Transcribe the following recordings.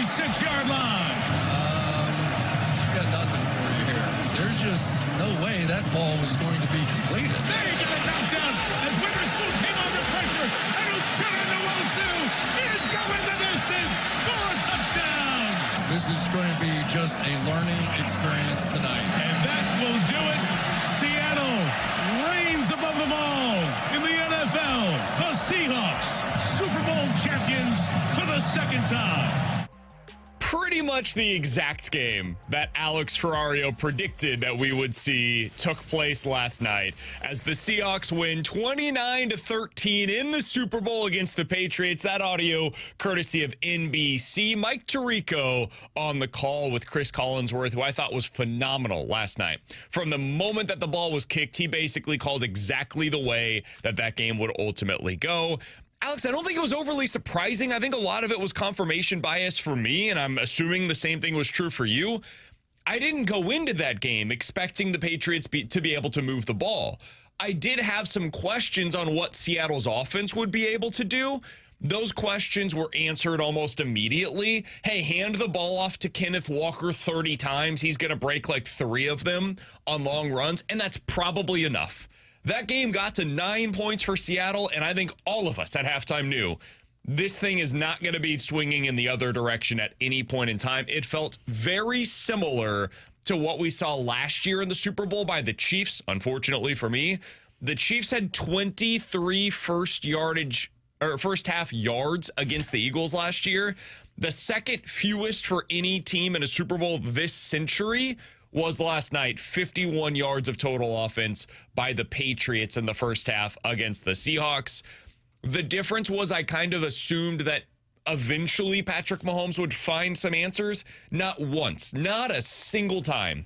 36-yard line. I've got nothing for you here. There's just no way that ball was going to be completed. They get the knockdown as Witherspoon came under pressure. And Uchenna Nwosu is going the distance for a touchdown. This is going to be just a learning experience tonight. And that will do it. Seattle reigns above them all in the NFL. The Seahawks, Super Bowl champions for the second time. Pretty much the exact game that Alex Ferrario predicted that we would see took place last night as the Seahawks win 29-13 in the Super Bowl against the Patriots. That audio courtesy of NBC. Mike Tirico on the call with Chris Collinsworth, who I thought was phenomenal last night. From the moment that the ball was kicked, he basically called exactly the way that that game would ultimately go. Alex, I don't think it was overly surprising. I think a lot of it was confirmation bias for me, and I'm assuming the same thing was true for you. I didn't go into that game expecting the Patriots to be able to move the ball. I did have some questions on what Seattle's offense would be able to do. Those questions were answered almost immediately. Hey, hand the ball off to Kenneth Walker 30 times. He's going to break like 3 of them on long runs, and that's probably enough. That game got to 9 points for Seattle, and I think all of us at halftime knew this thing is not going to be swinging in the other direction at any point in time. It felt very similar to what we saw last year in the Super Bowl by the Chiefs. Unfortunately for me, the Chiefs had 23 first half yards against the Eagles last year. The second fewest for any team in a Super Bowl this century was last night, 51 yards of total offense by the Patriots in the first half against the Seahawks. The difference was I kind of assumed that eventually Patrick Mahomes would find some answers. Not once, not a single time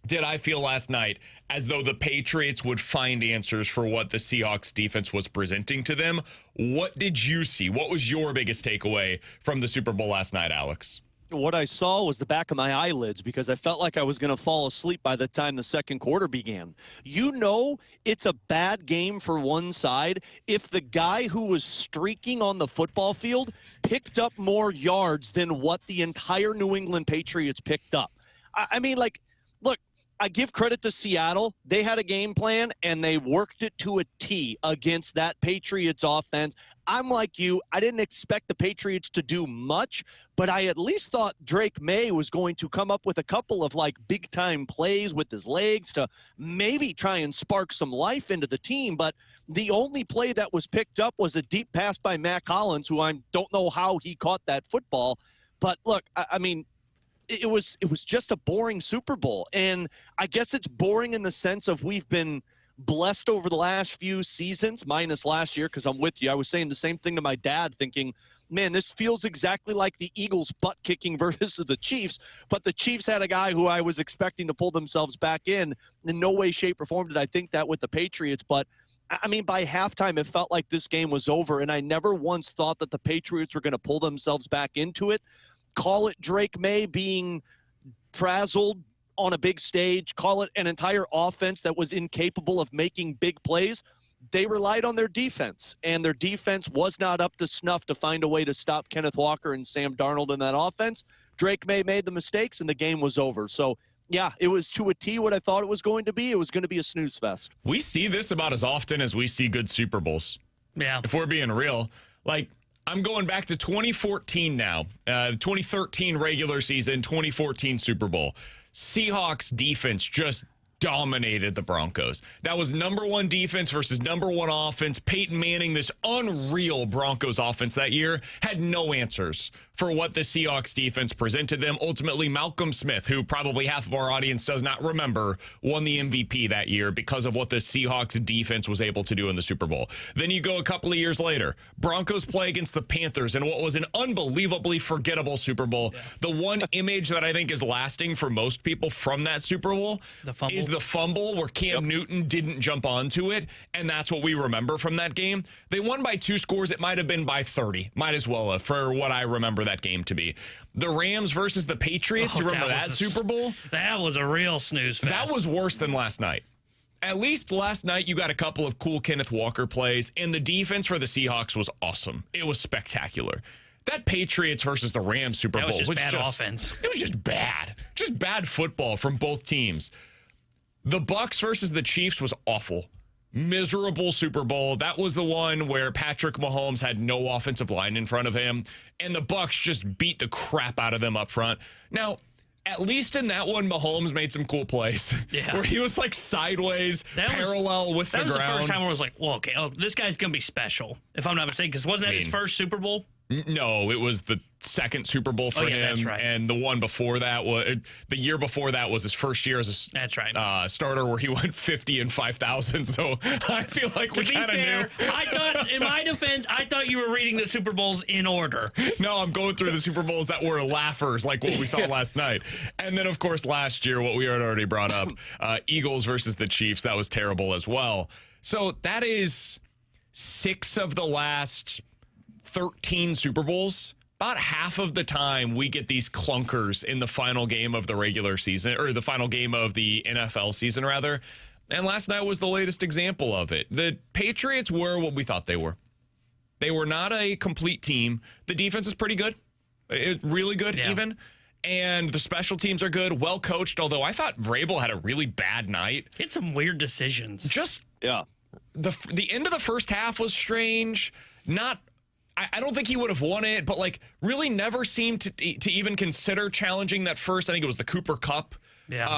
did I feel last night as though the Patriots would find answers for what the Seahawks defense was presenting to them. What did you see? What was your biggest takeaway from the Super Bowl last night, Alex? What I saw was the back of my eyelids because I felt like I was going to fall asleep by the time the second quarter began. You know it's a bad game for one side if the guy who was streaking on the football field picked up more yards than what the entire New England Patriots picked up. I mean, like, look, I give credit to Seattle. They had a game plan, and they worked it to a T against that Patriots offense. I'm like you. I didn't expect the Patriots to do much, but I at least thought Drake Maye was going to come up with a couple of, like, big-time plays with his legs to maybe try and spark some life into the team. But the only play that was picked up was a deep pass by Matt Collins, who I don't know how he caught that football. But, look, I mean, it was just a boring Super Bowl. And I guess it's boring in the sense of we've been blessed over the last few seasons, minus last year, because I'm with you. I was saying the same thing to my dad, thinking, man, this feels exactly like the Eagles butt-kicking versus the Chiefs, but the Chiefs had a guy who I was expecting to pull themselves back in no way, shape, or form did I think that with the Patriots. But, I mean, by halftime, it felt like this game was over, and I never once thought that the Patriots were going to pull themselves back into it. Call it Drake Maye being frazzled on a big stage, call it an entire offense that was incapable of making big plays. They relied on their defense, and their defense was not up to snuff to find a way to stop Kenneth Walker and Sam Darnold in that offense. Drake Maye made the mistakes, and the game was over. So, yeah, it was to a T what I thought it was going to be. It was going to be a snooze fest. We see this about as often as we see good Super Bowls. Yeah. If we're being real. Like, I'm going back to 2014 now. 2013 regular season, 2014 Super Bowl. Seahawks defense just dominated the Broncos. That was number one defense versus number one offense. Peyton Manning, this unreal Broncos offense that year, had no answers for what the Seahawks defense presented them. Ultimately, Malcolm Smith, who probably half of our audience does not remember, won the MVP that year because of what the Seahawks defense was able to do in the Super Bowl. Then you go a couple of years later, Broncos play against the Panthers in what was an unbelievably forgettable Super Bowl. The one image that I think is lasting for most people from that Super Bowl is the fumble where Cam Newton didn't jump onto it, and that's what we remember from that game. They won by 2 scores. It might have been by 30. Might as well have, for what I remember that game to be. The Rams versus the Patriots, you remember that Super Bowl? That was a real snooze fest. That was worse than last night. At least last night you got a couple of cool Kenneth Walker plays, and the defense for the Seahawks was awesome. It was spectacular. that Patriots versus the Rams Super Bowl was just bad offense. It was just bad football from both teams. The Bucs versus the Chiefs was awful. Miserable Super Bowl. That was the one where Patrick Mahomes had no offensive line in front of him, and the Bucs just beat the crap out of them up front. Now, at least in that one, Mahomes made some cool plays where he was like sideways, parallel with the ground. That was the first time where I was like, well, okay, this guy's going to be special, if I'm not mistaken, because wasn't that his first Super Bowl? No, it was the second Super Bowl for him. That's right. And the one before that the year before that was his first year as a starter, where he went 50 and 5,000. So I feel like we kind of knew. I thought, in my defense, I thought you were reading the Super Bowls in order. No, I'm going through the Super Bowls that were laughers, like what we saw last night. And then, of course, last year, what we had already brought up, Eagles versus the Chiefs. That was terrible as well. So that is 6 of the last 13 Super Bowls. About half of the time we get these clunkers in the final game of the regular season, or the final game of the NFL season, rather. And last night was the latest example of it. The Patriots were what we thought they were. They were not a complete team. The defense is pretty good. Really good, even. And the special teams are good, well coached, although I thought Vrabel had a really bad night. He had some weird decisions. The end of the first half was strange. I don't think he would have won it, but like really never seemed to even consider challenging that first. I think it was the Cooper Kupp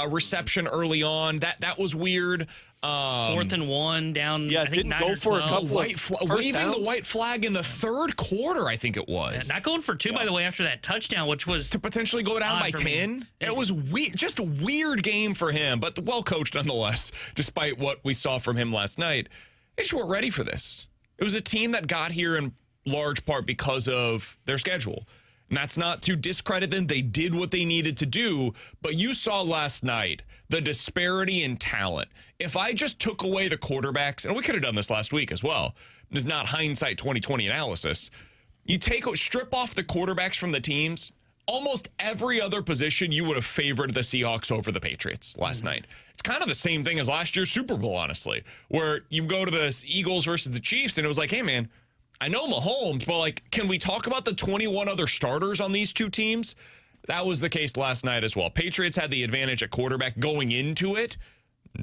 reception early on. That was weird. 4th and 1 down. Yeah, I think didn't go for a couple waving the white flag in the third quarter. I think it was not going for 2 by the way after that touchdown, which was to potentially go down by 10. It was just a weird game for him, but well coached nonetheless. Despite what we saw from him last night, they just weren't ready for this. It was a team that got here in large part because of their schedule. And that's not to discredit them. They did what they needed to do. But you saw last night the disparity in talent. If I just took away the quarterbacks, and we could have done this last week as well, it's not hindsight 2020 analysis. You strip off the quarterbacks from the teams, almost every other position you would have favored the Seahawks over the Patriots last night. It's kind of the same thing as last year's Super Bowl, honestly, where you go to the Eagles versus the Chiefs, and it was like, hey, man, I know Mahomes, but like, can we talk about the 21 other starters on these two teams? That was the case last night as well. Patriots had the advantage at quarterback going into it.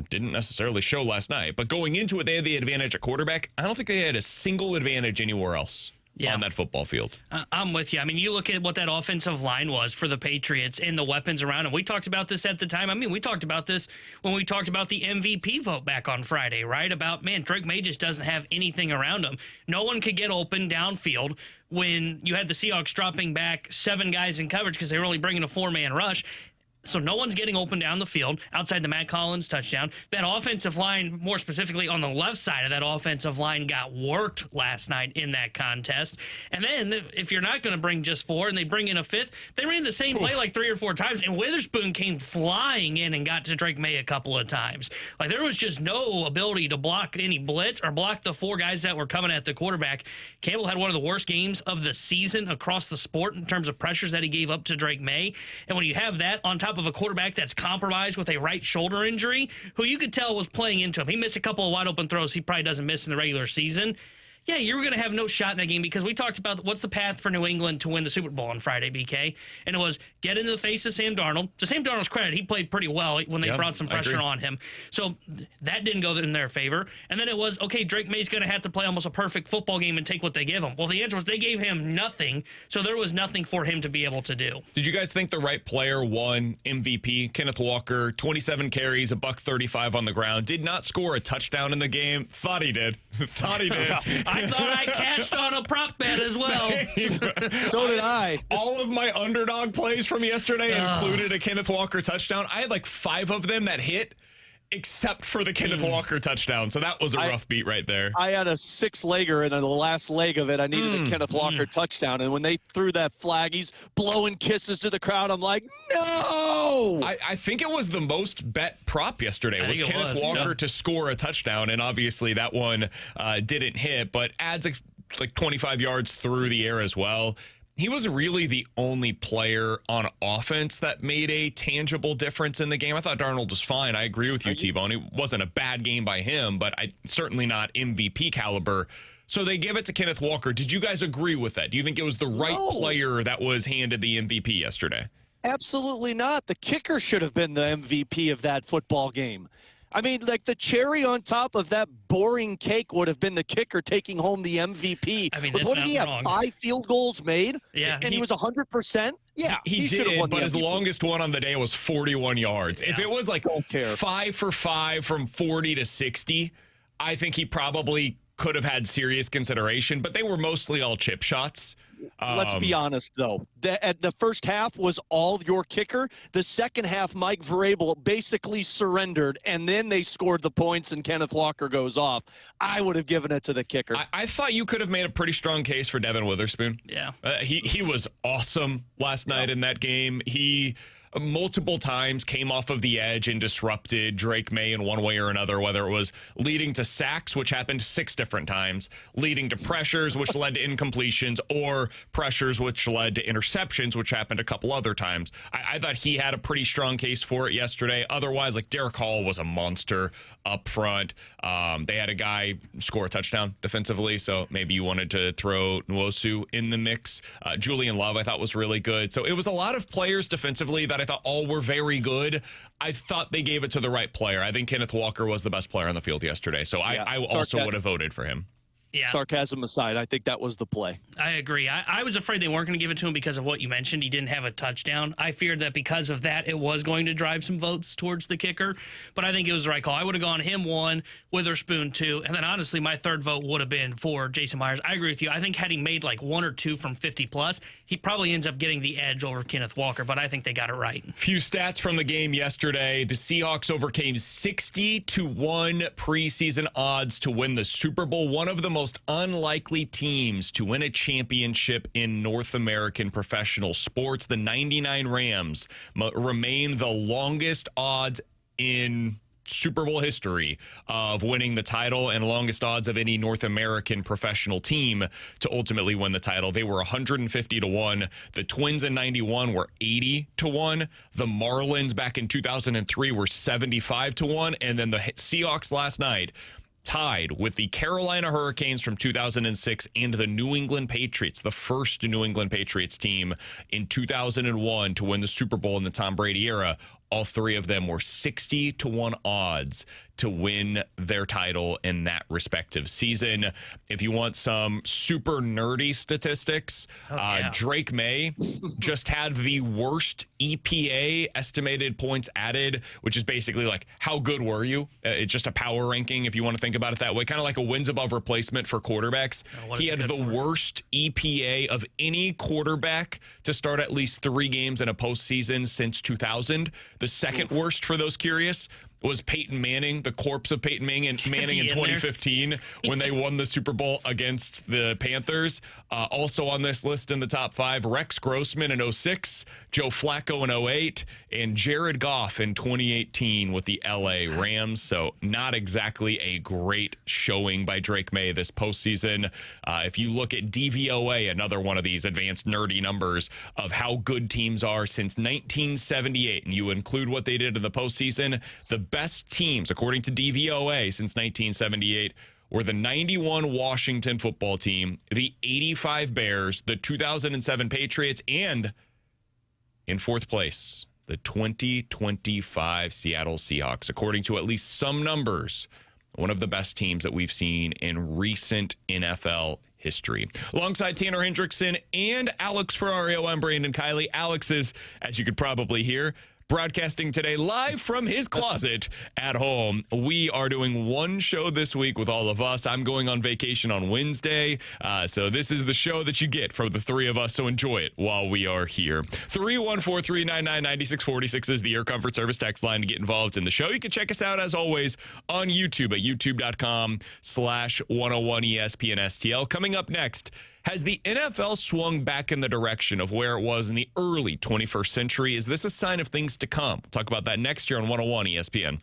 Didn't necessarily show last night, but going into it, they had the advantage at quarterback. I don't think they had a single advantage anywhere else on that football field. I'm with you. I mean, you look at what that offensive line was for the Patriots and the weapons around them. We talked about this at the time. I mean, we talked about this when we talked about the MVP vote back on Friday, right? About, man, Drake Maye just doesn't have anything around him. No one could get open downfield when you had the Seahawks dropping back 7 guys in coverage because they were only bringing a 4-man rush. So no one's getting open down the field outside the Matt Collins touchdown. That offensive line, more specifically on the left side of that offensive line, got worked last night in that contest. And then if you're not going to bring just 4 and they bring in a 5th, they ran the same play like 3 or 4 times, and Witherspoon came flying in and got to Drake Maye a couple of times. Like, there was just no ability to block any blitz or block the 4 guys that were coming at the quarterback. Campbell had one of the worst games of the season across the sport in terms of pressures that he gave up to Drake Maye. And when you have that on top of a quarterback that's compromised with a right shoulder injury, who you could tell was playing into him. He missed a couple of wide open throws he probably doesn't miss in the regular season. Yeah, you were going to have no shot in that game because we talked about what's the path for New England to win the Super Bowl on Friday, BK. And it was get into the face of Sam Darnold. To Sam Darnold's credit, he played pretty well when they brought some pressure on him. So that didn't go in their favor. And then it was, okay, Drake Maye's going to have to play almost a perfect football game and take what they give him. Well, the answer was they gave him nothing, so there was nothing for him to be able to do. Did you guys think the right player won MVP? Kenneth Walker, 27 carries, $135 on the ground, did not score a touchdown in the game. Thought he did. Thought he did. I thought I cashed on a prop bet as well. So did I. All of my underdog plays from yesterday included a Kenneth Walker touchdown. I had like 5 of them that hit, except for the Kenneth Walker touchdown. So that was a rough beat right there. I had a 6-legger, and on the last leg of it, I needed a Kenneth Walker touchdown. And when they threw that flag, he's blowing kisses to the crowd. I'm like, no! I think it was the most bet prop yesterday was Kenneth Walker to score a touchdown. And obviously that one didn't hit, but adds like 25 yards through the air as well. He was really the only player on offense that made a tangible difference in the game. I thought Darnold was fine. I agree with you, T-Bone. It wasn't a bad game by him, but certainly not MVP caliber. So they give it to Kenneth Walker. Did you guys agree with that? Do you think it was the right player that was handed the MVP yesterday? Absolutely not. The kicker should have been the MVP of that football game. I mean, like the cherry on top of that boring cake would have been the kicker taking home the MVP. I mean, With that's what did he not have? wrong. 5 field goals made? Yeah, And he was 100%? Yeah. He should have did, won the but his MVP. longest one on the day was 41 yards. If it was like Don't care. 5 for 5 from 40 to 60, I think he probably could have had serious consideration, but they were mostly all chip shots. Let's be honest, though. The first half was all your kicker. The second half, Mike Vrabel basically surrendered, and then they scored the points, and Kenneth Walker goes off. I would have given it to the kicker. I thought you could have made a pretty strong case for Devin Witherspoon. Yeah. He was awesome last night in that game. He multiple times came off of the edge and disrupted Drake Maye in one way or another, whether it was leading to sacks, which happened 6 different times, leading to pressures, which led to incompletions, or pressures, which led to interceptions, which happened a couple other times. I thought he had a pretty strong case for it yesterday. Otherwise, like Derek Hall was a monster up front. They had a guy score a touchdown defensively, so maybe you wanted to throw Nwosu in the mix. Julian Love, I thought, was really good. So it was a lot of players defensively that I thought all were very good. I thought they gave it to the right player. I think Kenneth Walker was the best player on the field yesterday, so I also would have voted for him. Yeah. Sarcasm aside, I think that was the play. I agree. I was afraid they weren't going to give it to him because of what you mentioned. He didn't have a touchdown. I feared that because of that, it was going to drive some votes towards the kicker. But I think it was the right call. I would have gone him 1, Witherspoon 2, and then honestly, my third vote would have been for Jason Myers. I agree with you. I think had he made like 1 or 2 from 50 plus, he probably ends up getting the edge over Kenneth Walker. But I think they got it right. Few stats from the game yesterday. The Seahawks overcame 60-1 preseason odds to win the Super Bowl. One of the most unlikely teams to win a championship in North American professional sports. The 99 Rams remain the longest odds in Super Bowl history of winning the title and longest odds of any North American professional team to ultimately win the title. They were 150-1. The Twins in 91 were 80-1. The Marlins back in 2003 were 75-1. And then the Seahawks last night tied with the Carolina Hurricanes from 2006 and the New England Patriots, the first New England Patriots team in 2001 to win the Super Bowl in the Tom Brady era. All 3 of them were 60-1 odds to win their title in that respective season. If you want some super nerdy statistics, Drake Maye just had the worst EPA, estimated points added, which is basically like, how good were you? It's just a power ranking, if you want to think about it that way, kind of like a wins above replacement for quarterbacks. He had the worst EPA of any quarterback to start at least 3 games in a postseason since 2000. The second worst, for those curious, was Peyton Manning, the corpse of Peyton Manning in 2015 when they won the Super Bowl against the Panthers. Also on this list in the top 5, Rex Grossman in 2006, Joe Flacco in 2008, and Jared Goff in 2018 with the LA Rams. So not exactly a great showing by Drake Maye this postseason. If you look at DVOA, another one of these advanced nerdy numbers of how good teams are since 1978, and you include what they did in the postseason, the best teams, according to DVOA, since 1978 were the 91 Washington football team, the 85 Bears, the 2007 Patriots, and in 4th place, the 2025 Seattle Seahawks. According to at least some numbers, one of the best teams that we've seen in recent NFL history. Alongside Tanner Hendrickson and Alex Ferrario, I'm Brandon Kiley. Alex is, as you could probably hear, broadcasting today live from his closet at home. We are doing one show this week with all of us. I'm going on vacation on Wednesday, so this is the show that you get from the 3 of us, so enjoy it while we are here. 314-399-9646 is the Air Comfort Service text line to get involved in the show. You can check us out, as always, on YouTube at youtube.com/101ESPN Coming up next, has the NFL swung back in the direction of where it was in the early 21st century? Is this a sign of things to come? We'll talk about that next year on 101 ESPN.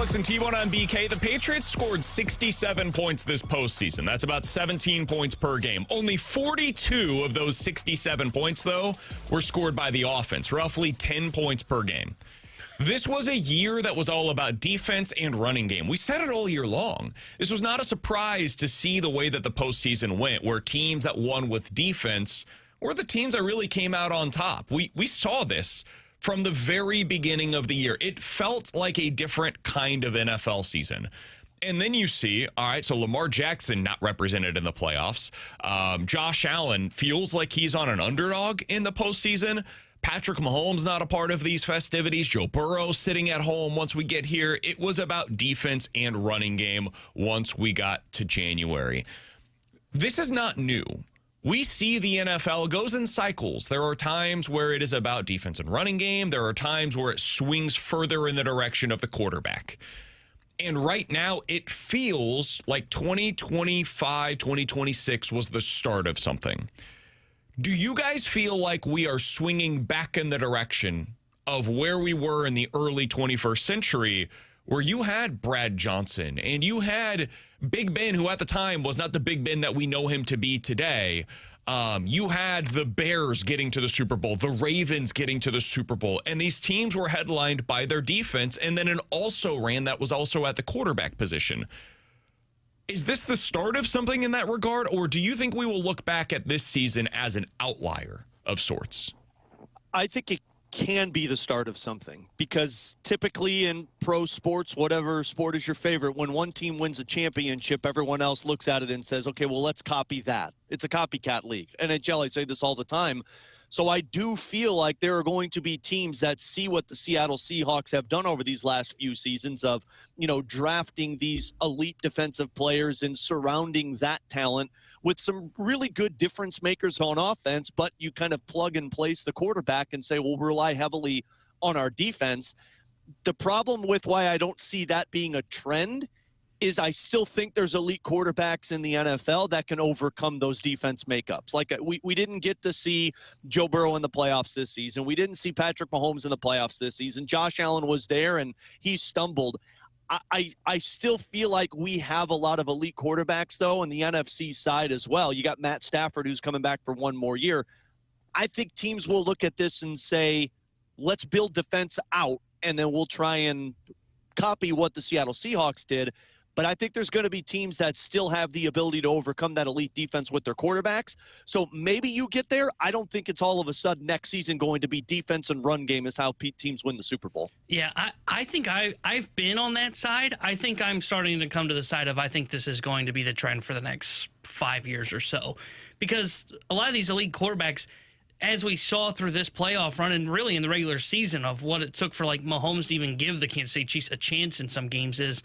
Alex and T1 on BK. The Patriots scored 67 points this postseason. That's about 17 points per game. Only 42 of those 67 points, though, were scored by the offense, roughly 10 points per game. This was a year that was all about defense and running game. We said it all year long. This was not a surprise to see the way that the postseason went, where teams that won with defense were the teams that really came out on top. We saw this from the very beginning of the year. It felt like a different kind of NFL season. And then you see, all right, so Lamar Jackson not represented in the playoffs. Josh Allen feels like he's on an underdog in the postseason. Patrick Mahomes not a part of these festivities. Joe Burrow sitting at home once we get here. It was about defense and running game once we got to January. This is not new. We see the NFL goes in cycles. There are times where it is about defense and running game. There are times where it swings further in the direction of the quarterback. And right now, it feels like 2025, 2026 was the start of something. Do you guys feel like we are swinging back in the direction of where we were in the early 21st century, where you had Brad Johnson and you had Big Ben, who at the time was not the Big Ben that we know him to be today? You had the Bears getting to the Super Bowl, the Ravens getting to the Super Bowl, and these teams were headlined by their defense, and then an also-ran that was also at the quarterback position. Is this the start of something in that regard, or do you think we will look back at this season as an outlier of sorts? I think it can be the start of something, because typically in pro sports, whatever sport is your favorite, when one team wins a championship, everyone else looks at it and says, okay, well, let's copy that. It's a copycat league. NHL, I say this all the time. So I do feel like there are going to be teams that see what the Seattle Seahawks have done over these last few seasons of, drafting these elite defensive players and surrounding that talent with some really good difference makers on offense, but you kind of plug and place the quarterback and say, well, we'll rely heavily on our defense. The problem with why I don't see that being a trend is I still think there's elite quarterbacks in the NFL that can overcome those defense makeups. Like we didn't get to see Joe Burrow in the playoffs this season. We didn't see Patrick Mahomes in the playoffs this season. Josh Allen was there and he stumbled. I still feel like we have a lot of elite quarterbacks, though, on the NFC side as well. You got Matt Stafford, who's coming back for one more year. I think teams will look at this and say, let's build defense out, and then we'll try and copy what the Seattle Seahawks did. But I think there's going to be teams that still have the ability to overcome that elite defense with their quarterbacks. So maybe you get there. I don't think it's all of a sudden next season going to be defense and run game is how teams win the Super Bowl. Yeah, I think I've been on that side. I think I'm starting to come to the side of I think this is going to be the trend for the next 5 years or so. Because a lot of these elite quarterbacks, as we saw through this playoff run and really in the regular season of what it took for like Mahomes to even give the Kansas City Chiefs a chance in some games is,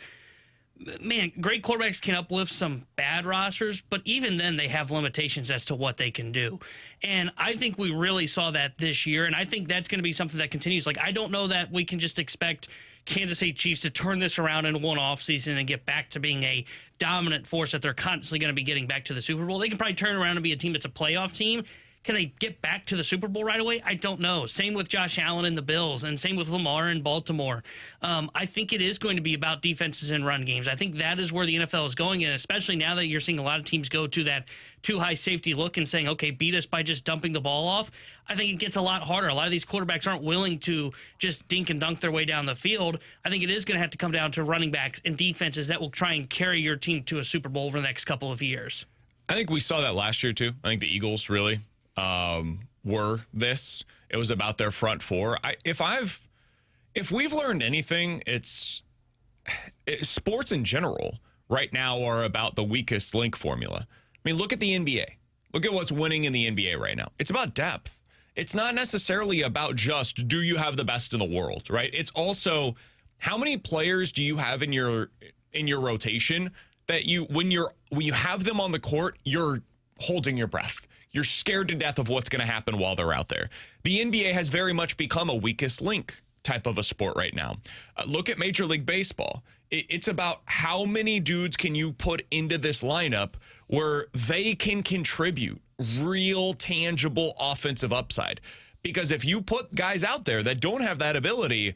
man, great quarterbacks can uplift some bad rosters, but even then they have limitations as to what they can do. And I think we really saw that this year, and I think that's going to be something that continues. Like, I don't know that we can just expect Kansas City Chiefs to turn this around in one offseason and get back to being a dominant force that they're constantly going to be getting back to the Super Bowl. They can probably turn around and be a team that's a playoff team. Can they get back to the Super Bowl right away? I don't know. Same with Josh Allen and the Bills, and same with Lamar in Baltimore. I think it is going to be about defenses and run games. I think that is where the NFL is going, and especially now that you're seeing a lot of teams go to that too high safety look and saying, okay, beat us by just dumping the ball off. I think it gets a lot harder. A lot of these quarterbacks aren't willing to just dink and dunk their way down the field. I think it is going to have to come down to running backs and defenses that will try and carry your team to a Super Bowl over the next couple of years. I think we saw that last year, too. I think the Eagles really were this. It was about their front four. If we've learned anything, it's sports in general right now are about the weakest link formula. I mean, look at the NBA. Look at what's winning in the NBA right now. It's about depth. It's not necessarily about just do you have the best in the world, right? It's also how many players do you have in your rotation that when you have them on the court, you're holding your breath. You're scared to death of what's going to happen while they're out there. The NBA has very much become a weakest link type of a sport right now. Look at Major League Baseball. It's about how many dudes can you put into this lineup where they can contribute real, tangible offensive upside. Because if you put guys out there that don't have that ability,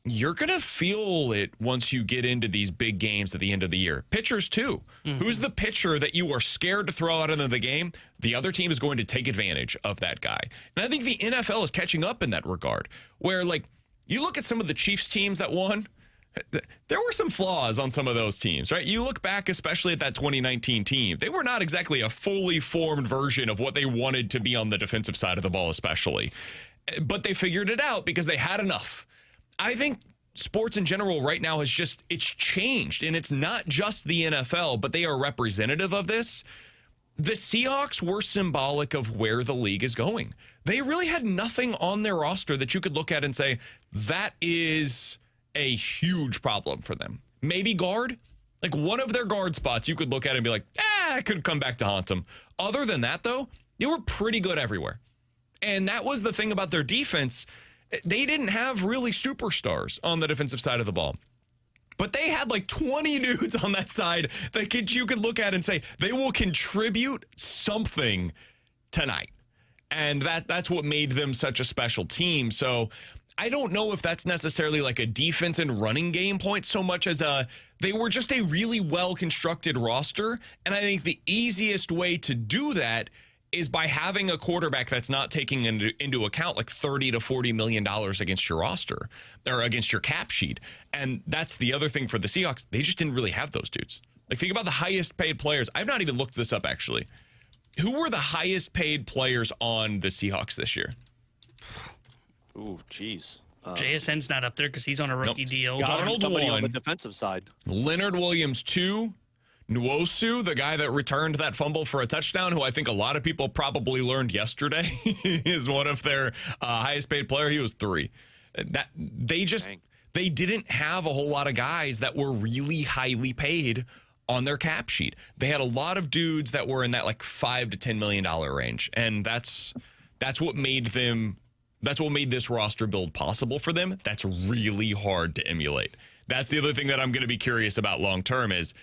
you're going to feel it once you get into these big games at the end of the year. Pitchers, too. Who's the pitcher that you are scared to throw out into the game? The other team is going to take advantage of that guy. And I think the NFL is catching up in that regard, where, like, you look at some of the Chiefs teams that won, there were some flaws on some of those teams, right? You look back, especially at that 2019 team, they were not exactly a fully formed version of what they wanted to be on the defensive side of the ball, especially. But they figured it out because they had enough. I think sports in general right now it's changed, and it's not just the NFL, but they are representative of this. The Seahawks were symbolic of where the league is going. They really had nothing on their roster that you could look at and say, that is a huge problem for them. Maybe guard, like one of their guard spots you could look at and be like, it could come back to haunt them. Other than that, though, they were pretty good everywhere. And that was the thing about their defense. They didn't have really superstars on the defensive side of the ball. But they had like 20 dudes on that side that you could look at and say, they will contribute something tonight. And that's what made them such a special team. So I don't know if that's necessarily like a defense and running game point so much as they were just a really well-constructed roster. And I think the easiest way to do that is by having a quarterback that's not taking into account like $30 to $40 million against your roster or against your cap sheet. And that's the other thing for the Seahawks. They just didn't really have those dudes. Like, think about the highest paid players. I've not even looked this up, actually. Who were the highest paid players on the Seahawks this year? Ooh, geez. JSN's not up there because he's on a rookie deal. Darnold Somebody on one. the defensive side. Leonard Williams 2. Nwosu, the guy that returned that fumble for a touchdown, who I think a lot of people probably learned yesterday is one of their highest paid player. He was 3. They didn't have a whole lot of guys that were really highly paid on their cap sheet. They had a lot of dudes that were in that like $5 to $10 million range, and that's what made them. That's what made this roster build possible for them. That's really hard to emulate. That's the other thing that I'm going to be curious about long term is,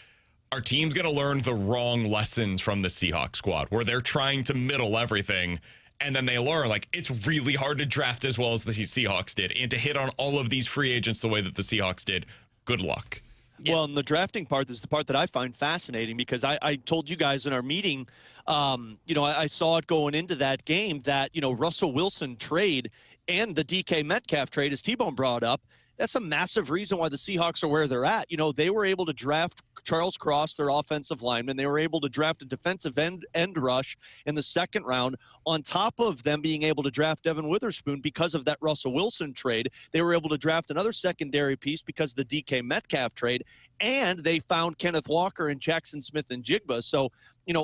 are teams going to learn the wrong lessons from the Seahawks squad where they're trying to middle everything and then they learn like it's really hard to draft as well as the Seahawks did and to hit on all of these free agents the way that the Seahawks did? Good luck. Yeah. Well, and the drafting part is the part that I find fascinating because I told you guys in our meeting, I saw it going into that game that, Russell Wilson trade and the DK Metcalf trade, as T-Bone brought up, that's a massive reason why the Seahawks are where they're at. They were able to draft Charles Cross, their offensive lineman. They were able to draft a defensive end rush in the second round. On top of them being able to draft Devin Witherspoon because of that Russell Wilson trade, they were able to draft another secondary piece because of the DK Metcalf trade. And they found Kenneth Walker and Jackson Smith and Jigba. So,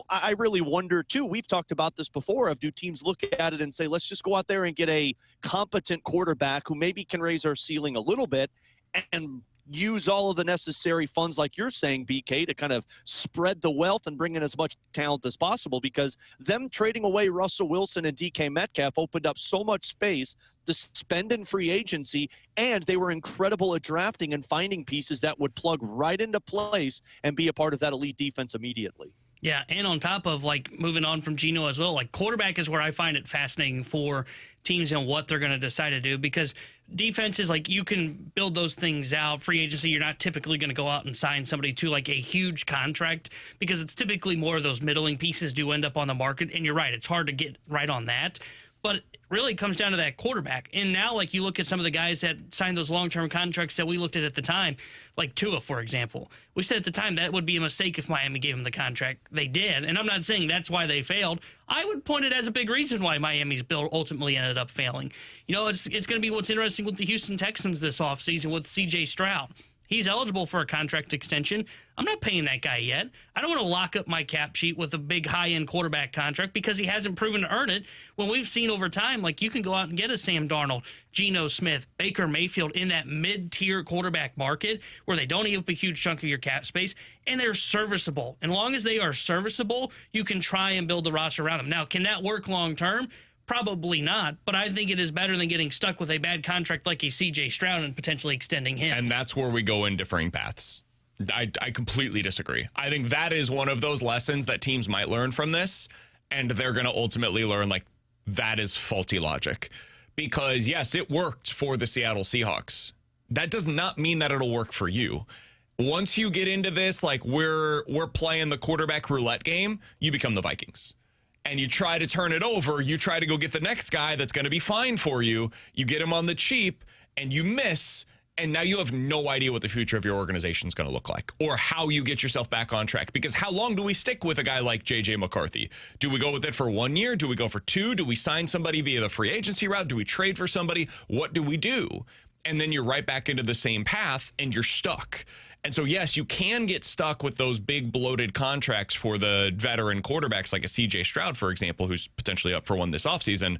I really wonder, too, we've talked about this before, of do teams look at it and say, let's just go out there and get a competent quarterback who maybe can raise our ceiling a little bit and use all of the necessary funds, like you're saying, BK, to kind of spread the wealth and bring in as much talent as possible, because them trading away Russell Wilson and DK Metcalf opened up so much space to spend in free agency, and they were incredible at drafting and finding pieces that would plug right into place and be a part of that elite defense immediately. Yeah, and on top of, like, moving on from Geno as well, like, quarterback is where I find it fascinating for teams and what they're going to decide to do, because defenses, like, you can build those things out. Free agency, you're not typically going to go out and sign somebody to, like, a huge contract, because it's typically more of those middling pieces do end up on the market, and you're right, it's hard to get right on that. But it really comes down to that quarterback. And now, like, you look at some of the guys that signed those long-term contracts that we looked at the time, like Tua, for example. We said at the time that would be a mistake if Miami gave him the contract. They did. And I'm not saying that's why they failed. I would point it as a big reason why Miami's bill ultimately ended up failing. It's going to be what's interesting with the Houston Texans this offseason with C.J. Stroud. He's eligible for a contract extension. I'm not paying that guy yet. I don't want to lock up my cap sheet with a big high-end quarterback contract because he hasn't proven to earn it. When we've seen over time, like, you can go out and get a Sam Darnold, Geno Smith, Baker Mayfield in that mid-tier quarterback market where they don't eat up a huge chunk of your cap space, and they're serviceable. And as long as they are serviceable, you can try and build the roster around them. Now, can that work long-term? Probably not, but I think it is better than getting stuck with a bad contract like a C.J. Stroud and potentially extending him. And that's where we go in differing paths. I completely disagree. I think that is one of those lessons that teams might learn from this, and they're going to ultimately learn, like, that is faulty logic. Because, yes, it worked for the Seattle Seahawks. that does not mean that it'll work for you. Once you get into this, like we're playing the quarterback roulette game, you become the Vikings. And you try to turn it over. You try to go get the next guy that's going to be fine for you. You get him on the cheap, and you miss. And now you have no idea what the future of your organization is going to look like or how you get yourself back on track. Because how long do we stick with a guy like J.J. McCarthy? Do we go with it for 1 year? Do we go for 2? Do we sign somebody via the free agency route? Do we trade for somebody? What do we do? And then you're right back into the same path, and you're stuck. And so, yes, you can get stuck with those big bloated contracts for the veteran quarterbacks like a C.J. Stroud, for example, who's potentially up for one this offseason.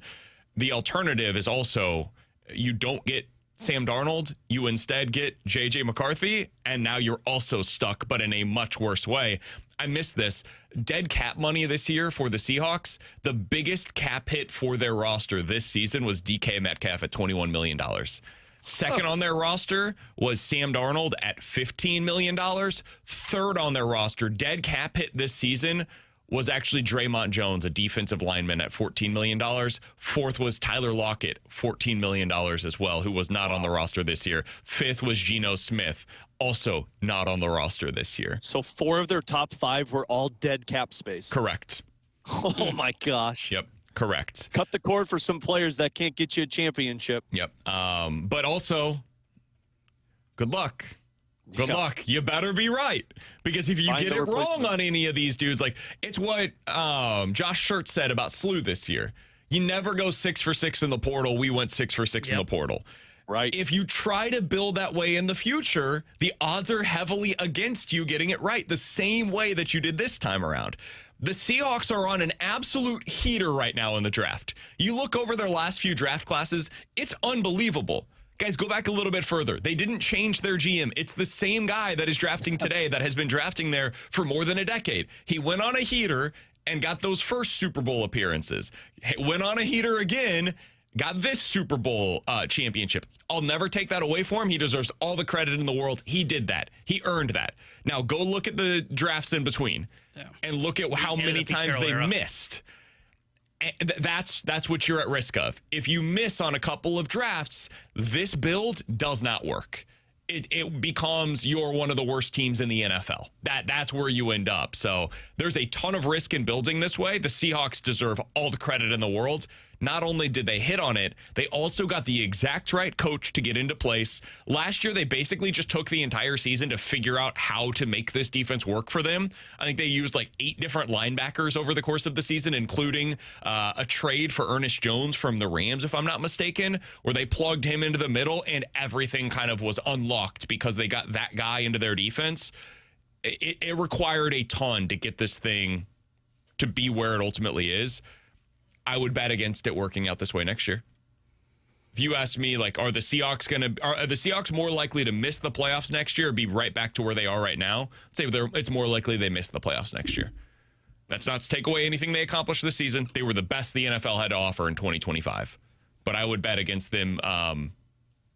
The alternative is also you don't get Sam Darnold, you instead get J.J. McCarthy, and now you're also stuck, but in a much worse way. I missed this. Dead cap money this year for the Seahawks, the biggest cap hit for their roster this season was DK Metcalf at $21 million. Second on their roster was Sam Darnold at $15 million. Third on their roster, dead cap hit this season, was actually Draymond Jones, a defensive lineman, at $14 million. Fourth was Tyler Lockett, $14 million as well, who was not on the roster this year. Fifth was Geno Smith, also not on the roster this year. So 4 of their top 5 were all dead cap space. Correct. Oh, my gosh. Yep, correct. Cut the cord for some players that can't get you a championship. Yep. But also, good luck. Good luck. You better be right. Because if you get it wrong on any of these dudes, like it's what Josh Schertz said about Slew this year. You never go 6 for 6 in the portal. We went 6 for 6 in the portal. Right. If you try to build that way in the future, the odds are heavily against you getting it right the same way that you did this time around. The Seahawks are on an absolute heater right now in the draft. You look over their last few draft classes, it's unbelievable. Guys, go back a little bit further. They didn't change their GM. It's the same guy that is drafting today that has been drafting there for more than a decade. He went on a heater and got those first Super Bowl appearances. Went on a heater again, got this Super Bowl championship. I'll never take that away from him. He deserves all the credit in the world. He did that. He earned that. Now go look at the drafts in between and look at how many times they missed. That's what you're at risk of. If you miss on a couple of drafts, this build does not work. It becomes you're one of the worst teams in the NFL. That's where you end up. So there's a ton of risk in building this way. The Seahawks deserve all the credit in the world. Not only did they hit on it, they also got the exact right coach to get into place. Last year, they basically just took the entire season to figure out how to make this defense work for them. I think they used like 8 different linebackers over the course of the season, including a trade for Ernest Jones from the Rams, if I'm not mistaken, where they plugged him into the middle and everything kind of was unlocked because they got that guy into their defense. It required a ton to get this thing to be where it ultimately is. I would bet against it working out this way next year. If you ask me, like, are the Seahawks more likely to miss the playoffs next year or be right back to where they are right now? I'd say it's more likely they miss the playoffs next year. That's not to take away anything they accomplished this season. They were the best the NFL had to offer in 2025. But I would bet against them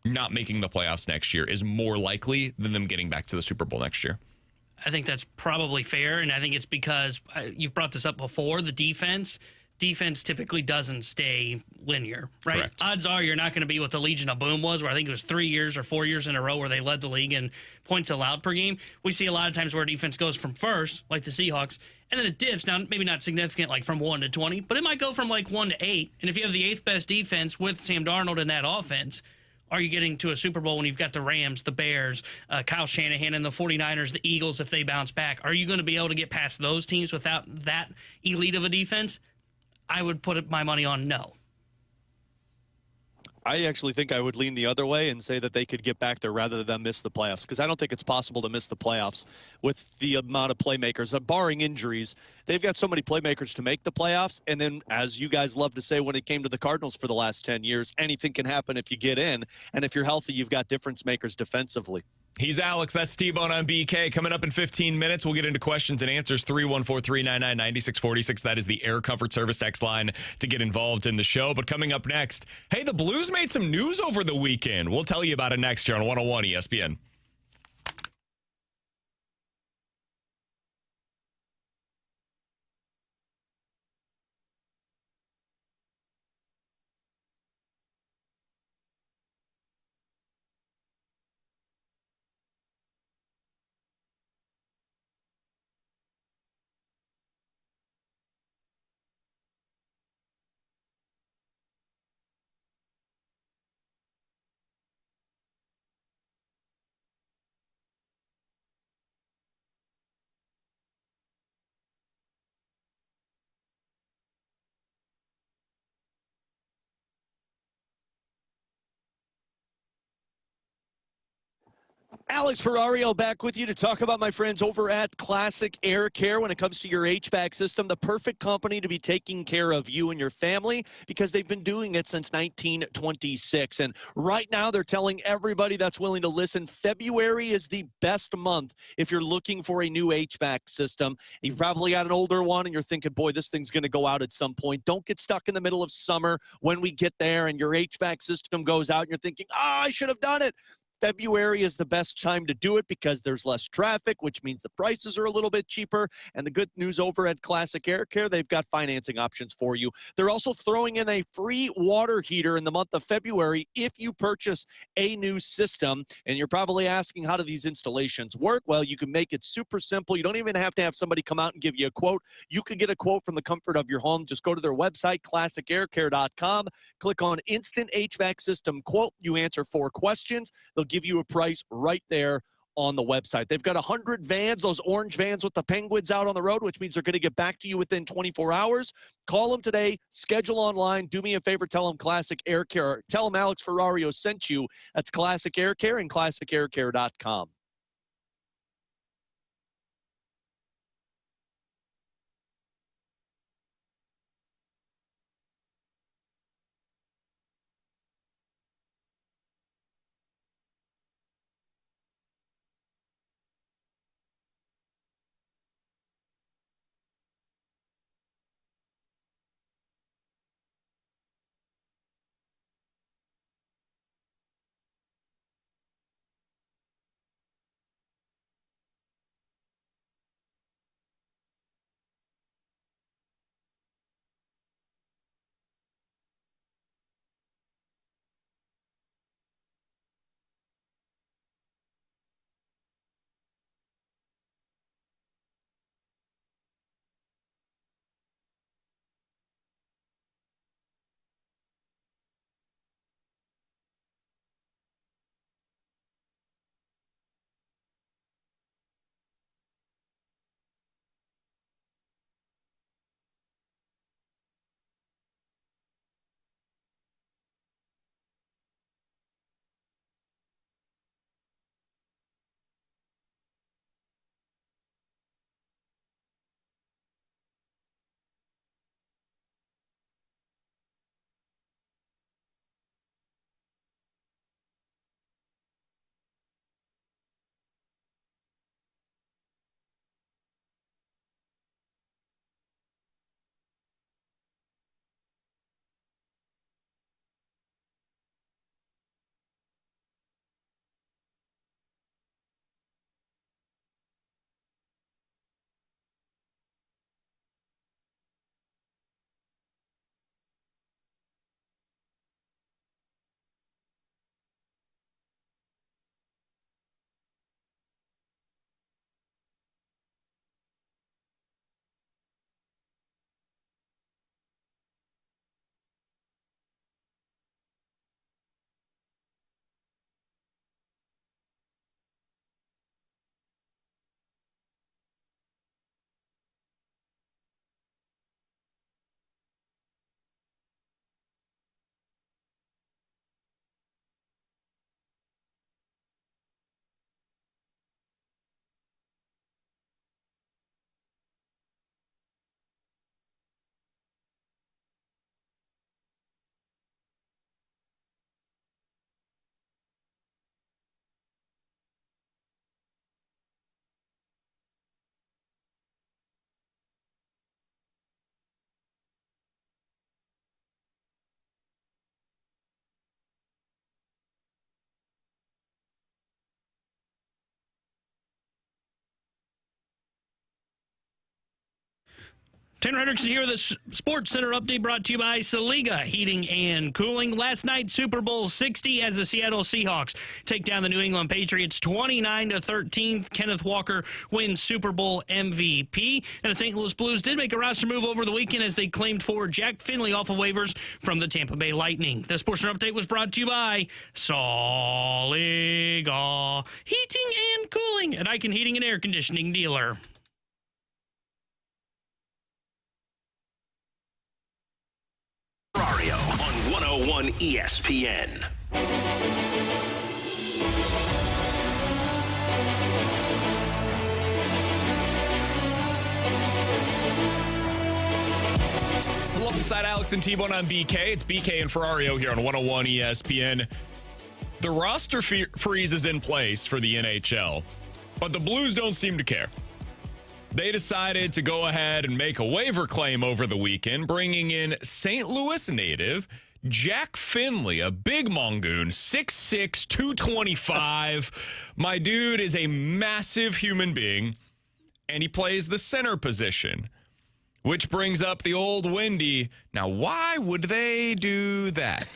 not making the playoffs next year is more likely than them getting back to the Super Bowl next year. I think that's probably fair, and I think it's because you've brought this up before, the defense typically doesn't stay linear, right? Correct. Odds are you're not going to be what the Legion of Boom was, where I think it was 3 years or 4 years in a row where they led the league in points allowed per game. We see a lot of times where defense goes from first, like the Seahawks, and then it dips. Now, maybe not significant, like from 1 to 20, but it might go from like 1 to 8. And if you have the 8th best defense with Sam Darnold in that offense, are you getting to a Super Bowl when you've got the Rams, the Bears, Kyle Shanahan, and the 49ers, the Eagles, if they bounce back? Are you going to be able to get past those teams without that elite of a defense? I would put my money on no. I actually think I would lean the other way and say that they could get back there rather than miss the playoffs, because I don't think it's possible to miss the playoffs with the amount of playmakers. Barring injuries, they've got so many playmakers to make the playoffs. And then, as you guys love to say when it came to the Cardinals for the last 10 years, anything can happen if you get in. And if you're healthy, you've got difference makers defensively. He's Alex. That's T-Bone on BK. Coming up in 15 minutes, we'll get into questions and answers. 314-399-9646. That is the Air Comfort Service text line to get involved in the show. But coming up next, hey, the Blues made some news over the weekend. We'll tell you about it next here on 101 ESPN. Alex Ferrario back with you to talk about my friends over at Classic Air Care. When it comes to your HVAC system, the perfect company to be taking care of you and your family because they've been doing it since 1926. And right now they're telling everybody that's willing to listen, February is the best month if you're looking for a new HVAC system. You've probably got an older one and you're thinking, boy, this thing's going to go out at some point. Don't get stuck in the middle of summer when we get there and your HVAC system goes out and you're thinking, I should have done it. February is the best time to do it because there's less traffic, which means the prices are a little bit cheaper. And the good news over at Classic Air Care, they've got financing options for you. They're also throwing in a free water heater in the month of February if you purchase a new system. And you're probably asking, how do these installations work? Well, you can make it super simple. You don't even have to have somebody come out and give you a quote. You could get a quote from the comfort of your home. Just go to their website, classicaircare.com, click on Instant HVAC System Quote. You answer 4 questions. They'll give you a price right there on the website. They've got 100 vans, those orange vans with the penguins out on the road, which means they're going to get back to you within 24 hours. Call them today, schedule online. Do me a favor, tell them Classic Air Care. Tell them Alex Ferrario sent you. That's Classic Air Care and classicaircare.com. Tanner Hendrickson here with the Sports Center update brought to you by Saliga Heating and Cooling. Last night, Super Bowl 60 as the Seattle Seahawks take down the New England Patriots 29-13. Kenneth Walker wins Super Bowl MVP. And the St. Louis Blues did make a roster move over the weekend as they claimed forward Jack Finley off of waivers from the Tampa Bay Lightning. The Sports Center update was brought to you by Saliga Heating and Cooling, an Icon Heating and Air Conditioning dealer. Ferrario on 101 ESPN. Alongside Alex and T-Bone on BK, it's BK and Ferrario here on 101 ESPN. The roster freeze is in place for the NHL, but the Blues don't seem to care. They decided to go ahead and make a waiver claim over the weekend, bringing in St. Louis native Jack Finley, a big mongoon, 6'6", 225. My dude is a massive human being, and he plays the center position, which brings up the old Wendy. Now, why would they do that?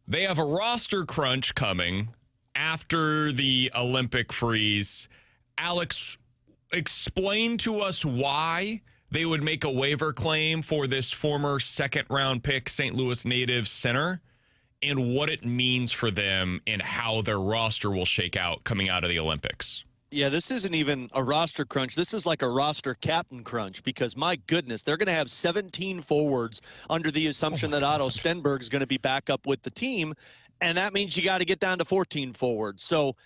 They have a roster crunch coming after the Olympic freeze. Alex, explain to us why they would make a waiver claim for this former second-round pick St. Louis native center and what it means for them and how their roster will shake out coming out of the Olympics. Yeah, this isn't even a roster crunch. This is like a roster captain crunch because, my goodness, they're going to have 17 forwards under the assumption that Otto Stenberg's going to be back up with the team, and that means you got to get down to 14 forwards. So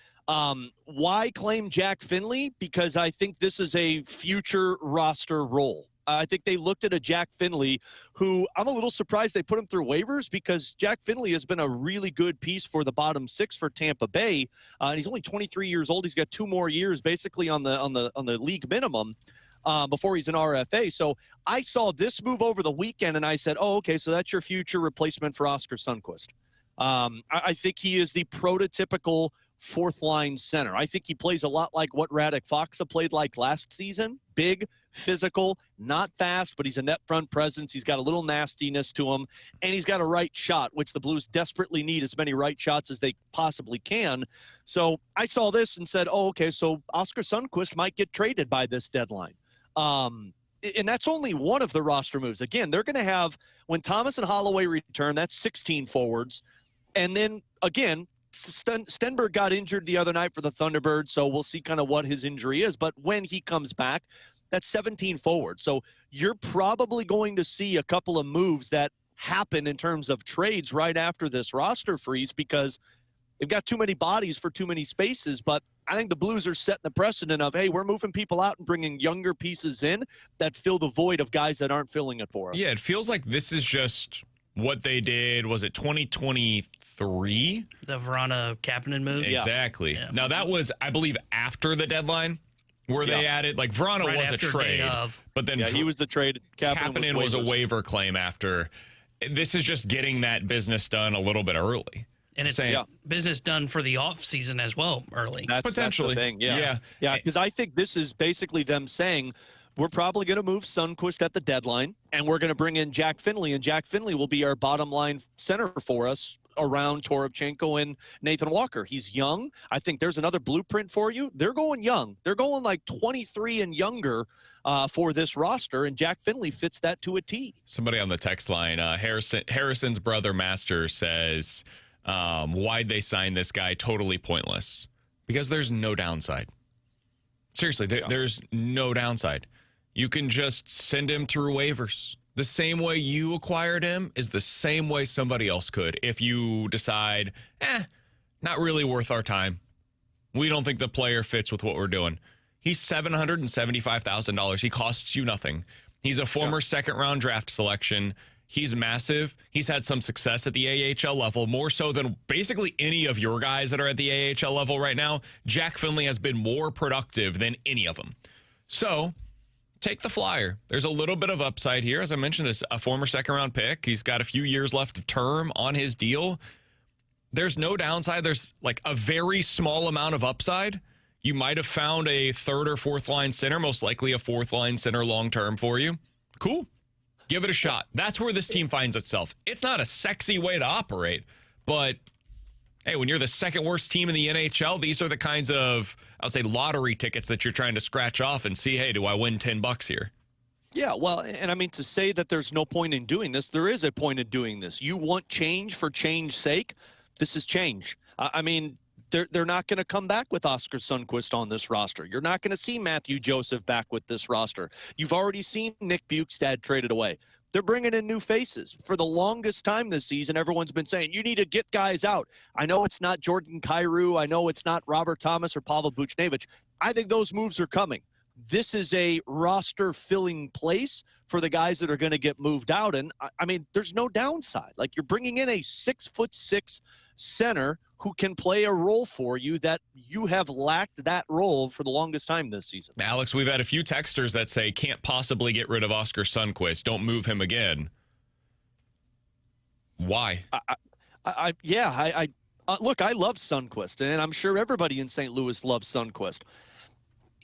why claim Jack Finley? Because I think this is a future roster role. I think they looked at a Jack Finley who I'm a little surprised they put him through waivers because Jack Finley has been a really good piece for the bottom six for Tampa Bay. And he's only 23 years old. He's got 2 more years basically on the league minimum before he's an RFA. So I saw this move over the weekend and I said, oh, okay, so that's your future replacement for Oskar Sundqvist. I think he is the prototypical fourth-line center. I think he plays a lot like what Radek Faksa played like last season. Big, physical, not fast, but he's a net front presence. He's got a little nastiness to him, and he's got a right shot, which the Blues desperately need as many right shots as they possibly can. So I saw this and said, oh, okay, so Oskar Sundqvist might get traded by this deadline. And that's only one of the roster moves. Again, they're going to have, when Thomas and Holloway return, that's 16 forwards. And then, again, Stenberg got injured the other night for the Thunderbirds, so we'll see kind of what his injury is. But when he comes back, that's 17 forward. So you're probably going to see a couple of moves that happen in terms of trades right after this roster freeze because they've got too many bodies for too many spaces. But I think the Blues are setting the precedent of, hey, we're moving people out and bringing younger pieces in that fill the void of guys that aren't filling it for us. Yeah, it feels like this is just what they did. Was it 2023? The Verona Kapanen moves? Exactly. Yeah. Now, that was, I believe, after the deadline where they added, like, Verona Right was a after trade. day of. But then he was the trade. Kapanen was a waiver claim after. This is just getting that business done a little bit early. And it's business done for the offseason as well early. Potentially. That's the thing. Yeah, because I think this is basically them saying, we're probably going to move Sundqvist at the deadline, and we're going to bring in Jack Finley, and Jack Finley will be our bottom line center for us around Toropchenko and Nathan Walker. He's young. I think there's another blueprint for you. They're going young. They're going like 23 and younger for this roster, and Jack Finley fits that to a T. Somebody on the text line, Harrison's brother Master says, why'd they sign this guy? Totally pointless. Because there's no downside. Seriously, there's no downside. You can just send him through waivers. The same way you acquired him is the same way somebody else could. If you decide, not really worth our time. We don't think the player fits with what we're doing. He's $775,000. He costs you nothing. He's a former second-round draft selection. He's massive. He's had some success at the AHL level, more so than basically any of your guys that are at the AHL level right now. Jack Finley has been more productive than any of them. So take the flyer. There's a little bit of upside here. As I mentioned, it's a former second-round pick. He's got a few years left of term on his deal. There's no downside. There's like a very small amount of upside. You might have found a third or fourth line center, most likely a fourth line center long-term for you. Cool. Give it a shot. That's where this team finds itself. It's not a sexy way to operate, but hey, when you're the second worst team in the NHL, these are the kinds of, I would say, lottery tickets that you're trying to scratch off and see, hey, do I win $10 here? Yeah, well, and I mean, to say that there's no point in doing this, there is a point in doing this. You want change for change's sake? This is change. I mean, they're not going to come back with Oskar Sundqvist on this roster. You're not going to see Matthew Joseph back with this roster. You've already seen Nick Bukestad traded away. They're bringing in new faces. For the longest time this season, everyone's been saying, you need to get guys out. I know it's not Jordan Kyrou. I know it's not Robert Thomas or Pavel Buchnevich. I think those moves are coming. this is a roster filling place for the guys that are going to get moved out. And I mean, there's no downside. Like, you're bringing in a 6'6" center who can play a role for you that you have lacked that role for the longest time this season. Alex, we've had a few texters that say can't possibly get rid of Oscar Sundquist. Don't move him again. Why? Look, I love Sundquist, and I'm sure everybody in St. Louis loves Sundquist.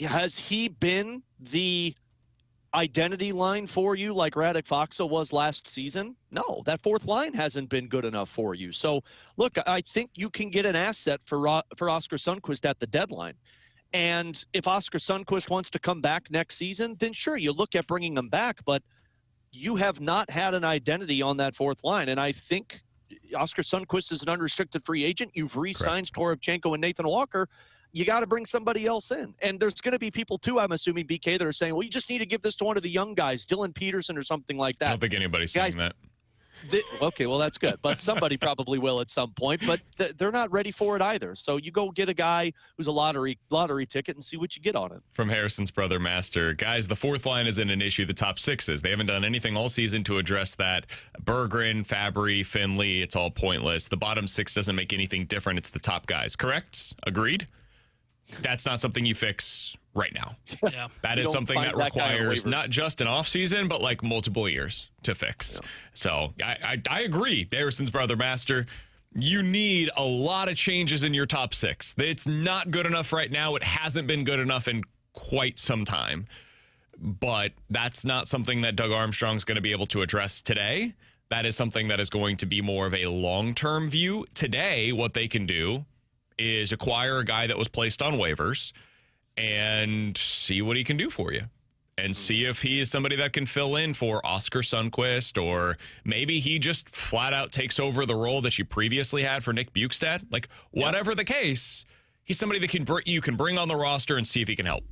Has he been the identity line for you like Radek Faksa was last season? No, that fourth line hasn't been good enough for you. So, look, I think you can get an asset for Oscar Sundquist at the deadline. And if Oscar Sundquist wants to come back next season, then sure, you look at bringing him back. But you have not had an identity on that fourth line. And I think Oscar Sundquist is an unrestricted free agent. You've re-signed Toropchenko and Nathan Walker. You got to bring somebody else in. And there's going to be people, too, I'm assuming, BK, that are saying, well, you just need to give this to one of the young guys, Dylan Peterson or something like that. I don't think anybody's saying that. Okay, well, that's good. But somebody probably will at some point. But they're not ready for it either. So you go get a guy who's a lottery ticket and see what you get on it. From Harrison's brother, Master. Guys, the fourth line isn't an issue. The top six is. They haven't done anything all season to address that. Berggren, Fabry, Finley, it's all pointless. The bottom six doesn't make anything different. It's the top guys. Correct? Agreed? That's not something you fix right now. Yeah. That is something that requires not just an offseason, but like multiple years to fix. Yeah. So I agree. Harrison's brother, Master. You need a lot of changes in your top six. It's not good enough right now. It hasn't been good enough in quite some time. But that's not something that Doug Armstrong's going to be able to address today. That is something that is going to be more of a long-term view. Today, what they can do is acquire a guy that was placed on waivers and see what he can do for you and see if he is somebody that can fill in for Oscar Sundquist, or maybe he just flat out takes over the role that you previously had for Nick Bukestad. Like, whatever the case, he's somebody that you can bring on the roster and see if he can help.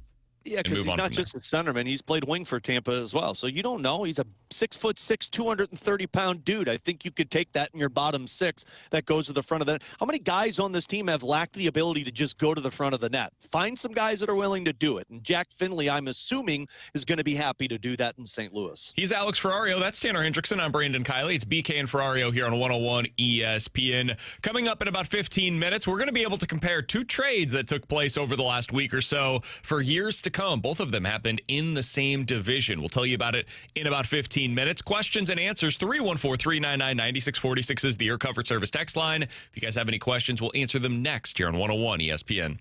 Yeah, because he's not just a centerman. He's played wing for Tampa as well. So you don't know. He's a 6'6", 230-pound dude. I think you could take that in your bottom six that goes to the front of the net. How many guys on this team have lacked the ability to just go to the front of the net? Find some guys that are willing to do it. And Jack Finley, I'm assuming, is going to be happy to do that in St. Louis. He's Alex Ferrario. That's Tanner Hendrickson. I'm Brandon Kiley. It's BK and Ferrario here on 101 ESPN. Coming up in about 15 minutes, we're going to be able to compare two trades that took place over the last week or so for years to come. Both of them happened in the same division. We'll tell you about it in about 15 minutes. Questions and answers, 314-399-9646 is the Air Comfort Service text line. If you guys have any questions, we'll answer them next here on 101 ESPN.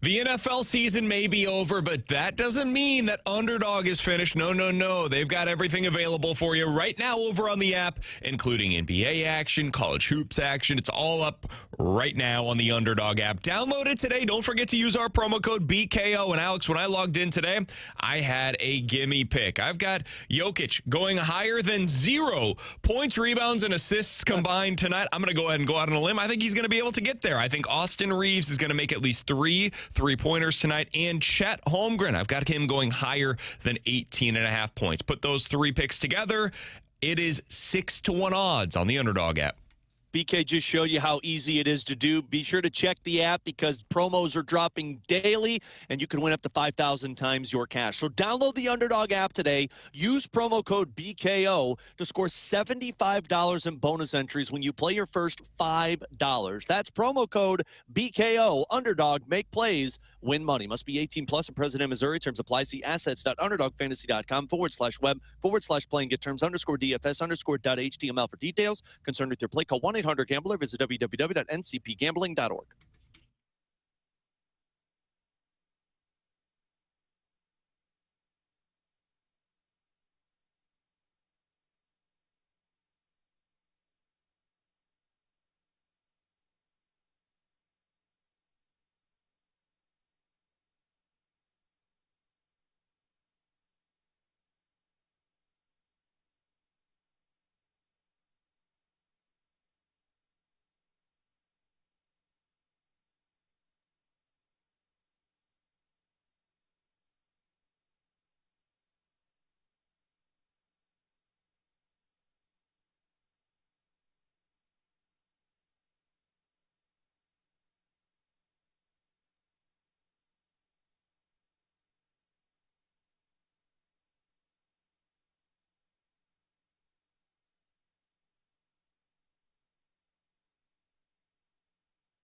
The NFL season may be over, but that doesn't mean that Underdog is finished. No. They've got everything available for you right now over on the app, including NBA action, college hoops action. It's all up right now on the Underdog app. Download it today. Don't forget to use our promo code BKO. And Alex, when I logged in today, I had a gimme pick. I've got Jokic going higher than 0 points, rebounds, and assists combined tonight. I'm going to go ahead and go out on a limb. I think he's going to be able to get there. I think Austin Reeves is going to make at least 3 3-pointers tonight. And Chet Holmgren, I've got him going higher than 18.5 points. Put those 3 picks together, it is 6-1 odds on the Underdog app. BK just showed you how easy it is to do. Be sure to check the app because promos are dropping daily, and you can win up to 5,000 times your cash. So download the Underdog app today. Use promo code BKO to score $75 in bonus entries when you play your first $5. That's promo code BKO. Underdog, make plays, win money. Must be 18 plus and present in Missouri. Terms apply. See assets.underdogfantasy.com/web/play and get terms _DFS_.html for details. Concerned with your play, call 1-800-GAMBLER. Visit www.ncpgambling.org.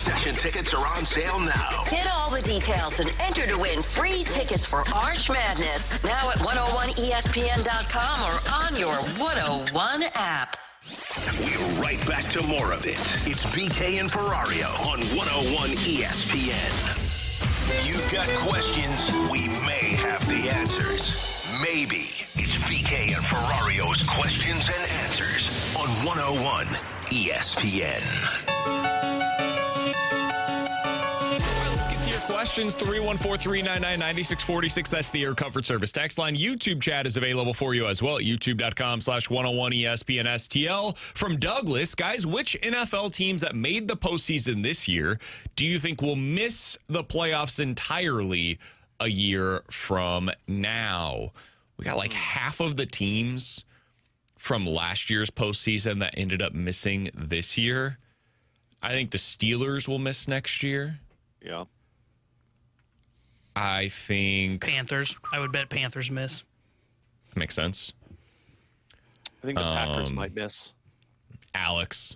Session tickets are on sale now. Get all the details and enter to win free tickets for Arch Madness now at 101ESPN.com or on your 101 app. We're right back to more of it. It's BK and Ferrario on 101 ESPN. You've got questions, we may have the answers. Maybe. It's BK and Ferrario's questions and answers on 101 ESPN. Questions 314-399-9646. That's the Air Comfort Service text line. YouTube chat is available for you as well at youtube.com/101ESPNSTL. From Douglas, guys, which NFL teams that made the postseason this year do you think will miss the playoffs entirely a year from now? We got like half of the teams from last year's postseason that ended up missing this year. I think the Steelers will miss next year. Yeah. I think Panthers. I would bet Panthers miss. Makes sense. I think the Packers might miss. Alex.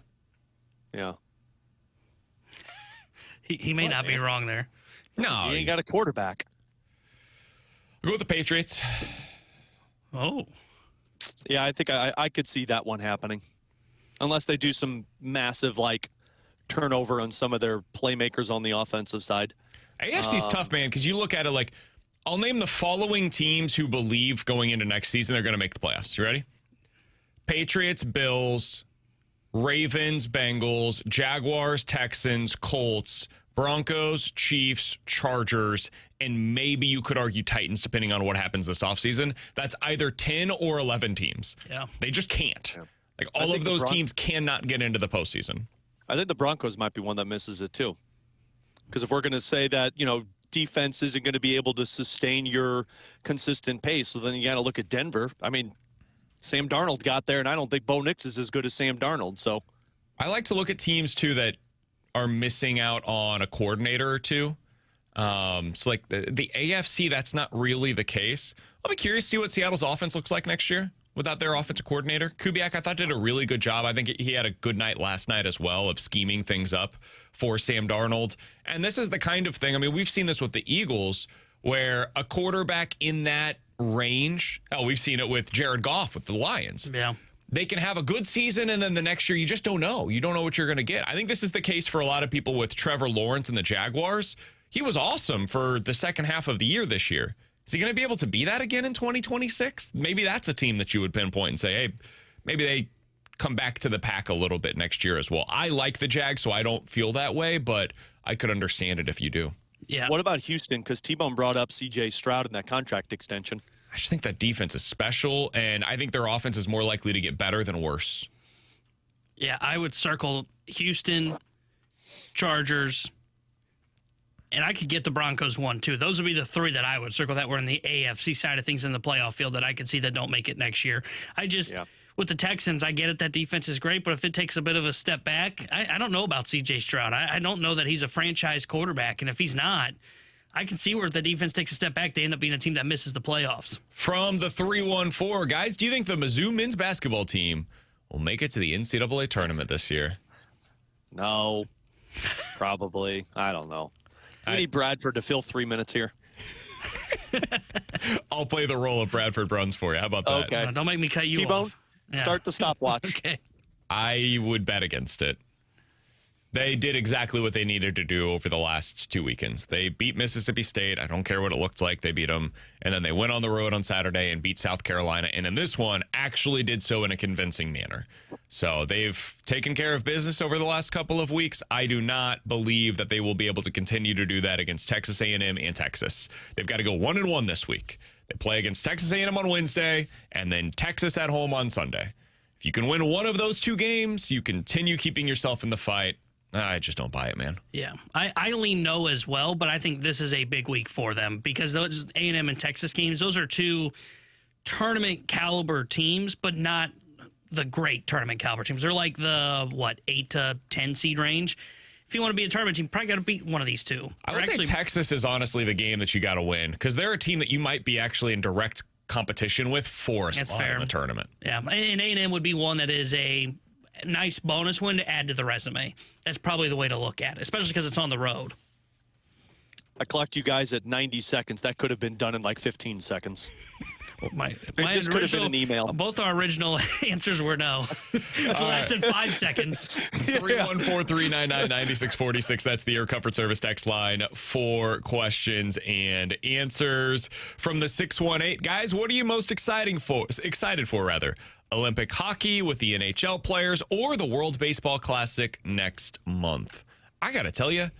Yeah. He may not be wrong there. No. He ain't got a quarterback. We'll go with the Patriots. Oh. Yeah, I think I could see that one happening. Unless they do some massive, turnover on some of their playmakers on the offensive side. AFC's tough, man, because you look at it like, I'll name the following teams who believe going into next season they're going to make the playoffs. You ready? Patriots, Bills, Ravens, Bengals, Jaguars, Texans, Colts, Broncos, Chiefs, Chargers, and maybe you could argue Titans, depending on what happens this offseason. That's either 10 or 11 teams. Yeah. They just can't. Yeah. All of those teams cannot get into the postseason. I think the Broncos might be one that misses it, too. Because if we're going to say that, defense isn't going to be able to sustain your consistent pace, well, then you got to look at Denver. I mean, Sam Darnold got there, and I don't think Bo Nix is as good as Sam Darnold. So I like to look at teams, too, that are missing out on a coordinator or two. So, the AFC, that's not really the case. I'll be curious to see what Seattle's offense looks like next year without their offensive coordinator. Kubiak, I thought, did a really good job. I think he had a good night last night as well of scheming things up for Sam Darnold. And this is the kind of thing, we've seen this with the Eagles, where a quarterback in that range, we've seen it with Jared Goff with the Lions. Yeah. They can have a good season, and then the next year, you just don't know. You don't know what you're going to get. I think this is the case for a lot of people with Trevor Lawrence and the Jaguars. he was awesome for the second half of the year this year. Is he going to be able to be that again in 2026? Maybe that's a team that you would pinpoint and say, hey, maybe they come back to the pack a little bit next year as well. I like the Jags, so I don't feel that way, but I could understand it if you do. Yeah. What about Houston? Because T-Bone brought up C.J. Stroud in that contract extension. I just think that defense is special, and I think their offense is more likely to get better than worse. Yeah, I would circle Houston, Chargers, and I could get the Broncos 1, too. Those would be the 3 that I would circle that were in the AFC side of things in the playoff field that I could see that don't make it next year. With the Texans, I get it, that defense is great, but if it takes a bit of a step back, I don't know about C.J. Stroud. I don't know that he's a franchise quarterback, and if he's not, I can see where if the defense takes a step back, they end up being a team that misses the playoffs. From the 314, guys, do you think the Mizzou men's basketball team will make it to the NCAA tournament this year? No, probably. I don't know. We need Bradford to fill 3 minutes here. I'll play the role of Bradford Bruns for you. How about that? Okay. Don't make me cut you T-Bone, off. Yeah. start the stopwatch. Okay. I would bet against it. They did exactly what they needed to do over the last 2 weekends. They beat Mississippi State. I don't care what it looked like. They beat them. And then they went on the road on Saturday and beat South Carolina. And in this one, actually did so in a convincing manner. So they've taken care of business over the last couple of weeks. I do not believe that they will be able to continue to do that against Texas A&M and Texas. They've got to go 1-1 this week. They play against Texas A&M on Wednesday and then Texas at home on Sunday. If you can win one of those 2 games, you continue keeping yourself in the fight. I just don't buy it, man. Yeah, I lean no as well, but I think this is a big week for them because those A&M and Texas games, those are 2 tournament caliber teams, but not the great tournament caliber teams. They're like the, 8 to 10 seed range. If you want to be a tournament team, probably got to beat one of these 2. I would say Texas is honestly the game that you got to win because they're a team that you might be actually in direct competition with for a spot in the tournament. Yeah, and A&M would be one that is a nice bonus win to add to the resume. That's probably the way to look at it, especially because it's on the road. I clocked you guys at 90 seconds. That could have been done in like 15 seconds. This could have been an email. Both our original answers were no. So I said 5 seconds. 314-399-9646. That's the Air Comfort Service text line for questions and answers. From the 618, guys, what are you most excited for? Olympic hockey with the NHL players or the World Baseball Classic next month? I got to tell you,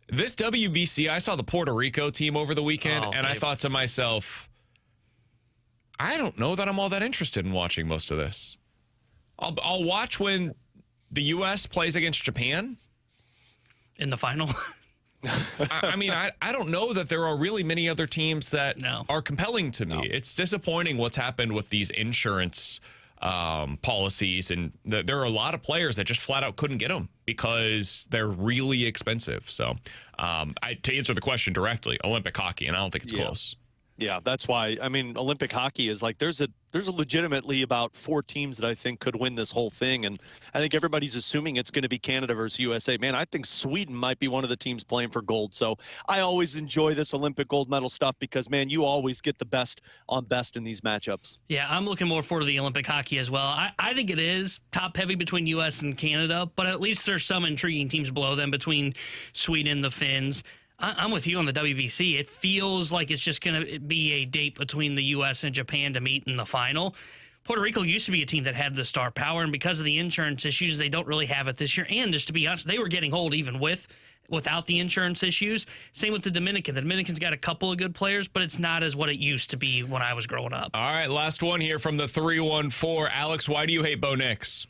this WBC, I saw the Puerto Rico team over the weekend, I thought to myself, I don't know that I'm all that interested in watching most of this. I'll watch when the U.S. plays against Japan. In the final? I don't know that there are really many other teams that are compelling to me. It's disappointing what's happened with these insurance policies, and there are a lot of players that just flat out couldn't get them because they're really expensive. So to answer the question directly, Olympic hockey, and I don't think it's close. Yeah, that's why. I mean, Olympic hockey is like there's a legitimately about 4 teams that I think could win this whole thing, and I think everybody's assuming it's going to be Canada versus USA. Man, I think Sweden might be one of the teams playing for gold. So I always enjoy this Olympic gold medal stuff because, man, you always get the best on best in these matchups. Yeah, I'm looking more forward to the Olympic hockey as well. I think it is top heavy between U.S. and Canada, but at least there's some intriguing teams below them between Sweden, the Finns. I'm with you on the WBC. It feels like it's just going to be a date between the U.S. and Japan to meet in the final. Puerto Rico used to be a team that had the star power, and because of the insurance issues, they don't really have it this year. And just to be honest, they were getting hold even without the insurance issues. Same with the Dominican. The Dominican's got a couple of good players, but it's not as what it used to be when I was growing up. All right, last one here from the 314. Alex, why do you hate Bo Nix?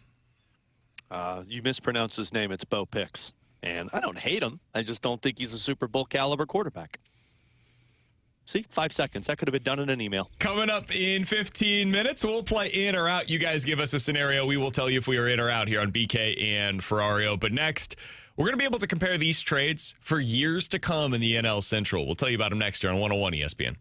You mispronounced his name. It's Bo Picks. And I don't hate him. I just don't think he's a Super Bowl caliber quarterback. See, 5 seconds. That could have been done in an email. Coming up in 15 minutes, we'll play in or out. You guys give us a scenario. We will tell you if we are in or out here on BK and Ferrario. But next, we're going to be able to compare these trades for years to come in the NL Central. We'll tell you about them next year on 101 ESPN.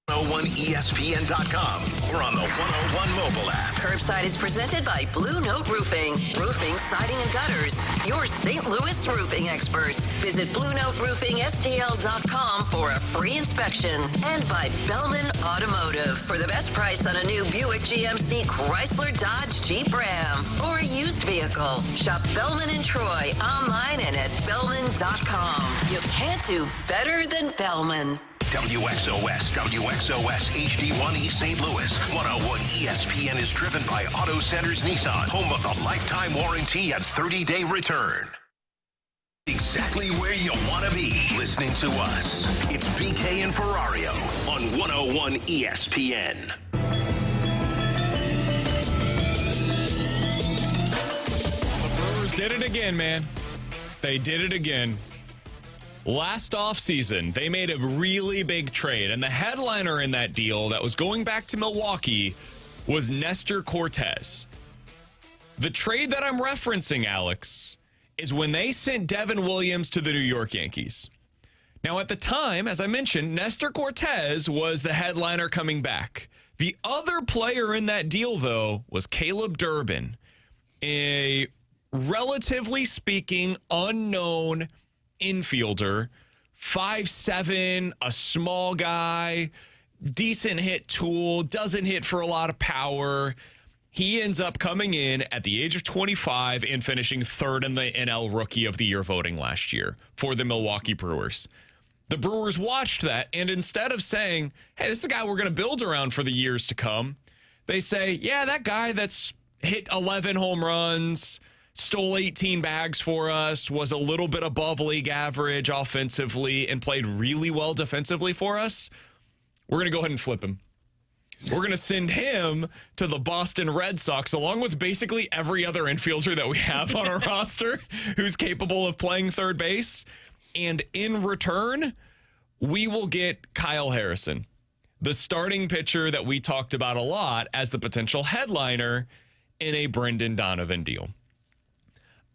101ESPN.com or on the 101 mobile app. Curbside is presented by Blue Note Roofing. Roofing, siding, and gutters. Your St. Louis roofing experts. Visit BlueNoteRoofingSTL.com for a free inspection. And by Bellman Automotive for the best price on a new Buick, GMC, Chrysler, Dodge, Jeep, Ram, or a used vehicle. Shop Bellman in Troy online and at Bellman.com. You can't do better than Bellman. WXOS HD1 East St. Louis. 101 ESPN is driven by Auto Centers Nissan, home of the lifetime warranty and 30-day return. Exactly where you want to be listening to us. It's BK and Ferrario on 101 ESPN. The Brewers did it again, man. They did it again. Last offseason, they made a really big trade, and the headliner in that deal that was going back to Milwaukee was Nestor Cortes. The trade that I'm referencing, Alex, is when they sent Devin Williams to the New York Yankees. Now, at the time, as I mentioned, Nestor Cortes was the headliner coming back. The other player in that deal, though, was Caleb Durbin, a relatively speaking unknown infielder, 5'7", a small guy, decent hit tool, doesn't hit for a lot of power. He ends up coming in at the age of 25 and finishing third in the NL Rookie of the Year voting last year for the Milwaukee Brewers. The Brewers watched that, and instead of saying, hey, this is a guy we're going to build around for the years to come, they say, yeah, that guy that's hit 11 home runs, stole 18 bags for us, was a little bit above league average offensively, and played really well defensively for us. We're going to go ahead and flip him. We're going to send him to the Boston Red Sox, along with basically every other infielder that we have on our roster who's capable of playing third base. And in return, we will get Kyle Harrison, the starting pitcher that we talked about a lot as the potential headliner in a Brendan Donovan deal.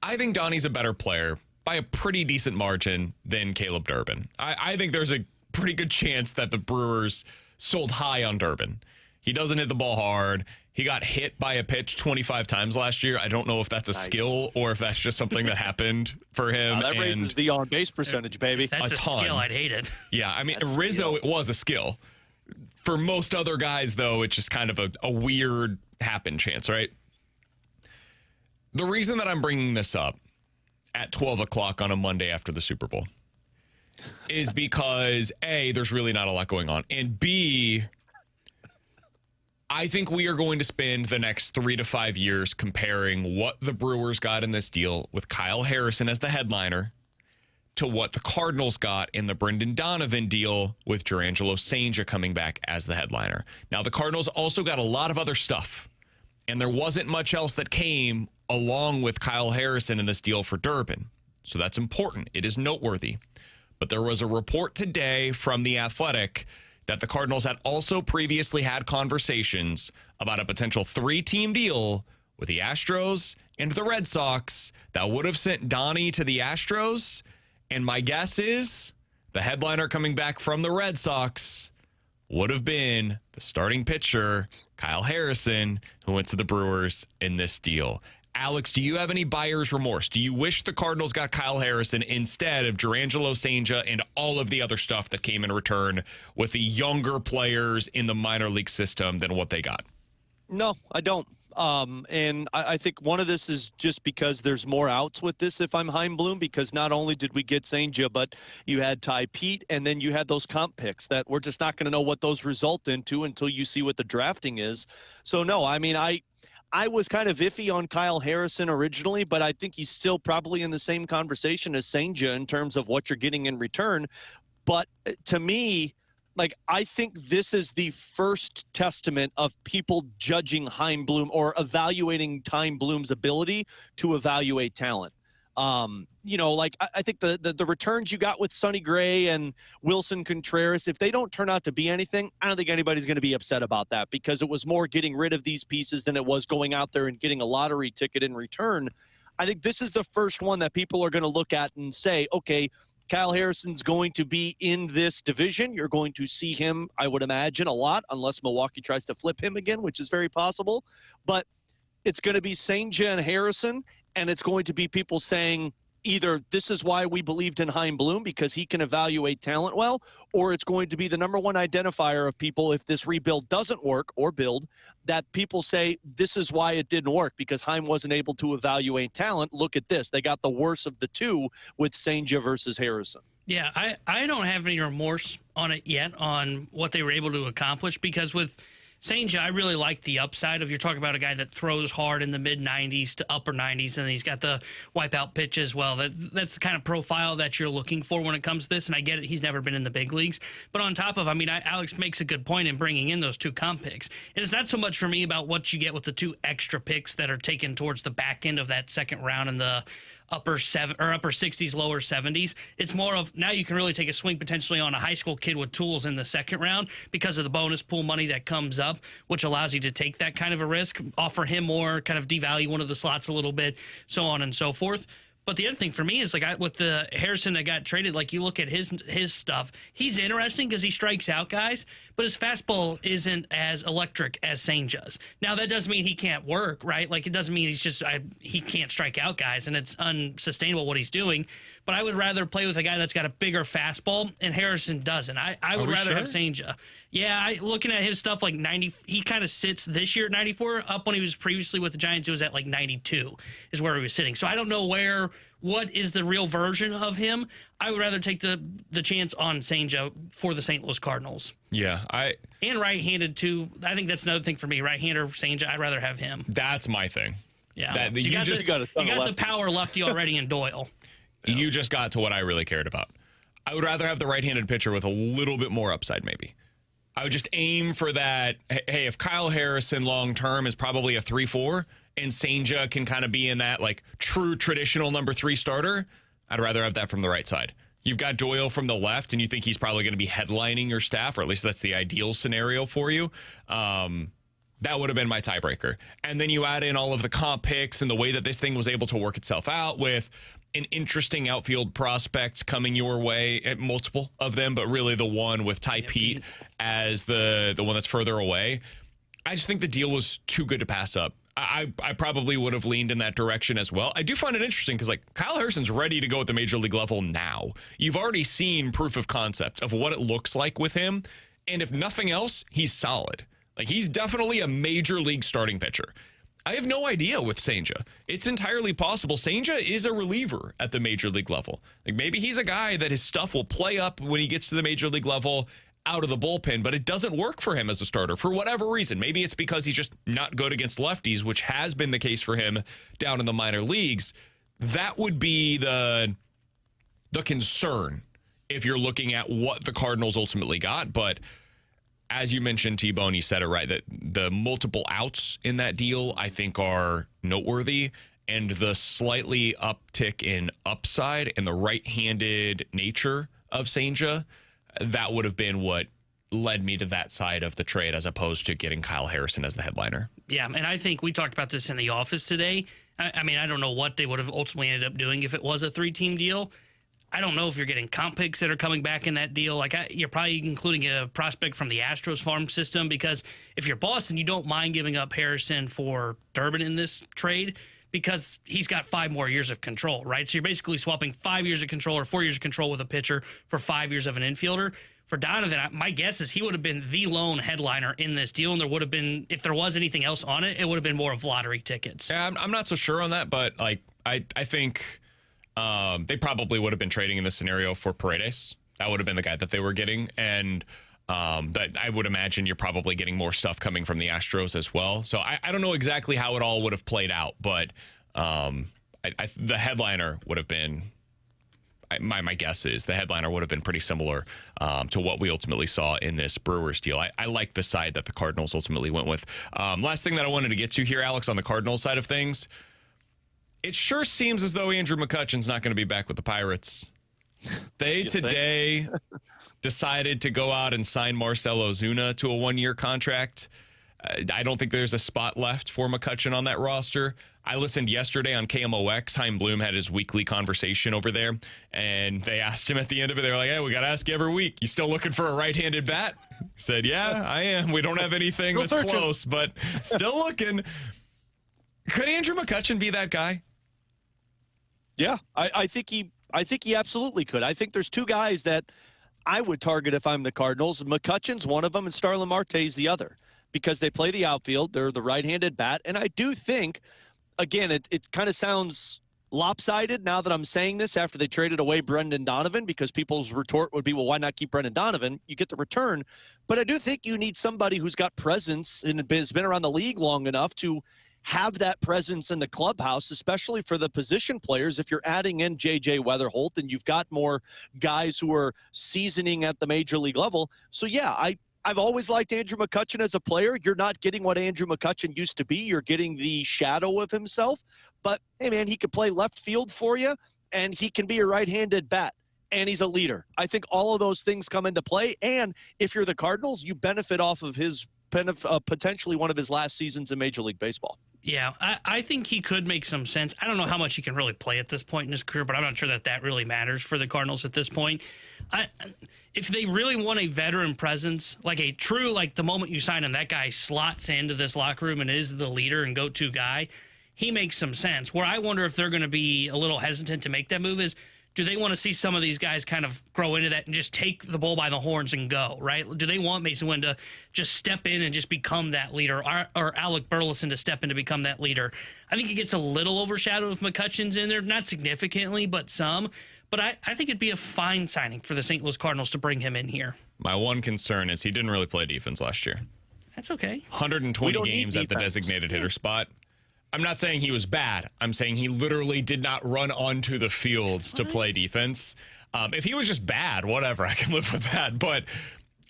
I think Donnie's a better player by a pretty decent margin than Caleb Durbin. I think there's a pretty good chance that the Brewers sold high on Durbin. He doesn't hit the ball hard. He got hit by a pitch 25 times last year. I don't know if that's a skill or if that's just something that happened for him. That raises the on-base percentage, baby. If that's a skill, I'd hate it. Yeah, I mean, Rizzo, it was a skill. For most other guys, though, it's just kind of a weird happen chance, right? The reason that I'm bringing this up at 12 o'clock on a Monday after the Super Bowl is because, A, there's really not a lot going on, and B, I think we are going to spend the next 3 to 5 years comparing what the Brewers got in this deal with Kyle Harrison as the headliner to what the Cardinals got in the Brendan Donovan deal with Jurangelo St. coming back as the headliner. Now, the Cardinals also got a lot of other stuff, and there wasn't much else that came along with Kyle Harrison in this deal for Durbin. So that's important. It is noteworthy. But there was a report today from The Athletic that the Cardinals had also previously had conversations about a potential 3-team deal with the Astros and the Red Sox that would have sent Donnie to the Astros. And my guess is the headliner coming back from the Red Sox would have been the starting pitcher, Kyle Harrison, who went to the Brewers in this deal. Alex, do you have any buyer's remorse? Do you wish the Cardinals got Kyle Harrison instead of Jurangelo St. and all of the other stuff that came in return with the younger players in the minor league system than what they got? No, I don't. And I think one of this is just because there's more outs with this if I'm Heimblum, because not only did we get St., but you had Ty Pete, and then you had those comp picks that we're just not going to know what those result into until you see what the drafting is. So, no, I mean, I was kind of iffy on Kyle Harrison originally, but I think he's still probably in the same conversation as St. in terms of what you're getting in return. But to me, like, I think this is the first testament of people judging Heimblum or evaluating Heimblum's ability to evaluate talent. You know, like, I think the returns you got with Sonny Gray and Wilson Contreras, if they don't turn out to be anything, I don't think anybody's going to be upset about that, because it was more getting rid of these pieces than it was going out there and getting a lottery ticket in return. I think this is the first one that people are going to look at and say, okay, Kyle Harrison's going to be in this division. You're going to see him, I would imagine, a lot, unless Milwaukee tries to flip him again, which is very possible. But it's going to be Senja and Harrison, and it's going to be people saying either this is why we believed in Chaim Bloom because he can evaluate talent well, or it's going to be the number one identifier of people if this rebuild doesn't work or build, that people say this is why it didn't work because Chaim wasn't able to evaluate talent. Look at this. They got the worst of the two with Senja versus Harrison. Yeah, I don't have any remorse on it yet on what they were able to accomplish because with Senja, I really like the upside of you're talking about a guy that throws hard in the mid-90s to upper 90s, and he's got the wipeout pitch as well. That's the kind of profile that you're looking for when it comes to this, and I get it. He's never been in the big leagues. But on top of, Alex makes a good point in bringing in those two comp picks. And it's not so much for me about what you get with the two extra picks that are taken towards the back end of that second round in the upper 60s, lower 70s. It's more of now you can really take a swing potentially on a high school kid with tools in the second round because of the bonus pool money that comes up, which allows you to take that kind of a risk, offer him more, kind of devalue one of the slots a little bit, so on and so forth. But the other thing for me is with the Harrison that got traded, you look at his stuff. He's interesting because he strikes out guys, but his fastball isn't as electric as Senja's. Now that doesn't mean he can't work, right? It doesn't mean he can't strike out guys, and it's unsustainable what he's doing. But I would rather play with a guy that's got a bigger fastball, and Harrison doesn't. I would rather have Senja. Yeah, looking at his stuff 90, he kind of sits this year at 94. Up when he was previously with the Giants, it was at 92 is where he was sitting. So I don't know what is the real version of him. I would rather take the chance on Senja for the St. Louis Cardinals. Yeah, and right-handed too. I think that's another thing for me. Right-hander Senja, I'd rather have him. That's my thing. Yeah, you got the power lefty already in Doyle. You just got to what I really cared about. I would rather have the right-handed pitcher with a little bit more upside, maybe. I would just aim for that. Hey, if Kyle Harrison long-term is probably a 3-4 and Senja can kind of be in that true traditional number 3 starter, I'd rather have that from the right side. You've got Doyle from the left, and you think he's probably going to be headlining your staff, or at least that's the ideal scenario for you. That would have been my tiebreaker. And then you add in all of the comp picks and the way that this thing was able to work itself out with an interesting outfield prospect coming your way, multiple of them, but really the one with Ty Pete as the one that's further away. I just think the deal was too good to pass up. I probably would have leaned in that direction as well. I do find it interesting because Kyle Harrison's ready to go at the major league level now. You've already seen proof of concept of what it looks like with him. And if nothing else, he's solid. He's definitely a major league starting pitcher. I have no idea with Senja. It's entirely possible. Senja is a reliever at the major league level. Maybe he's a guy that his stuff will play up when he gets to the major league level out of the bullpen, but it doesn't work for him as a starter for whatever reason. Maybe it's because he's just not good against lefties, which has been the case for him down in the minor leagues. That would be the concern if you're looking at what the Cardinals ultimately got. But as you mentioned, T-Bone, you said it right, that the multiple outs in that deal, I think, are noteworthy. And the slightly uptick in upside and the right-handed nature of Senja, that would have been what led me to that side of the trade as opposed to getting Kyle Harrison as the headliner. Yeah, and I think we talked about this in the office today. I don't know what they would have ultimately ended up doing if it was a 3-team deal. I don't know if you're getting comp picks that are coming back in that deal. You're probably including a prospect from the Astros farm system because if you're Boston, you don't mind giving up Harrison for Durbin in this trade because he's got 5 more years of control, right? So you're basically swapping 5 years of control or 4 years of control with a pitcher for 5 years of an infielder. For Donovan, my guess is he would have been the lone headliner in this deal, and there would have been, if there was anything else on it, it would have been more of lottery tickets. Yeah, I'm not so sure on that, but I think they probably would have been trading in this scenario for Paredes. That would have been the guy that they were getting, and that I would imagine you're probably getting more stuff coming from the Astros as well. So I don't know exactly how it all would have played out, but the headliner would have been, my guess is the headliner would have been pretty similar to what we ultimately saw in this Brewers deal. I like the side that the Cardinals ultimately went with. Last thing that I wanted to get to here, Alex, on the Cardinals side of things, it sure seems as though Andrew McCutchen's not going to be back with the Pirates. They today decided to go out and sign Marcell Ozuna to a 1-year contract. I don't think there's a spot left for McCutchen on that roster. I listened yesterday on KMOX. Chaim Bloom had his weekly conversation over there, and they asked him at the end of it, they were like, hey, we got to ask you every week, you still looking for a right-handed bat? He said, yeah, I am. We don't have anything that's close, but still looking. Could Andrew McCutchen be that guy? Yeah, I think he absolutely could. I think there's two guys that I would target if I'm the Cardinals. McCutchen's one of them, and Starlin Marte's the other, because they play the outfield. They're the right-handed bat, and I do think, again, it kind of sounds lopsided now that I'm saying this after they traded away Brendan Donovan, because people's retort would be, well, why not keep Brendan Donovan? You get the return. But I do think you need somebody who's got presence and has been around the league long enough to have that presence in the clubhouse, especially for the position players. If you're adding in J.J. Weatherholt and you've got more guys who are seasoning at the major league level. So, yeah, I've always liked Andrew McCutchen as a player. You're not getting what Andrew McCutchen used to be. You're getting the shadow of himself. But, hey, man, he could play left field for you, and he can be a right-handed bat, and he's a leader. I think all of those things come into play. And if you're the Cardinals, you benefit off of his potentially one of his last seasons in Major League Baseball. Yeah, I think he could make some sense. I don't know how much he can really play at this point in his career, but I'm not sure that really matters for the Cardinals at this point. If they really want a veteran presence, like a true, like the moment you sign him, that guy slots into this locker room and is the leader and go-to guy, he makes some sense. Where I wonder if they're going to be a little hesitant to make that move is, do they want to see some of these guys kind of grow into that and just take the bull by the horns and go, right? Do they want Mason Wynn to just step in and just become that leader, or Alec Burleson to step in to become that leader? I think it gets a little overshadowed if McCutchen's in there, not significantly, but some. But I think it'd be a fine signing for the St. Louis Cardinals to bring him in here. My one concern is he didn't really play defense last year. That's okay. 120 games at the designated hitter spot. I'm not saying he was bad. I'm saying he literally did not run onto the fields to play defense. If he was just bad, whatever, I can live with that. But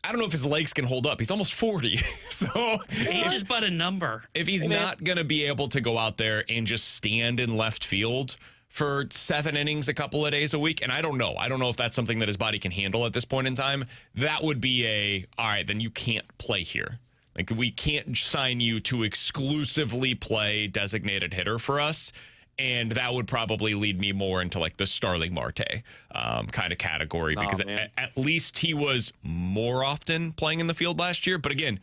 I don't know if his legs can hold up. He's almost 40. So he's just but a number. If he's not going to be able to go out there and just stand in left field for 7 innings a couple of days a week, and I don't know if that's something that his body can handle at this point in time, that would be all right, then you can't play here. Like, we can't sign you to exclusively play designated hitter for us, and that would probably lead me more into, like, the Starling Marte kind of category, because at least he was more often playing in the field last year. But, again,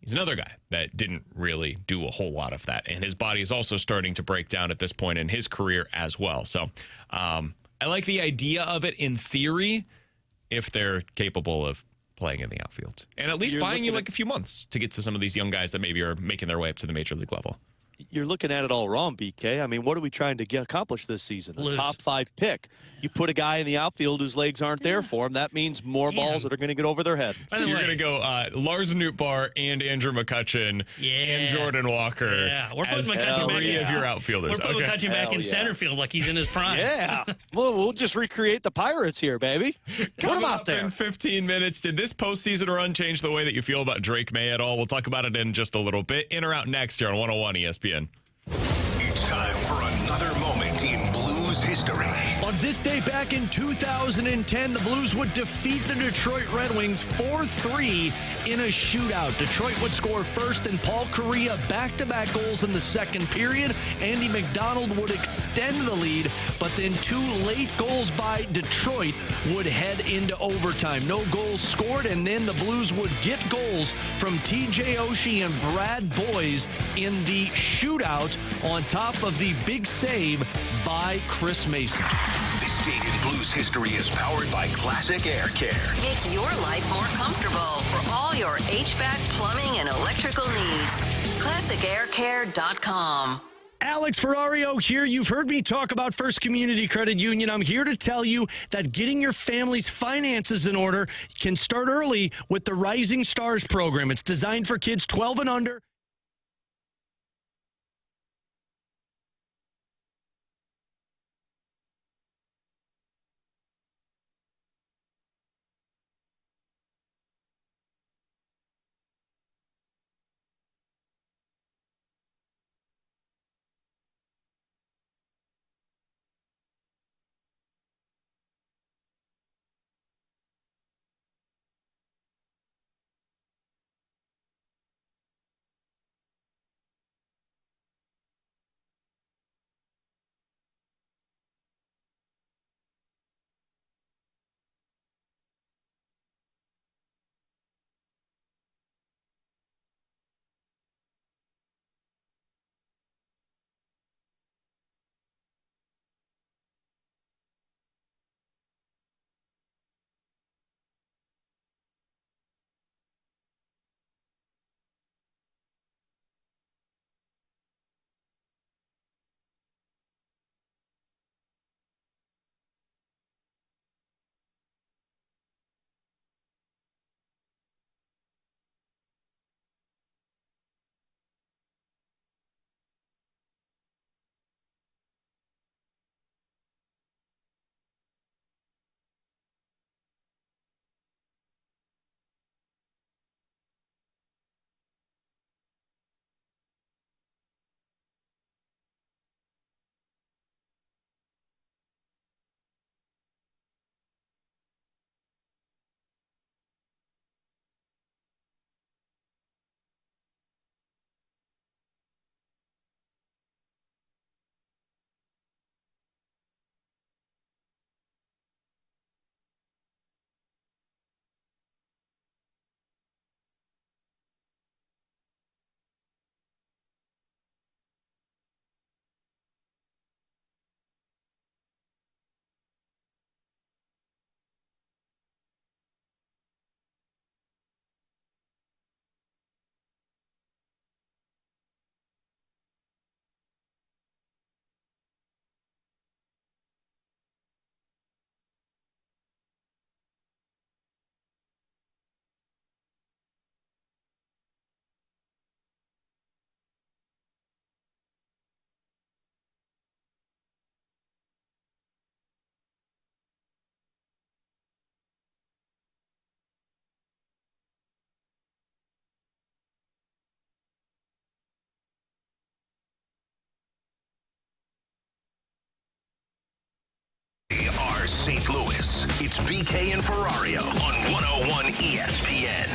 he's another guy that didn't really do a whole lot of that, and his body is also starting to break down at this point in his career as well. So I like the idea of it in theory if they're capable of playing in the outfield, and at least buying you like a few months to get to some of these young guys that maybe are making their way up to the major league level. You're looking at it all wrong, BK. I mean, what are we trying to accomplish this season? A top 5 pick. You put a guy in the outfield whose legs aren't there for him. That means more balls that are going to get over their head. So you're going to go Lars Nootbaar and Andrew McCutchen and Jordan Walker. Yeah, we're putting McCutchen back in. Of your outfielders. We're putting McCutchen back in center field like he's in his prime. Yeah. Well, we'll just recreate the Pirates here, baby. Put him out there. In 15 minutes, did this postseason run change the way that you feel about Drake Maye at all? We'll talk about it in just a little bit. In or out next here on 101 ESPN. It's time for another moment in Blues history. On this day back in 2010, the Blues would defeat the Detroit Red Wings 4-3 in a shootout. Detroit would score first, and Paul Kariya back-to-back goals in the second period. Andy McDonald would extend the lead, but then 2 late goals by Detroit would head into overtime. No goals scored, and then the Blues would get goals from TJ Oshie and Brad Boyes in the shootout on top of the big save by Chris Mason. This date in Blues history is powered by Classic Air Care. Make your life more comfortable for all your HVAC, plumbing, and electrical needs. ClassicAirCare.com. Alex Ferrario here. You've heard me talk about First Community Credit Union. I'm here to tell you that getting your family's finances in order can start early with the Rising Stars program. It's designed for kids 12 and under. St. Louis. It's BK and Ferrario on 101 ESPN.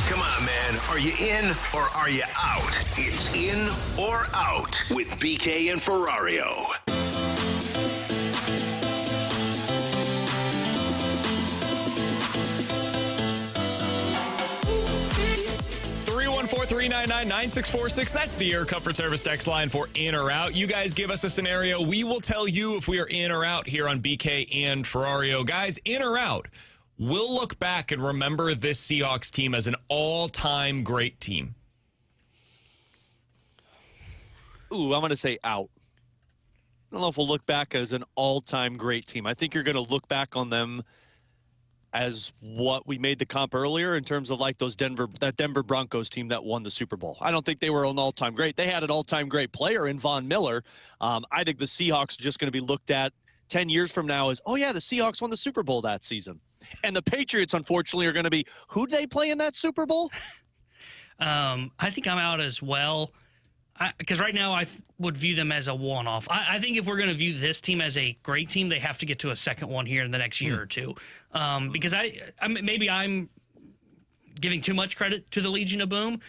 Come on, man. Are you in or are you out? It's in or out with BK and Ferrario. 314-399-9646. That's the Air Comfort Service text line for in or out. You guys give us a scenario. We will tell you if we are in or out here on BK and Ferrario. Guys, in or out. We'll look back and remember this Seahawks team as an all-time great team. Ooh, I'm going to say out. I don't know if we'll look back as an all-time great team. I think you're going to look back on them as what we made the comp earlier in terms of like that Denver Broncos team that won the Super Bowl. I don't think they were an all-time great. They had an all-time great player in Von Miller. I think the Seahawks are just going to be looked at 10 years from now as, oh yeah, the Seahawks won the Super Bowl that season. And the Patriots, unfortunately, are going to be, who'd they play in that Super Bowl? I think I'm out as well. Because right now I would view them as a one-off. I think if we're going to view this team as a great team, they have to get to a second one here in the next year or two. Because maybe I'm giving too much credit to the Legion of Boom,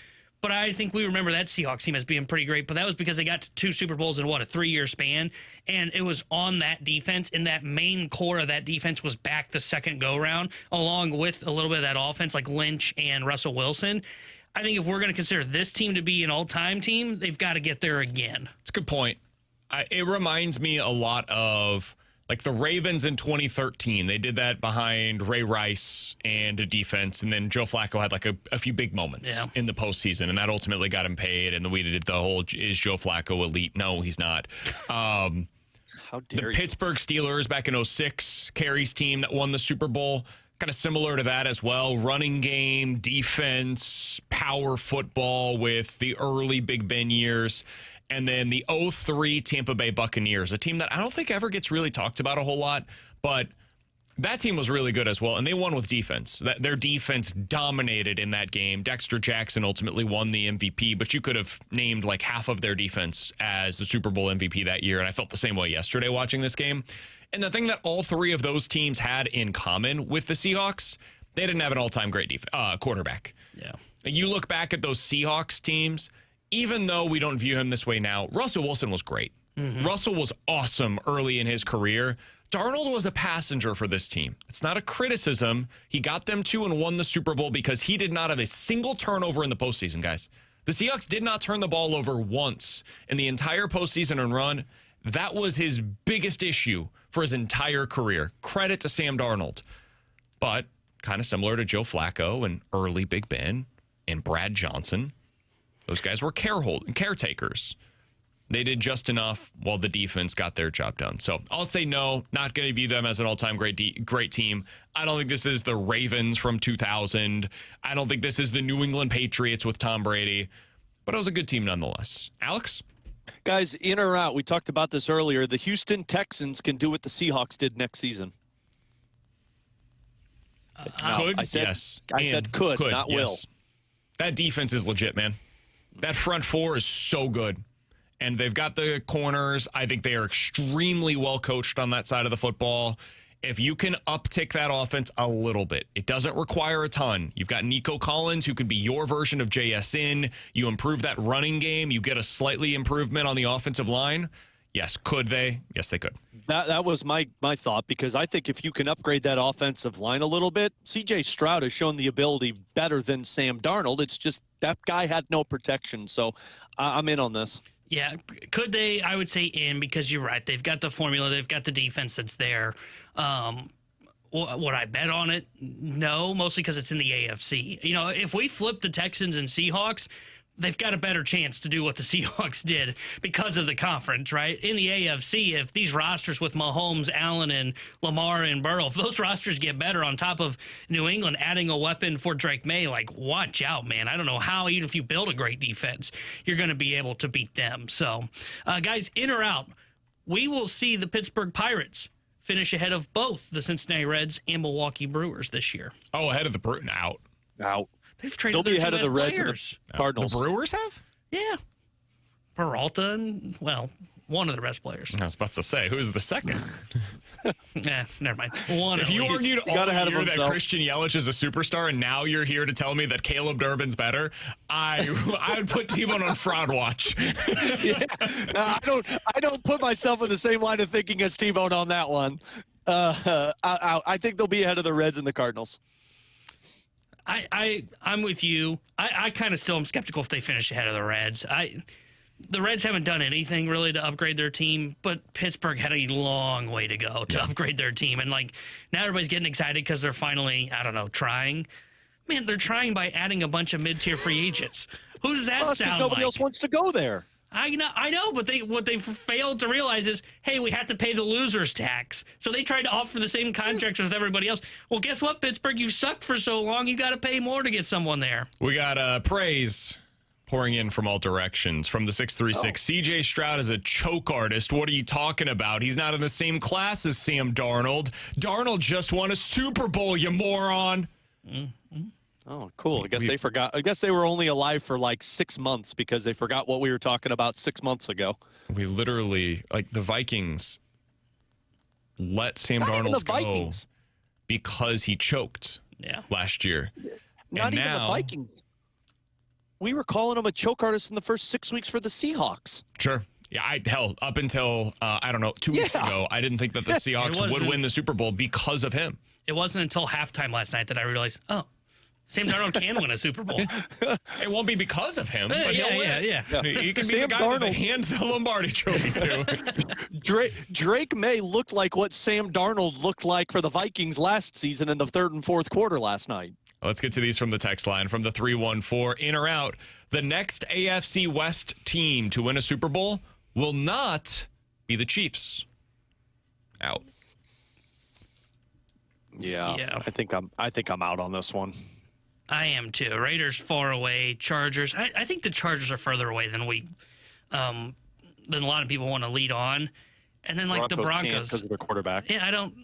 but I think we remember that Seahawks team as being pretty great. But that was because they got to 2 Super Bowls in, a 3-year span, and it was on that defense, and that main core of that defense was back the second go-round, along with a little bit of that offense like Lynch and Russell Wilson. I think if we're going to consider this team to be an all-time team, they've got to get there again. It's a good point. It reminds me a lot of like the Ravens in 2013. They did that behind Ray Rice and a defense, and then Joe Flacco had like a few big moments in the postseason, and that ultimately got him paid. And then we did the whole, is Joe Flacco elite? No, he's not. How dare the Pittsburgh Steelers back in 2006, Carey's team that won the Super Bowl. Kind of similar to that as well. Running game, defense, power football with the early Big Ben years. And then the 2003 Tampa Bay Buccaneers, a team that I don't think ever gets really talked about a whole lot, but that team was really good as well. And they won with defense. Their defense dominated in that game. Dexter Jackson ultimately won the MVP, but you could have named like half of their defense as the Super Bowl MVP that year. And I felt the same way yesterday watching this game. And the thing that all three of those teams had in common with the Seahawks, they didn't have an all-time great quarterback. Yeah. You look back at those Seahawks teams, even though we don't view him this way now, Russell Wilson was great. Mm-hmm. Russell was awesome early in his career. Darnold was a passenger for this team. It's not a criticism. He got them to and won the Super Bowl because he did not have a single turnover in the postseason, guys. The Seahawks did not turn the ball over once in the entire postseason and run. That was his biggest issue for his entire career. Credit to Sam Darnold. But kind of similar to Joe Flacco and early Big Ben and Brad Johnson, those guys were caretakers. They did just enough while the defense got their job done. So I'll say no, not going to view them as an all-time great team. I don't think this is the Ravens from 2000. I don't think this is the New England Patriots with Tom Brady. But it was a good team nonetheless. Alex? Guys, in or out, we talked about this earlier. The Houston Texans can do what the Seahawks did next season. Could? I said, yes. I said could, not will. That defense is legit, man. That front four is so good. And they've got the corners. I think they are extremely well coached on that side of the football. If you can uptick that offense a little bit, it doesn't require a ton. You've got Nico Collins, who could be your version of JSN. You improve that running game. You get a slightly improvement on the offensive line. Yes, could they? Yes, they could. That was my thought, because I think if you can upgrade that offensive line a little bit, C.J. Stroud has shown the ability better than Sam Darnold. It's just that guy had no protection. So I'm in on this. Yeah, could they? I would say in, because you're right. They've got the formula. They've got the defense that's there. Would I bet on it? No, mostly because it's in the AFC. You know, if we flip the Texans and Seahawks, they've got a better chance to do what the Seahawks did because of the conference, right? In the AFC, if these rosters with Mahomes, Allen, and Lamar and Burrow, if those rosters get better on top of New England adding a weapon for Drake Maye, like, watch out, man. I don't know how, even if you build a great defense, you're going to be able to beat them. So, guys, in or out, we will see the Pittsburgh Pirates finish ahead of both the Cincinnati Reds and Milwaukee Brewers this year. Oh, ahead of the Brewers. Out. They've traded They'll be ahead of the Reds and the Cardinals. The Brewers have? Yeah. Peralta and, well, one of the best players. I was about to say, who's the second? Never mind. One. If you at least. argued all got ahead of year that himself. Christian Yelich is a superstar, and now you're here to tell me that Caleb Durbin's better, I would put T-Bone on fraud watch. Yeah. I don't put myself in the same line of thinking as T-Bone on that one. I think they'll be ahead of the Reds and the Cardinals. I'm with you. I kind of still am skeptical if they finish ahead of the Reds. The Reds haven't done anything really to upgrade their team, but Pittsburgh had a long way to go to upgrade their team. And like now everybody's getting excited because they're finally, I don't know, trying. Man, they're trying by adding a bunch of mid-tier free agents. Who does that sound nobody like? else wants to go there. I know, but what they failed to realize is, hey, we have to pay the losers tax. So they tried to offer the same contracts with everybody else. Well, guess what, Pittsburgh? You've sucked for so long, you got to pay more to get someone there. We got praise pouring in from all directions. From the 636, CJ Stroud is a choke artist. What are you talking about? He's not in the same class as Sam Darnold. Darnold just won a Super Bowl, you moron. Oh, cool. I guess they forgot. I guess they were only alive for like 6 months because they forgot what we were talking about 6 months ago. We literally, like the Vikings, let Sam Not even Darnold the Vikings. go because he choked last year. Not And even the now- Vikings. We were calling him a choke artist in the first 6 weeks for the Seahawks. Sure. Yeah, hell, up until, I don't know, 2 weeks ago, I didn't think that the Seahawks would win the Super Bowl because of him. It wasn't until halftime last night that I realized, Sam Darnold can win a Super Bowl. It won't be because of him, but he'll win. Yeah. He can be Sam the guy that they Darnold- hand the Lombardi trophy to. Drake Maye looked like what Sam Darnold looked like for the Vikings last season in the third and fourth quarter last night. Let's get to these from the text line. From the 314, in or out, the next AFC West team to win a Super Bowl will not be the Chiefs. Out. Yeah. I think I'm out on this one. I am too. Raiders far away. Chargers. I think the Chargers are further away than than a lot of people want to lead on. And then like the Broncos because of their quarterback. Yeah, I don't.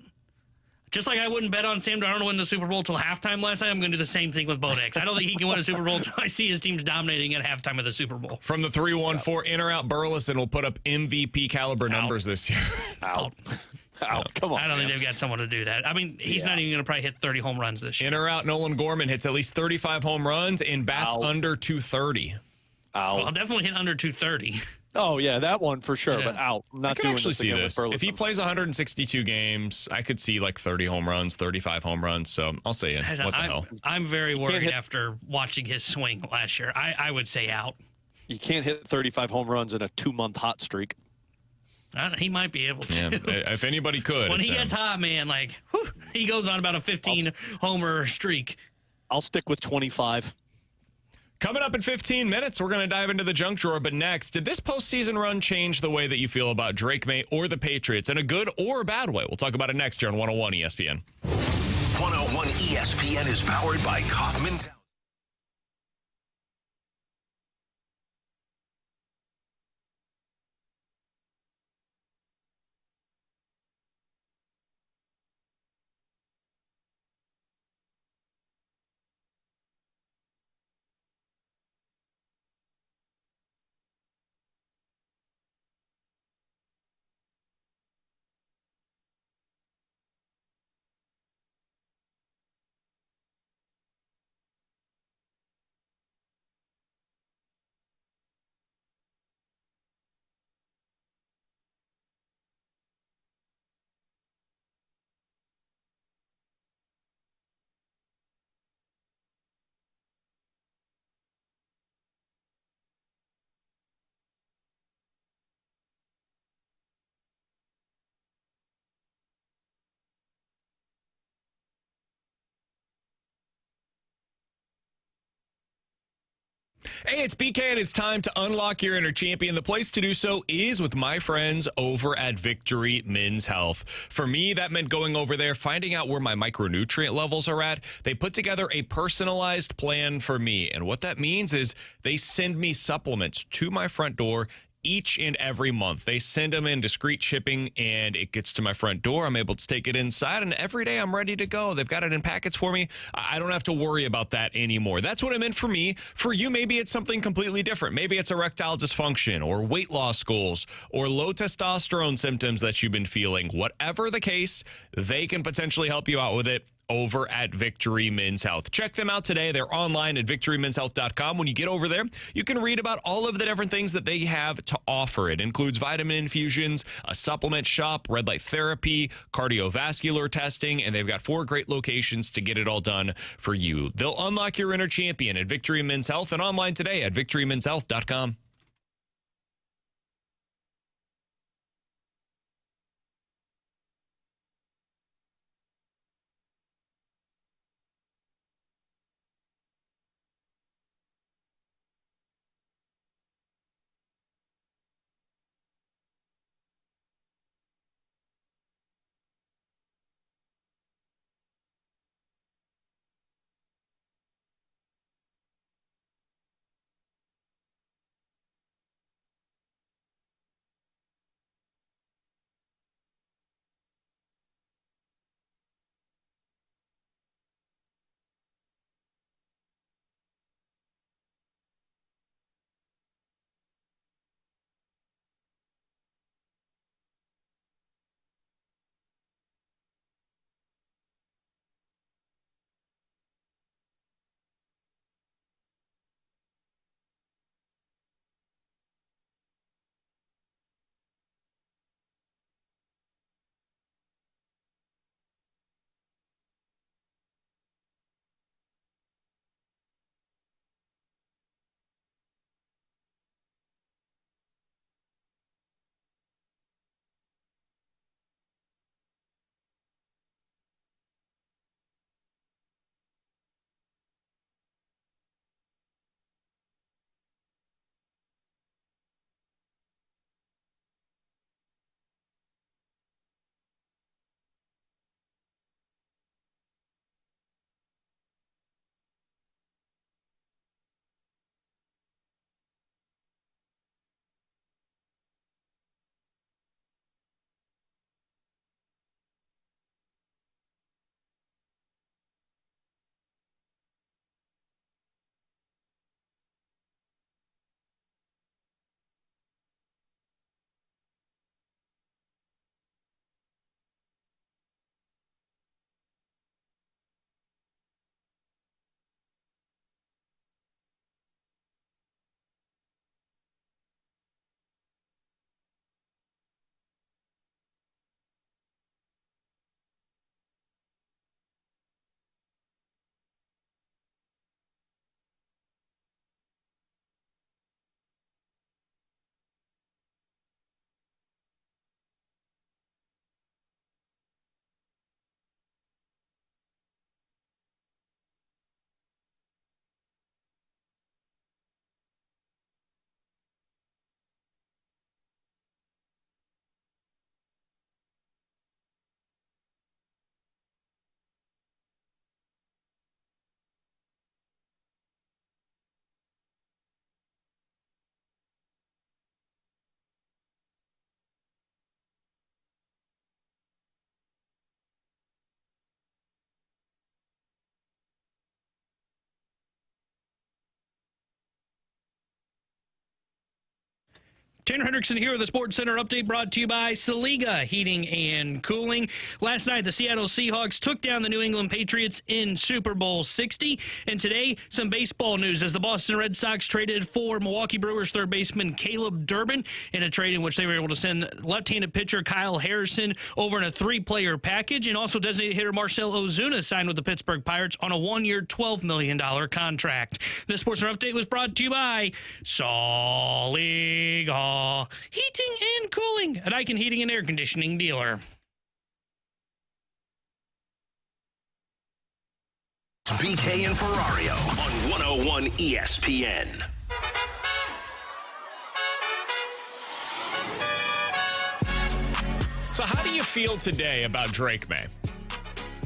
Just like I wouldn't bet on Sam Darnold to win the Super Bowl till halftime last night, I'm going to do the same thing with Bo Nix. I don't think he can win a Super Bowl until I see his team's dominating at halftime of the Super Bowl. From the 314, in or out, Burleson will put up MVP caliber numbers this year. Out. Come on. I don't think they've got someone to do that. I mean, he's not even going to probably hit 30 home runs this year. In or out, Nolan Gorman hits at least 35 home runs and bats under 230. Well, I'll definitely hit under 230. Oh, yeah, that one for sure, but out. I'm not I can doing actually this see again this. with Burleson. If he plays 162 games, I could see like 30 home runs, 35 home runs. So I'll say in. What the hell? I'm very worried after watching his swing last year. I would say out. You can't hit 35 home runs in a 2-month hot streak. He might be able to. Yeah, if anybody could. When he gets hot, man, like, whew, he goes on about a 15-homer streak. I'll stick with 25. Coming up in 15 minutes, we're going to dive into the junk drawer. But next, did this postseason run change the way that you feel about Drake Maye or the Patriots in a good or a bad way? We'll talk about it next here on 101 ESPN. 101 ESPN is powered by Kaufman. Hey, it's BK, and it's time to unlock your inner champion. The place to do so is with my friends over at Victory Men's Health. For me, that meant going over there, finding out where my micronutrient levels are at. They put together a personalized plan for me, and what that means is they send me supplements to my front door each and every month. They send them in discreet shipping, and it gets to my front door. I'm able to take it inside, and every day I'm ready to go. They've got it in packets for me. I don't have to worry about that anymore. That's what it meant for me. For you, maybe it's something completely different. Maybe it's erectile dysfunction or weight loss goals or low testosterone symptoms that you've been feeling. Whatever the case, they can potentially help you out with it over at Victory Men's Health. Check them out today. They're online at victorymenshealth.com. When you get over there, you can read about all of the different things that they have to offer. It includes vitamin infusions, a supplement shop, red light therapy, cardiovascular testing, and they've got 4 great locations to get it all done for you. They'll unlock your inner champion at Victory Men's Health and online today at victorymenshealth.com. Tanner Hendrickson here with the Sports Center update brought to you by Saliga Heating and Cooling. Last night, the Seattle Seahawks took down the New England Patriots in Super Bowl 60. And today, some baseball news as the Boston Red Sox traded for Milwaukee Brewers third baseman Caleb Durbin in a trade in which they were able to send left-handed pitcher Kyle Harrison over in a 3-player package. And also designated hitter Marcell Ozuna signed with the Pittsburgh Pirates on a 1-year, $12 million contract. This Sports Center update was brought to you by Saliga Heating and Cooling, an Icon Heating and Air Conditioning dealer. BK and Ferrario on 101 ESPN. So how do you feel today about Drake Maye?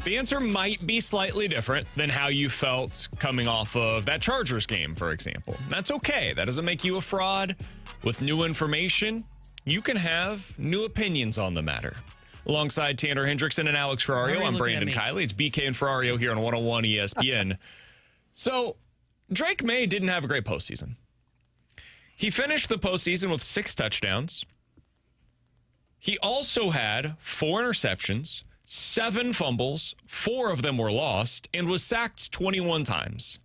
The answer might be slightly different than how you felt coming off of that Chargers game, for example. That's okay. That doesn't make you a fraud. With new information, you can have new opinions on the matter. Alongside Tanner Hendrickson and Alex Ferrario, I'm Brandon Kiley. It's BK and Ferrario here on 101 ESPN. So, Drake Maye didn't have a great postseason. He finished the postseason with 6 touchdowns. He also had 4 interceptions, 7 fumbles, 4 of them were lost, and was sacked 21 times.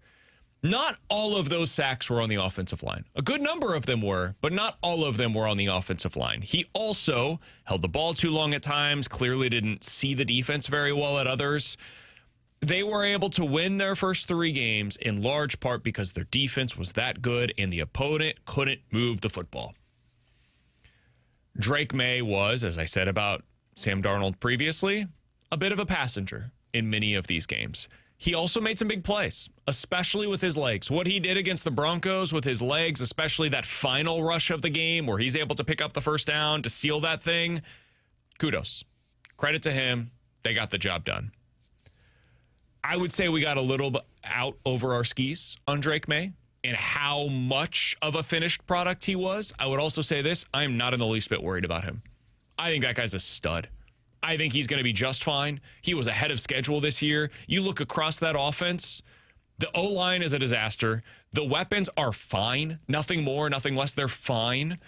Not all of those sacks were on the offensive line. A good number of them were, but not all of them were on the offensive line. He also held the ball too long at times, clearly didn't see the defense very well at others. They were able to win their first 3 games in large part because their defense was that good and the opponent couldn't move the football. Drake Maye was, as I said about Sam Darnold previously, a bit of a passenger in many of these games. He also made some big plays, especially with his legs. What he did against the Broncos with his legs, especially that final rush of the game where he's able to pick up the first down to seal that thing, kudos. Credit to him. They got the job done. I would say we got a little bit out over our skis on Drake Maye and how much of a finished product he was. I would also say this, I'm not in the least bit worried about him. I think that guy's a stud. I think he's going to be just fine. He was ahead of schedule this year. You look across that offense, the O-line is a disaster. The weapons are fine. Nothing more, nothing less. They're fine.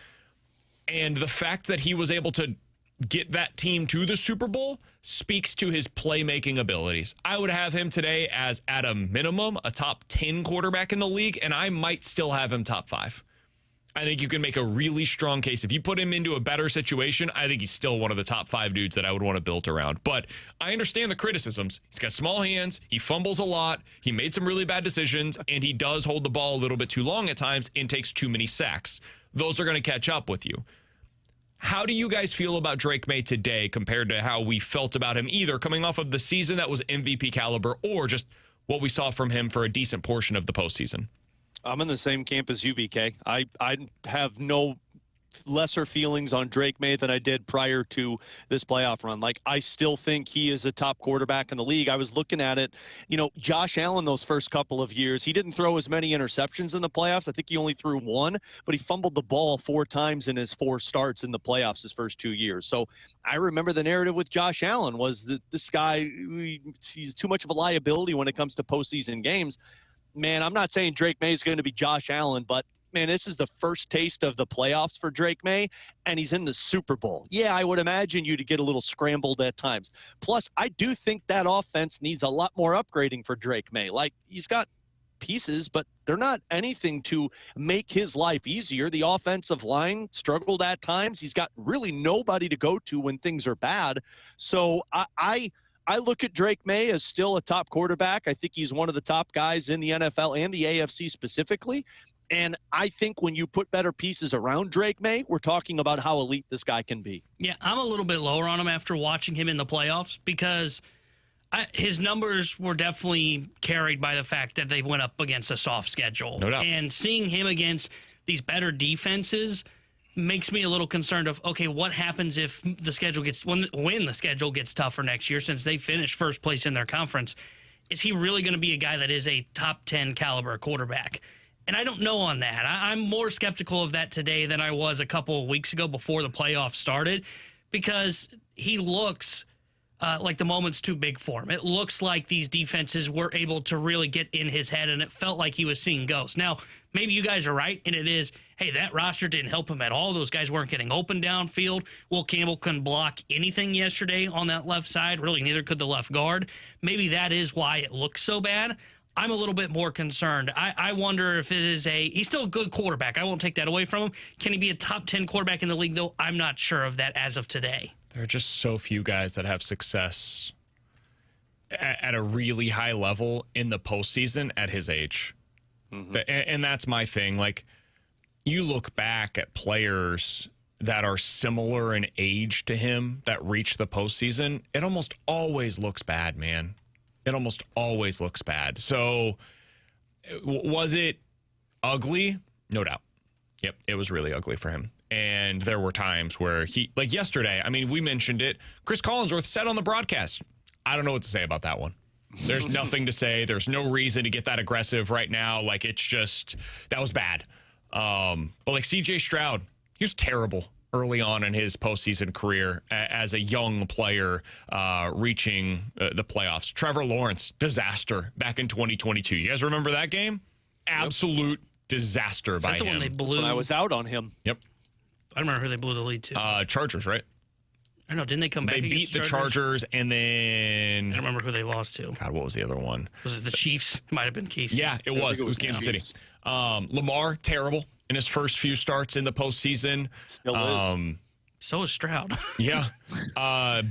And the fact that he was able to get that team to the Super Bowl speaks to his playmaking abilities. I would have him today as, at a minimum, a top 10 quarterback in the league, and I might still have him top 5. I think you can make a really strong case. If you put him into a better situation, I think he's still one of the top 5 dudes that I would want to build around. But I understand the criticisms. He's got small hands. He fumbles a lot. He made some really bad decisions, and he does hold the ball a little bit too long at times and takes too many sacks. Those are going to catch up with you. How do you guys feel about Drake Maye today compared to how we felt about him, either coming off of the season that was MVP caliber or just what we saw from him for a decent portion of the postseason? I'm in the same camp as you, BK. I have no lesser feelings on Drake Maye than I did prior to this playoff run. Like, I still think he is a top quarterback in the league. I was looking at it, Josh Allen those first couple of years, he didn't throw as many interceptions in the playoffs. I think he only threw 1, but he fumbled the ball 4 times in his 4 starts in the playoffs his first 2 years. So I remember the narrative with Josh Allen was that this guy, he's too much of a liability when it comes to postseason games. Man, I'm not saying Drake Maye is going to be Josh Allen, but man, this is the first taste of the playoffs for Drake Maye, and he's in the Super Bowl. Yeah, I would imagine you to get a little scrambled at times. Plus, I do think that offense needs a lot more upgrading for Drake Maye. Like, he's got pieces, but they're not anything to make his life easier. The offensive line struggled at times. He's got really nobody to go to when things are bad. So I look at Drake Maye as still a top quarterback. I think he's one of the top guys in the NFL and the AFC specifically. And I think when you put better pieces around Drake Maye, we're talking about how elite this guy can be. Yeah, I'm a little bit lower on him after watching him in the playoffs because his numbers were definitely carried by the fact that they went up against a soft schedule. No doubt. And seeing him against these better defenses makes me a little concerned of, okay, what happens if the schedule gets when the schedule gets tougher next year since they finished first place in their conference? Is he really going to be a guy that is a top 10 caliber quarterback? And I don't know on that. I'm more skeptical of that today than I was a couple of weeks ago before the playoffs started because he looks like the moment's too big for him. It looks like these defenses were able to really get in his head, and it felt like he was seeing ghosts. Now, maybe you guys are right, and it is, hey, that roster didn't help him at all. Those guys weren't getting open downfield. Will Campbell couldn't block anything yesterday on that left side. Really, neither could the left guard. Maybe that is why it looks so bad. I'm a little bit more concerned. I wonder if it is he's still a good quarterback. I won't take that away from him. Can he be a top 10 quarterback in the league, though? I'm not sure of that as of today. There are just so few guys that have success at a really high level in the postseason at his age. Mm-hmm. And that's my thing. Like, you look back at players that are similar in age to him that reach the postseason, it almost always looks bad, man. It almost always looks bad. So was it ugly? No doubt. Yep, it was really ugly for him. And there were times where he, like yesterday, I mean, we mentioned it. Chris Collinsworth said on the broadcast, I don't know what to say about that one. There's nothing to say. There's no reason to get that aggressive right now. Like, it's just, that was bad. But like CJ Stroud, he was terrible early on in his postseason career as a young player reaching the playoffs. Trevor Lawrence, disaster back in 2022. You guys remember that game? Absolute disaster by the him. one they blew? That's when I was out on him. Yep. I don't remember who they blew the lead to. Chargers, right? I don't know. Didn't they come back? They beat the Chargers, and then I don't remember who they lost to. God, what was the other one? Was it the Chiefs? It might have been Casey. Yeah, it was. It was Kansas City. Lamar, terrible in his first few starts in the postseason. Still is. So is Stroud. Yeah.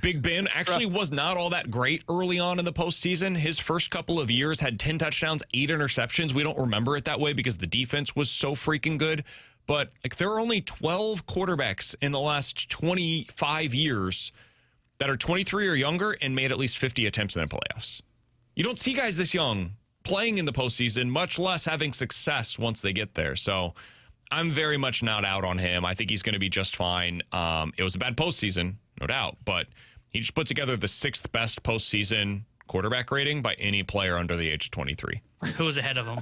Big Ben actually was not all that great early on in the postseason. His first couple of years had 10 touchdowns, 8 interceptions. We don't remember it that way because the defense was so freaking good. But like there are only 12 quarterbacks in the last 25 years that are 23 or younger and made at least 50 attempts in the playoffs. You don't see guys this young playing in the postseason, much less having success once they get there. So I'm very much not out on him. I think he's going to be just fine. It was a bad postseason, no doubt, but he just put together the 6th best postseason quarterback rating by any player under the age of 23. Who was ahead of him?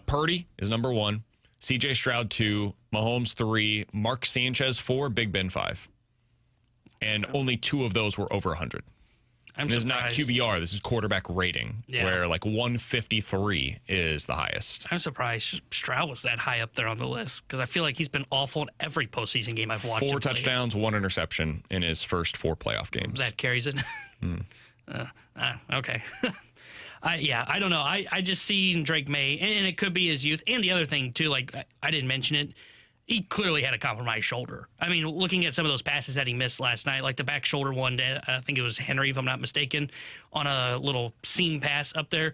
Purdy is number 1. CJ Stroud 2, Mahomes 3, Mark Sanchez 4, Big Ben 5. And only 2 of those were over 100. This is not QBR. This is quarterback rating, where like 153 is the highest. I'm surprised Stroud was that high up there on the list because I feel like he's been awful in every postseason game I've watched. 4 touchdowns, 1 interception in his first 4 playoff games. That carries it. Okay. I don't know. I just see Drake Maye, and it could be his youth. And the other thing, too, like I didn't mention it, he clearly had a compromised shoulder. I mean, looking at some of those passes that he missed last night, like the back shoulder one, I think it was Henry, if I'm not mistaken, on a little seam pass up there,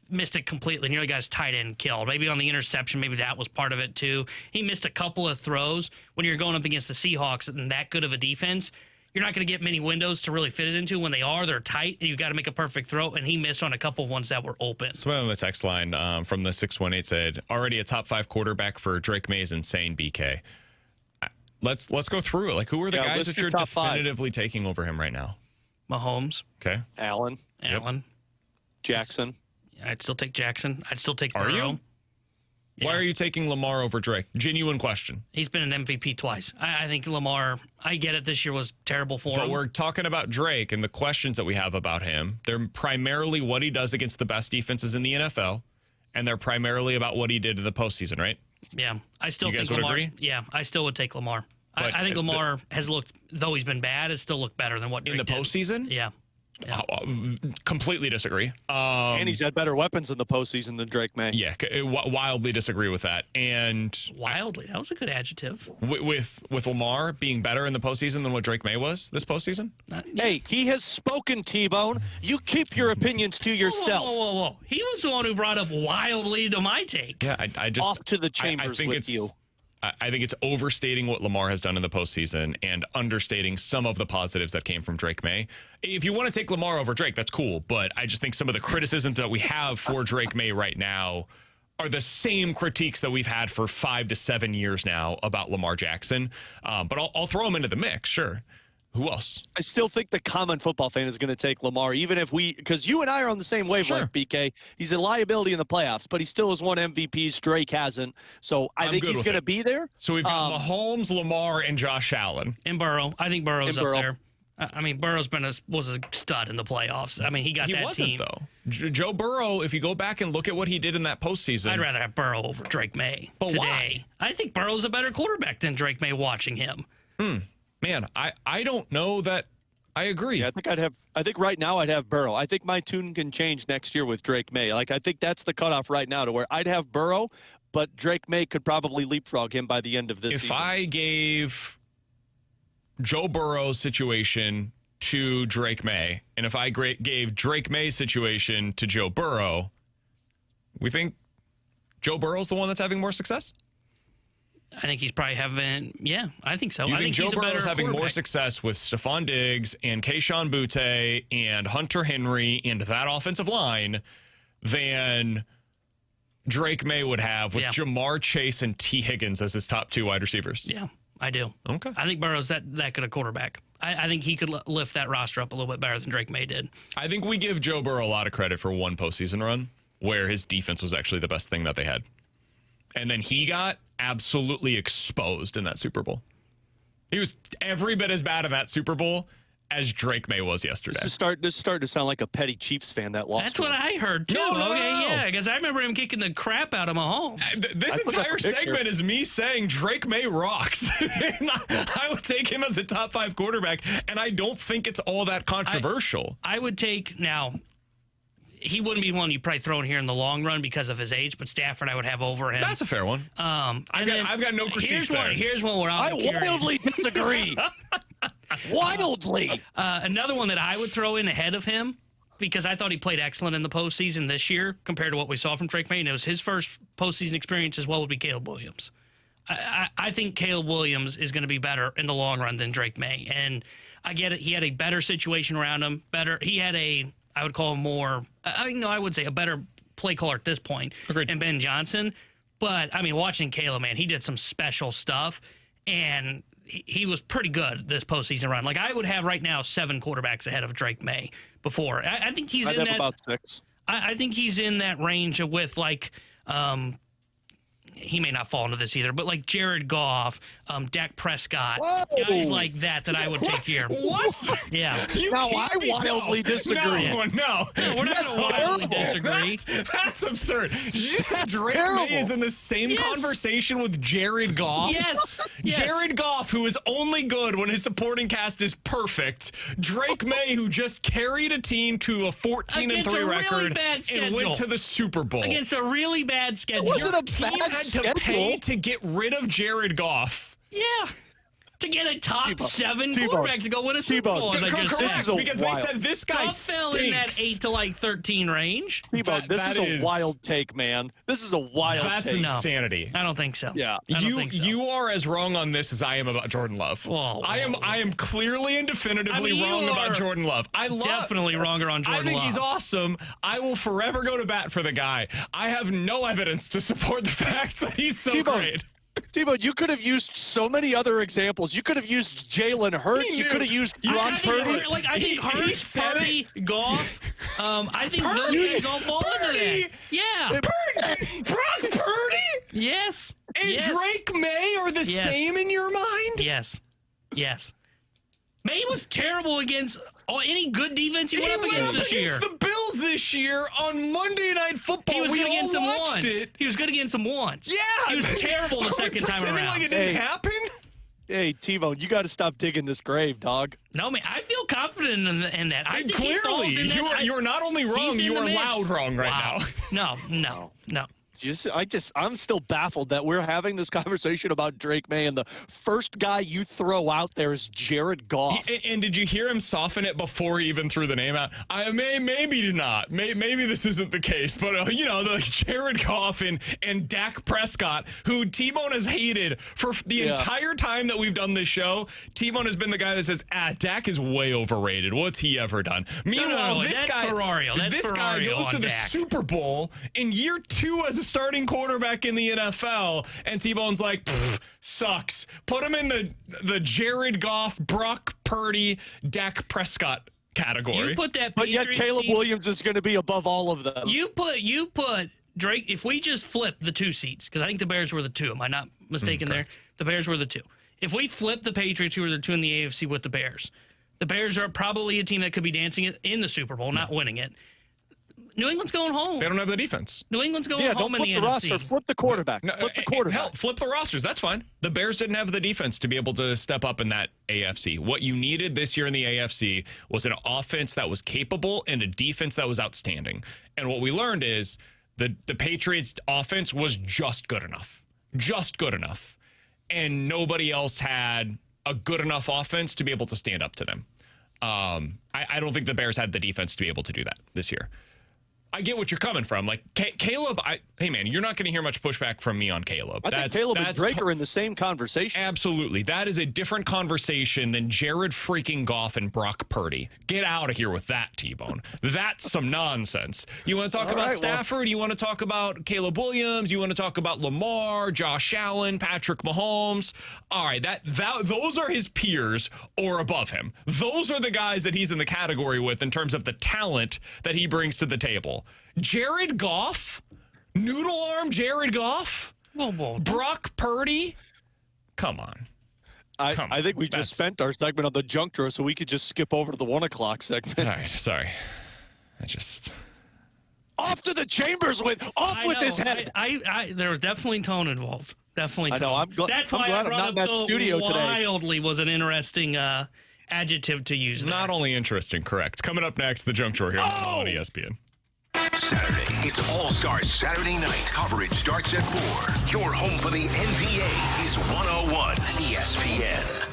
missed it completely. Nearly got his tight end killed. Maybe on the interception, maybe that was part of it, too. He missed a couple of throws. When you're going up against the Seahawks and that good of a defense, you're not going to get many windows to really fit it into. When they're tight, and you've got to make a perfect throw, and he missed on a couple of ones that were open. Someone on the text line from the 618 said, already a top 5 quarterback for Drake Maye is insane, BK. Let's go through it. Like, who are the guys that you're definitively taking over him right now? Mahomes. Okay. Allen. Jackson. I'd still take Jackson. I'd still take Are Burrow. you? Yeah. Why are you taking Lamar over Drake? Genuine question. He's been an MVP twice. I think Lamar, I get it, this year was terrible for him. But we're talking about Drake and the questions that we have about him. They're primarily what he does against the best defenses in the NFL, and they're primarily about what he did in the postseason, right? Yeah. I still you think guys would Lamar. agree? Yeah, I still would take Lamar. I think Lamar has looked, though he's been bad, has still looked better than what Drake in the postseason? Yeah. Completely disagree. And he's had better weapons in the postseason than Drake Maye. Yeah, wildly disagree with that. And wildly, that was a good adjective. With Lamar being better in the postseason than what Drake Maye was this postseason? Hey, he has spoken, T-Bone. You keep your opinions to yourself. Whoa. He was the one who brought up wildly to my take. Yeah, I just off to the chambers I think with you. I think it's overstating what Lamar has done in the postseason and understating some of the positives that came from Drake Maye. If you want to take Lamar over Drake, that's cool. But I just think some of the criticisms that we have for Drake Maye right now are the same critiques that we've had for 5 to 7 years now about Lamar Jackson. But I'll throw him into the mix, sure. Who else? I still think the common football fan is going to take Lamar, even if because you and I are on the same wavelength, BK. He's a liability in the playoffs, but he still has won MVPs. Drake hasn't. So I think he's going to be there. So we've got Mahomes, Lamar, and Josh Allen. And Burrow. I think Burrow's up there. I mean, Burrow's was a stud in the playoffs. I mean, he got that wasn't, team. Though. Joe Burrow, if you go back and look at what he did in that postseason. I'd rather have Burrow over Drake Maye today. Why? I think Burrow's a better quarterback than Drake Maye watching him. Man, I don't know that I agree. Yeah, I think right now I'd have Burrow. I think my tune can change next year with Drake Maye. Like, I think that's the cutoff right now to where I'd have Burrow, but Drake Maye could probably leapfrog him by the end of this season. If I gave Joe Burrow's situation to Drake Maye, and if I gave Drake Maye's situation to Joe Burrow, we think Joe Burrow's the one that's having more success? I think he's probably I think so. You I think Joe he's Burrow's having more success with Stephon Diggs and Kayshon Boutte and Hunter Henry and that offensive line than Drake Maye would have with Jamar Chase and T. Higgins as his top 2 wide receivers? Yeah, I do. Okay. I think Burrow's that good a quarterback. I think he could lift that roster up a little bit better than Drake Maye did. I think we give Joe Burrow a lot of credit for one postseason run where his defense was actually the best thing that they had. And then he got absolutely exposed in that Super Bowl. He was every bit as bad in that Super Bowl as Drake Maye was yesterday. This is starting to sound like a petty Chiefs fan that lost. That's what I heard, too. No. Yeah, because I remember him kicking the crap out of Mahomes. This entire segment is me saying Drake Maye rocks. I would take him as a top 5 quarterback, and I don't think it's all that controversial. I would take, now, he wouldn't be one you probably throw in here in the long run because of his age, but Stafford I would have over him. That's a fair one. I've got no critiques there. Here's one where I wildly disagree. Wildly. Another one that I would throw in ahead of him, because I thought he played excellent in the postseason this year compared to what we saw from Drake Maye, and it was his first postseason experience as well, would be Caleb Williams. I think Caleb Williams is going to be better in the long run than Drake Maye, and I get it. He had a better situation around him. He had I would call him more, I would say a better play caller at this point. Agreed. And Ben Johnson. But, I mean, watching Caleb, man, he did some special stuff, and he was pretty good this postseason run. Like, I would have right now 7 quarterbacks ahead of Drake Maye before. I think he's I'd have about 6. I think he's in that range with, like, he may not fall into this either, but like Jared Goff, Dak Prescott, guys like that I would take here. What? Yeah. I wildly disagree. No, we're not going to wildly disagree. That's absurd. Did you say Drake terrible. Maye is in the same conversation with Jared Goff? Yes. Jared Goff, who is only good when his supporting cast is perfect. Drake Maye, who just carried a team to a 14-3 record and went to the Super Bowl. Against a really bad schedule. Wasn't a Team bad had schedule. to pay to get rid of Jared Goff. Yeah. To get a top T-Bone. 7 T-Bone. quarterback to go win a Super Bowl, as I just Correct, said. because they said this guy Goff fell in that stinks. 8 to like 13 range. T-Bone, this That is a wild take, man. This is a wild That's take. insanity. I don't think so. Yeah. I don't think so. You are as wrong on this as I am about Jordan Love. Whoa. I am clearly and definitively you wrong about are Jordan Love. definitely wronger on Jordan I think Love. he's awesome. I will forever go to bat for the guy. I have no evidence to support the fact that he's so T-Bone. great. Timo, you could have used so many other examples. You could have used Jalen Hurts. You could have used Brock Purdy. I think Hurts, Purdy, Goff. I think those guys all fall into that. Yeah. Brock Purdy Yes. and Yes. Drake Maye are the Yes. same in your mind? Yes. Maye was terrible against any good defense he went up against this year. The Bills this year on Monday Night Football. He was good against them once. It. He was good against them once. Yeah. He was terrible the second time Pretending around. like it didn't happen? Hey, Timo, you got to stop digging this grave, dog. No, man, I feel confident in that. I think he Clearly, falls in that. you are not only wrong, He's in you the are mix. loud wrong right now. No. I'm still baffled that we're having this conversation about Drake Maye, and the first guy you throw out there is Jared Goff. And did you hear him soften it before he even threw the name out? Maybe not. Maybe this isn't the case, but the Jared Goff and Dak Prescott, who T-Bone has hated for the entire time that we've done this show. T-Bone has been the guy that says, Dak is way overrated. What's he ever done? Meanwhile, this guy, Ferrario. this guy goes to the Super Bowl in year 2 as a starting quarterback in the NFL, and T-Bone's like, sucks. Put him in the Jared Goff, Brock Purdy, Dak Prescott category. You put that, But yet Caleb Williams is going to be above all of them. You put Drake. If we just flip the 2 seats, because I think the Bears were the 2. Am I not mistaken there? The Bears were the 2. If we flip the Patriots, who are the 2 in the AFC, with the Bears are probably a team that could be dancing in the Super Bowl, not winning it. New England's going home. They don't have the defense. New England's going home in the NFC. Don't flip the roster. Flip the quarterback. Flip the quarterback. Hell, flip the rosters. That's fine. The Bears didn't have the defense to be able to step up in that AFC. What you needed this year in the AFC was an offense that was capable and a defense that was outstanding. And what we learned is the Patriots' offense was just good enough. Just good enough. And nobody else had a good enough offense to be able to stand up to them. I don't think the Bears had the defense to be able to do that this year. I get what you're coming from. Like, Caleb, hey, man, you're not going to hear much pushback from me on Caleb. I think Caleb and Drake are in the same conversation. Absolutely. That is a different conversation than Jared freaking Goff and Brock Purdy. Get out of here with that, T-Bone. That's some nonsense. You want to talk about Stafford? You want to talk about Caleb Williams? You want to talk about Lamar, Josh Allen, Patrick Mahomes? All right, those are his peers or above him. Those are the guys that he's in the category with in terms of the talent that he brings to the table. Jared Goff, noodle arm Jared Goff, Whoa. Brock Purdy? Come on. I think we just spent our segment on the junk drawer, so we could just skip over to the 1 o'clock segment. All right, sorry. Off to the Chambers with his head. There was definitely tone involved. Definitely tone. I know. That's I'm why glad I I'm not in that studio today. Wildly was an interesting adjective to use. Not only interesting, correct. Coming up next, the junk drawer here on ESPN. Saturday, it's All-Star Saturday night. Coverage starts at 4. Your home for the NBA is 101 ESPN.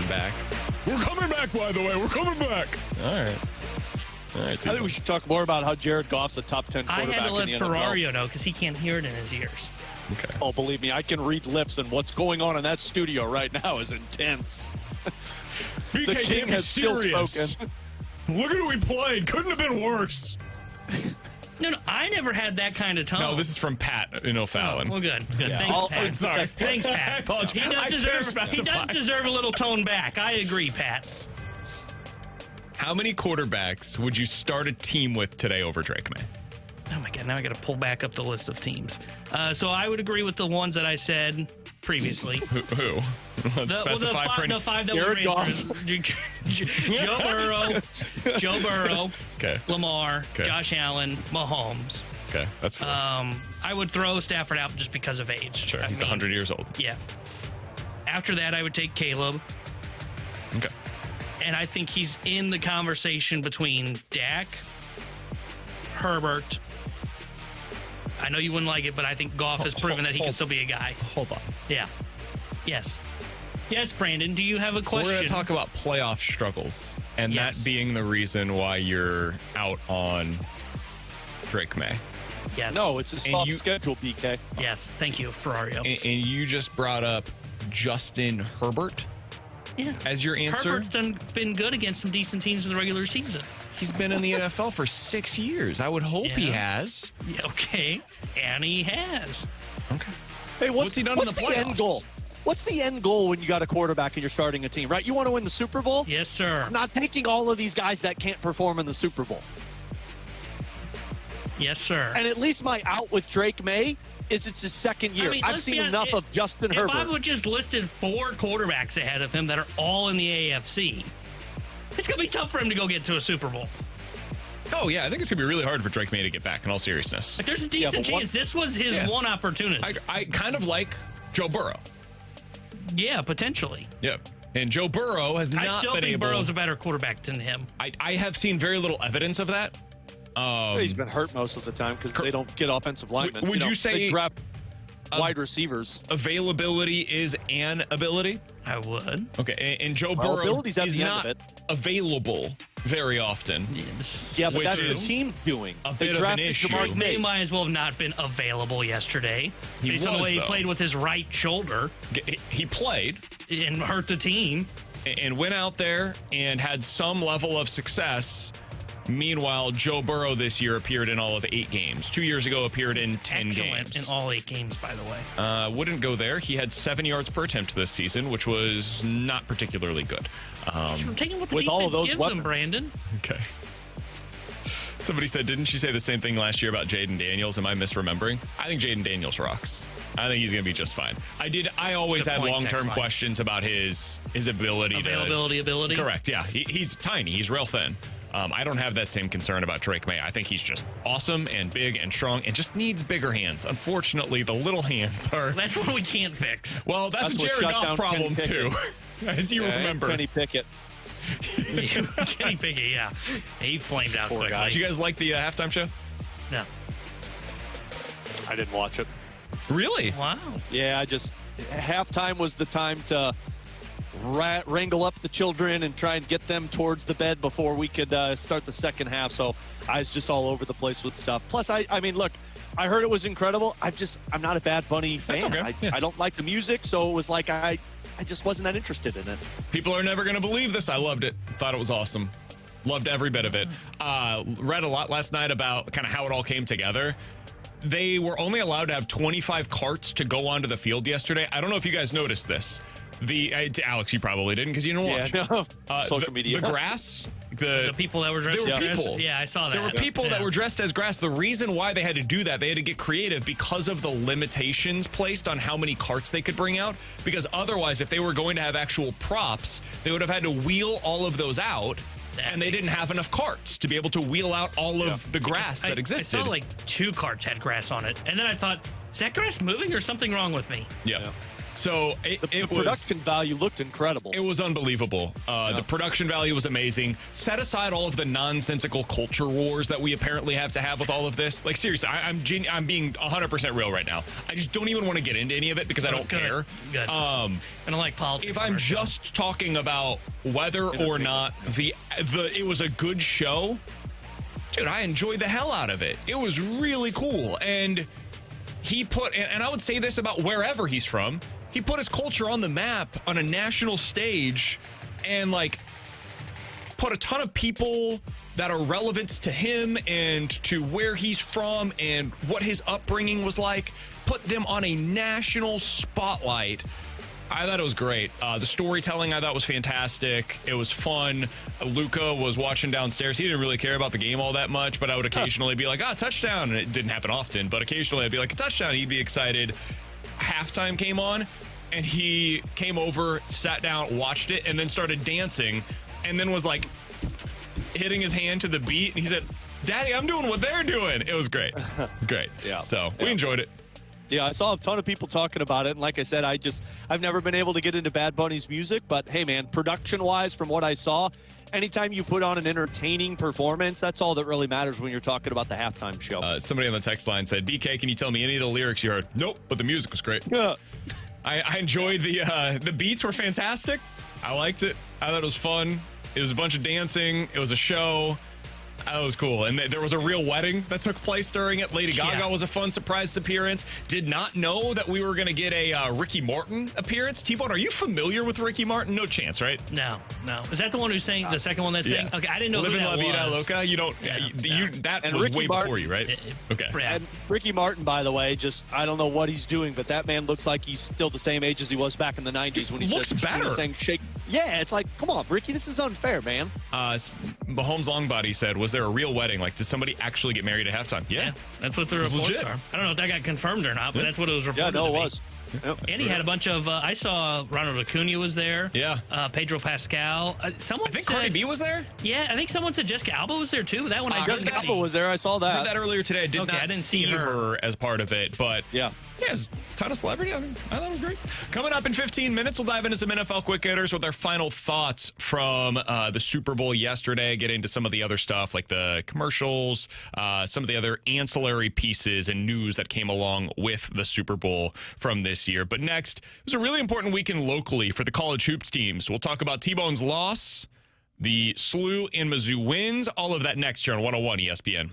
back. We're coming back, by the way. We're coming back. All right. I think we should talk more about how Jared Goff's a top 10 quarterback in the NFL. I had to let Ferrario know because he can't hear it in his ears. Okay. Oh, believe me, I can read lips, and what's going on in that studio right now is intense. BK, the king has still spoken. Look at who we played. Couldn't have been worse. No, I never had that kind of tone. No, this is from Pat in O'Fallon. Oh, well, good. Yeah. Thanks, Pat. Sorry. Thanks, Pat. I apologize. He does deserve a little tone back. I agree, Pat. How many quarterbacks would you start a team with today over Drake Maye? Oh, my God. Now I got to pull back up the list of teams. So I would agree with the ones that I said. previously. Who? Let's specify for the five that Jared we raised. Joe Burrow, Okay. Lamar, Okay. Josh Allen, Mahomes. Okay, that's fair. I would throw Stafford out just because of age. Sure, I he's mean, 100 years old. Yeah. After that, I would take Caleb. Okay. And I think he's in the conversation between Dak, Herbert. I know you wouldn't like it, but I think Goff has proven that he can still be a guy. Hold on. Yeah. Yes. Yes, Brandon, do you have a question? We're going to talk about playoff struggles, and Yes. that being the reason why you're out on Drake Maye. Yes. No, it's a And soft you- schedule, BK. Yes, thank you, Ferrario. And you just brought up Justin Herbert Yeah. as your answer. Herbert's been good against some decent teams in the regular season. He's been in the NFL for 6 years. I would hope he Yeah. has. Yeah, okay. And he has. Okay. Hey, What's he done in the the end playoffs? goal? What's the end goal when you got a quarterback and you're starting a team, right? You want to win the Super Bowl? Yes, sir. I'm not taking all of these guys that can't perform in the Super Bowl. Yes, sir. And at least my out with Drake May is it's his second year. I mean, I've let's seen be honest, enough of Justin if Herbert. I would just listed 4 quarterbacks ahead of him that are all in the AFC, it's going to be tough for him to go get to a Super Bowl. Oh, yeah. I think it's going to be really hard for Drake Maye to get back, in all seriousness. Like, there's a decent but one- chance this was his Yeah. one opportunity. I kind of like Joe Burrow. Yeah, potentially. Yeah. And Joe Burrow has I not still been think able. Burrow's a better quarterback than him. I have seen very little evidence of that. He's been hurt most of the time because they don't get offensive linemen. would you say- they draft wide receivers? Availability is an ability. I would. Okay, and Joe Well, Burrow ability's at is the end not of it. available very often. Yeah, but which that's the is team doing. a They bit of an drafted issue. Jamar Drake Maye Chase. might as well have not been available yesterday. He based on the was, way he though. played with his right shoulder He played and hurt the team. and went out there and had some level of success. Meanwhile, Joe Burrow this year appeared in all of 8 games. 2 years ago, appeared in 10 Excellent games. in all 8 games, by the way. Wouldn't go there. He had 7 yards per attempt this season, which was not particularly good. Taking what the with defense all of those gives weapons. him, Brandon. Okay. Somebody said, didn't you say the same thing last year about Jaden Daniels? Am I misremembering? I think Jaden Daniels rocks. I think he's going to be just fine. I always Good had point, long-term text line. questions about his ability Ability. Correct, yeah. He's tiny. He's real thin. I don't have that same concern about Drake Maye. I think he's just awesome and big and strong and just needs bigger hands. Unfortunately, the little hands are... That's what we can't fix. Well, that's a what Jared shut Goff down problem, Kenny too, as you remember. Kenny Pickett. Kenny Pickett, yeah. He flamed out quickly. Did you guys like the halftime show? No. I didn't watch it. Really? Wow. Yeah, halftime was the time to wrangle up the children and try and get them towards the bed before we could start the second half. So I was just all over the place with stuff. Plus, I mean, look, I heard it was incredible. I'm not a Bad Bunny fan. That's okay. Yeah. I don't like the music, so it was like I just wasn't that interested in it. People are never going to believe this. I loved it. Thought it was awesome. Loved every bit of it. Read a lot last night about kind of how it all came together. They were only allowed to have 25 carts to go onto the field yesterday. I don't know if you guys noticed this. Alex, you probably didn't because you didn't watch. Yeah, no. Social media. The grass. The people that were dressed There were as people. Yeah, I saw that. There were people that Yeah. were dressed as grass. The reason why they had to do that, they had to get creative because of the limitations placed on how many carts they could bring out. Because otherwise, if they were going to have actual props, they would have had to wheel all of those out. And they didn't have enough carts to be able to wheel out all of the grass that existed. I saw like 2 carts had grass on it. And then I thought, is that grass moving or something wrong with me? Yeah. So The it production value looked incredible. It was unbelievable. The production value was amazing. Set aside all of the nonsensical culture wars that we apparently have to have with all of this. Like, seriously, I'm being 100% real right now. I just don't even want to get into any of it because I don't care. Good. I don't like politics. If I'm just talking about whether or not it was a good show, dude, I enjoyed the hell out of it. It was really cool. And he put, and I would say this about wherever he's from, he put his culture on the map on a national stage and like put a ton of people that are relevant to him and to where he's from and what his upbringing was like, put them on a national spotlight. I thought it was great. The storytelling I thought was fantastic. It was fun. Luca was watching downstairs. He didn't really care about the game all that much, but I would occasionally be like, touchdown. And it didn't happen often, but occasionally I'd be like, a touchdown. He'd be excited. Halftime came on. and he came over, sat down, watched it, and then started dancing, and then was like hitting his hand to the beat. And he said, "Daddy, I'm doing what they're doing." It was great. It was great. Yeah. So we enjoyed it. Yeah, I saw a ton of people talking about it, and like I said, I've never been able to get into Bad Bunny's music, but hey, man, production-wise, from what I saw, anytime you put on an entertaining performance, that's all that really matters when you're talking about the halftime show. Somebody on the text line said, "BK, can you tell me any of the lyrics you heard?" Nope, but the music was great. Yeah. I enjoyed the beats were fantastic. I liked it. I thought it was fun. It was a bunch of dancing. It was a show. That was cool. And there was a real wedding that took place during it. Lady Gaga was a fun surprise appearance. Did not know that we were going to get a Ricky Martin appearance. T-Bone, are you familiar with Ricky Martin? No chance, right? No. Is that the one who sang, the second one that sang? Yeah. Okay, I didn't know Living who La that Vida was. Loca? You don't, that And was Ricky way Martin, before you, right? Okay. Yeah. And Ricky Martin, by the way, I don't know what he's doing, but that man looks like he's still the same age as he was back in the 90s when he Looks better. saying shake. Yeah, it's like, come on, Ricky, this is unfair, man. Mahomes Longbody said, "Was there a real wedding? Like, did somebody actually get married at halftime?" Yeah. That's what the It's reports legit. are. I don't know if that got confirmed or not, but that's what it was reported. Yeah, no, to it be. was. Yep. And he had a bunch of. I saw Ronald Acuna was there. Yeah. Pedro Pascal. Someone I think said, Cardi B was there. Yeah, I think someone said Jessica Alba was there too. That one I didn't Jessica see. Alba was there. I saw I heard that. that earlier today. I did Okay, not I didn't see see her as part of it, but Yeah. yeah, it's a ton of celebrity. I thought it was great. Coming up in 15 minutes, we'll dive into some NFL quick hitters with our final thoughts from the Super Bowl yesterday, get into some of the other stuff like the commercials, some of the other ancillary pieces and news that came along with the Super Bowl from this year. But next, it was a really important weekend locally for the college hoops teams. We'll talk about T-Bone's loss, the SLU and Mizzou wins, all of that next here on 101 ESPN.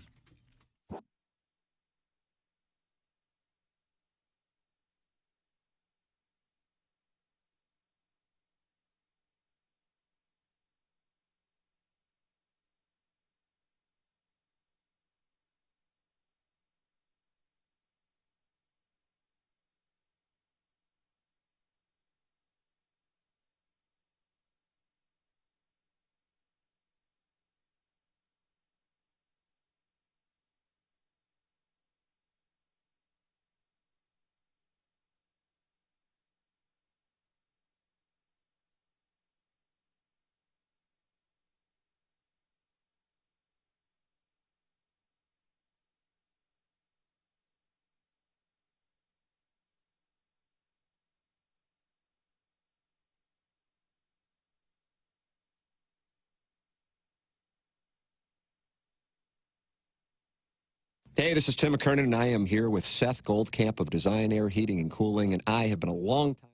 Hey, this is Tim McKernan, and I am here with Seth Goldcamp of Design Air Heating and Cooling, and I have been a long time.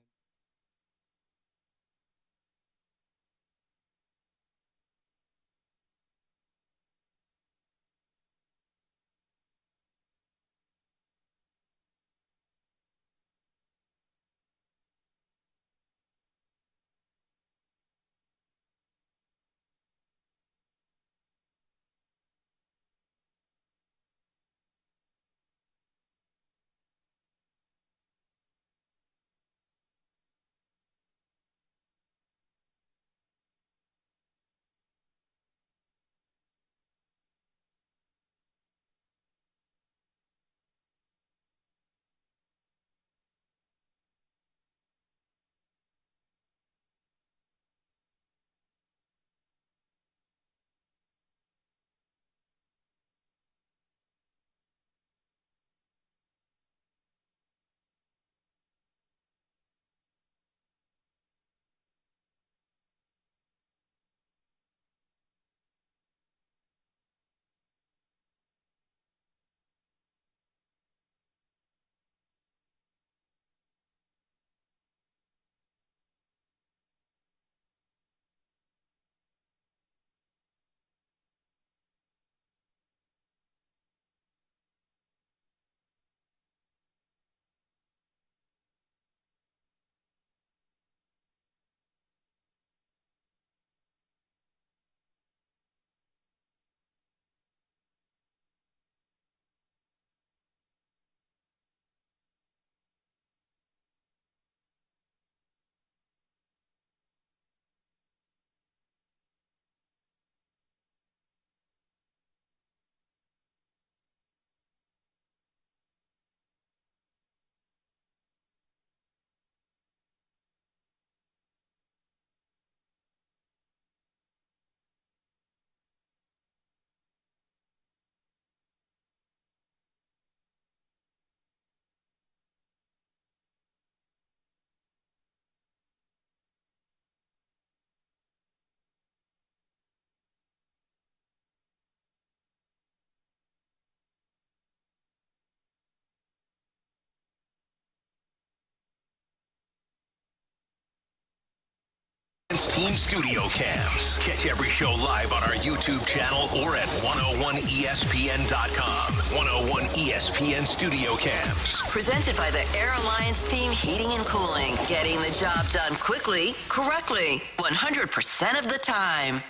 Lions team studio cams. Catch every show live on our YouTube channel or at 101ESPN.com. 101 ESPN studio cams. Presented by the Air Alliance Team Heating and Cooling. Getting the job done quickly, correctly, 100% of the time.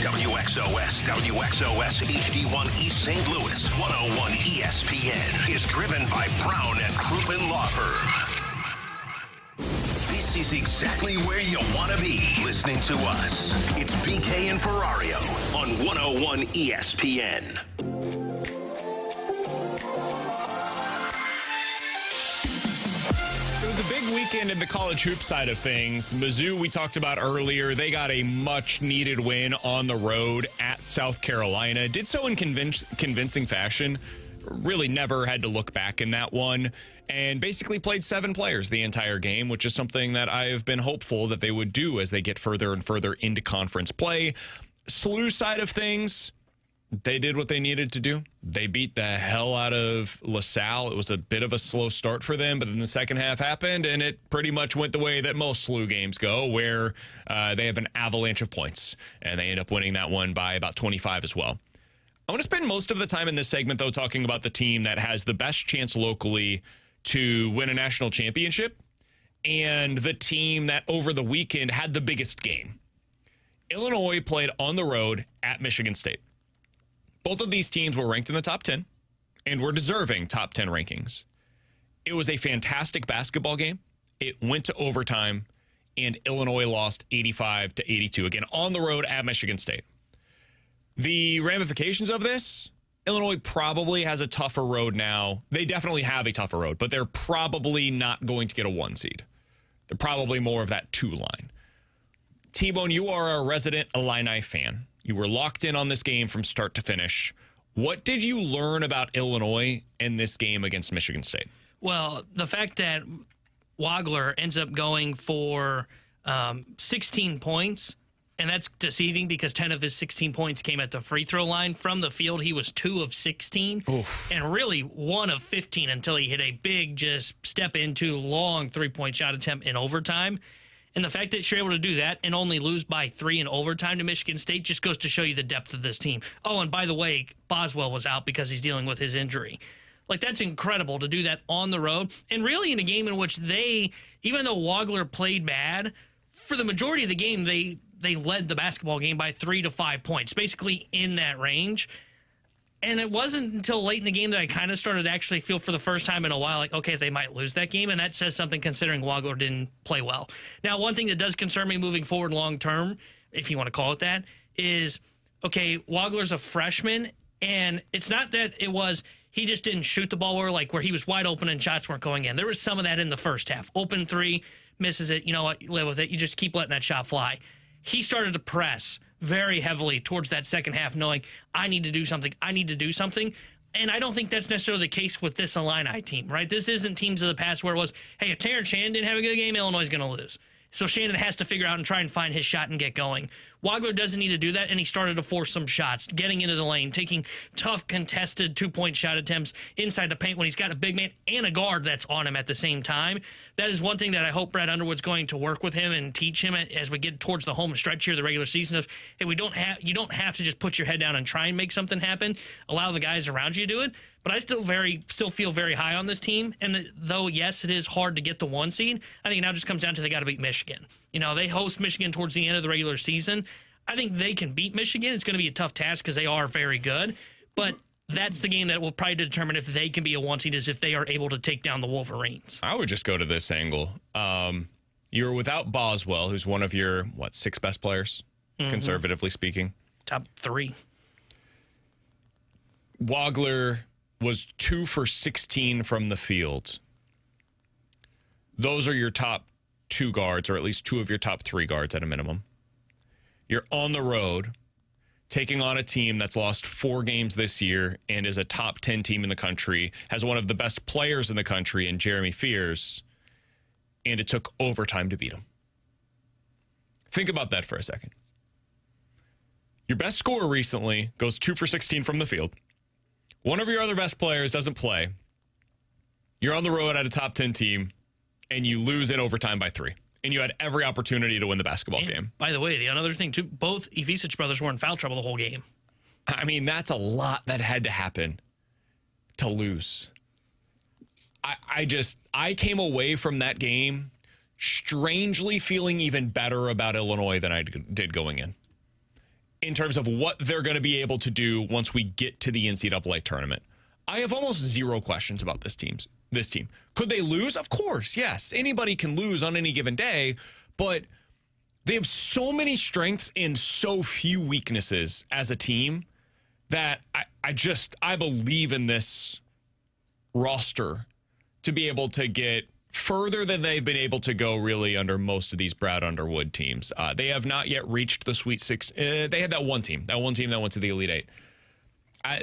WXOS HD1 East St. Louis 101 ESPN is driven by Brown and Crouppen Law Firm. This is exactly where you want to be listening to us. It's BK and Ferrario on 101 ESPN. It was a big weekend in the college hoop side of things. Mizzou, we talked about earlier, they got a much-needed win on the road at South Carolina. Did so in convincing fashion. Really never had to look back in that one. And basically played 7 players the entire game, which is something that I've been hopeful that they would do as they get further and further into conference play. SLU side of things, they did what they needed to do. They beat the hell out of LaSalle. It was a bit of a slow start for them, but then the second half happened, and it pretty much went the way that most SLU games go, where they have an avalanche of points, and they end up winning that one by about 25 as well. I want to spend most of the time in this segment, though, talking about the team that has the best chance locally to win a national championship and the team that over the weekend had the biggest game. Illinois played on the road at Michigan State. Both of these teams were ranked in the top 10 and were deserving top 10 rankings. It was a fantastic basketball game. It went to overtime, and Illinois lost 85-82, again, on the road at Michigan State. The ramifications of this, Illinois probably has a tougher road now. They definitely have a tougher road, but they're probably not going to get a 1 seed. They're probably more of that 2 line. T-Bone, you are a resident Illini fan. You were locked in on this game from start to finish. What did you learn about Illinois in this game against Michigan State? Well, the fact that Wagler ends up going for 16 points, and that's deceiving because 10 of his 16 points came at the free throw line. From the field, he was 2 of 16 and really 1 of 15 until he hit a big just step into long 3-point shot attempt in overtime. And the fact that you're able to do that and only lose by 3 in overtime to Michigan State just goes to show you the depth of this team. Oh, and by the way, Boswell was out because he's dealing with his injury. Like, that's incredible to do that on the road. And really in a game in which they, even though Wagler played bad, for the majority of the game, they led the basketball game by 3 to 5 points, basically in that range. And it wasn't until late in the game that I kind of started to actually feel for the first time in a while, like, okay, they might lose that game. And that says something considering Wagler didn't play well. Now, one thing that does concern me moving forward long term, if you want to call it that, is, okay, Wagler's a freshman. And it's not that it was he just didn't shoot the ball where he was wide open and shots weren't going in. There was some of that in the first half. Open 3, misses it. You know what? You live with it. You just keep letting that shot fly. He started to press very heavily towards that second half, knowing I need to do something. And I don't think that's necessarily the case with this Illini team, right? This isn't teams of the past where it was, hey, if Terrence Shannon didn't have a good game, Illinois is going to lose. So Shannon has to figure out and try and find his shot and get going. Wagler doesn't need to do that, and he started to force some shots, getting into the lane, taking tough, contested 2-point shot attempts inside the paint when he's got a big man and a guard that's on him at the same time. That is one thing that I hope Brad Underwood's going to work with him and teach him as we get towards the home stretch here, the regular season, of, hey, you don't have to just put your head down and try and make something happen. Allow the guys around you to do it. But I still feel very high on this team. And though, yes, it is hard to get the 1 seed, I think it now just comes down to they got to beat Michigan. You know, they host Michigan towards the end of the regular season. I think they can beat Michigan. It's going to be a tough task because they are very good. But that's the game that will probably determine if they can be a 1 seed, is if they are able to take down the Wolverines. I would just go to this angle. You're without Boswell, who's one of your, 6 best players, conservatively speaking? Top 3. Wagler was 2 for 16 from the field. Those are your top 2 guards, or at least 2 of your top 3 guards at a minimum. You're on the road, taking on a team that's lost 4 games this year and is a top 10 team in the country, has one of the best players in the country in Jeremy Fears, and it took overtime to beat him. Think about that for a second. Your best scorer recently goes 2 for 16 from the field. One of your other best players doesn't play. You're on the road at a top 10 team, and you lose in overtime by 3 and you had every opportunity to win the basketball game. By the way, the another thing, too, both Ivisic brothers were in foul trouble the whole game. I mean, that's a lot that had to happen to lose. I came away from that game strangely feeling even better about Illinois than I did going in terms of what they're going to be able to do once we get to the NCAA tournament. I have almost zero questions about this team. Could they lose? Of course, yes. Anybody can lose on any given day, but they have so many strengths and so few weaknesses as a team that I believe in this roster to be able to get further than they've been able to go really under most of these Brad Underwood teams. They have not yet reached the Sweet Six. They had that one team that went to the Elite Eight.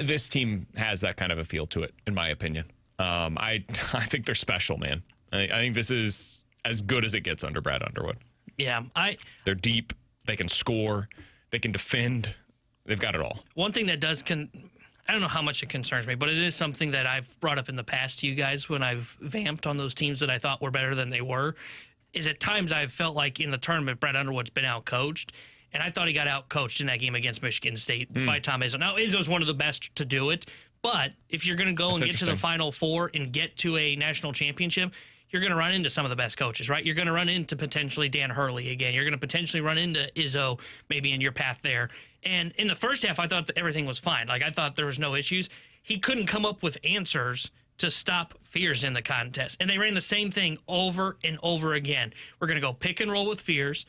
This team has that kind of a feel to it, in my opinion. I think they're special, man. I think this is as good as it gets under Brad Underwood. Yeah, they're deep. They can score. They can defend. They've got it all. One thing that I don't know how much it concerns me, but it is something that I've brought up in the past to you guys when I've vamped on those teams that I thought were better than they were, is at times I've felt like in the tournament, Brad Underwood's been out-coached, and I thought he got out-coached in that game against Michigan State by Tom Izzo. Now, Izzo's one of the best to do it, but if you're going to go and get to the Final Four and get to a national championship, you're going to run into some of the best coaches, right? You're going to run into potentially Dan Hurley again. You're going to potentially run into Izzo maybe in your path there. And in the first half, I thought that everything was fine. Like, I thought there was no issues. He couldn't come up with answers to stop Fears in the contest. And they ran the same thing over and over again. We're going to go pick and roll with Fears.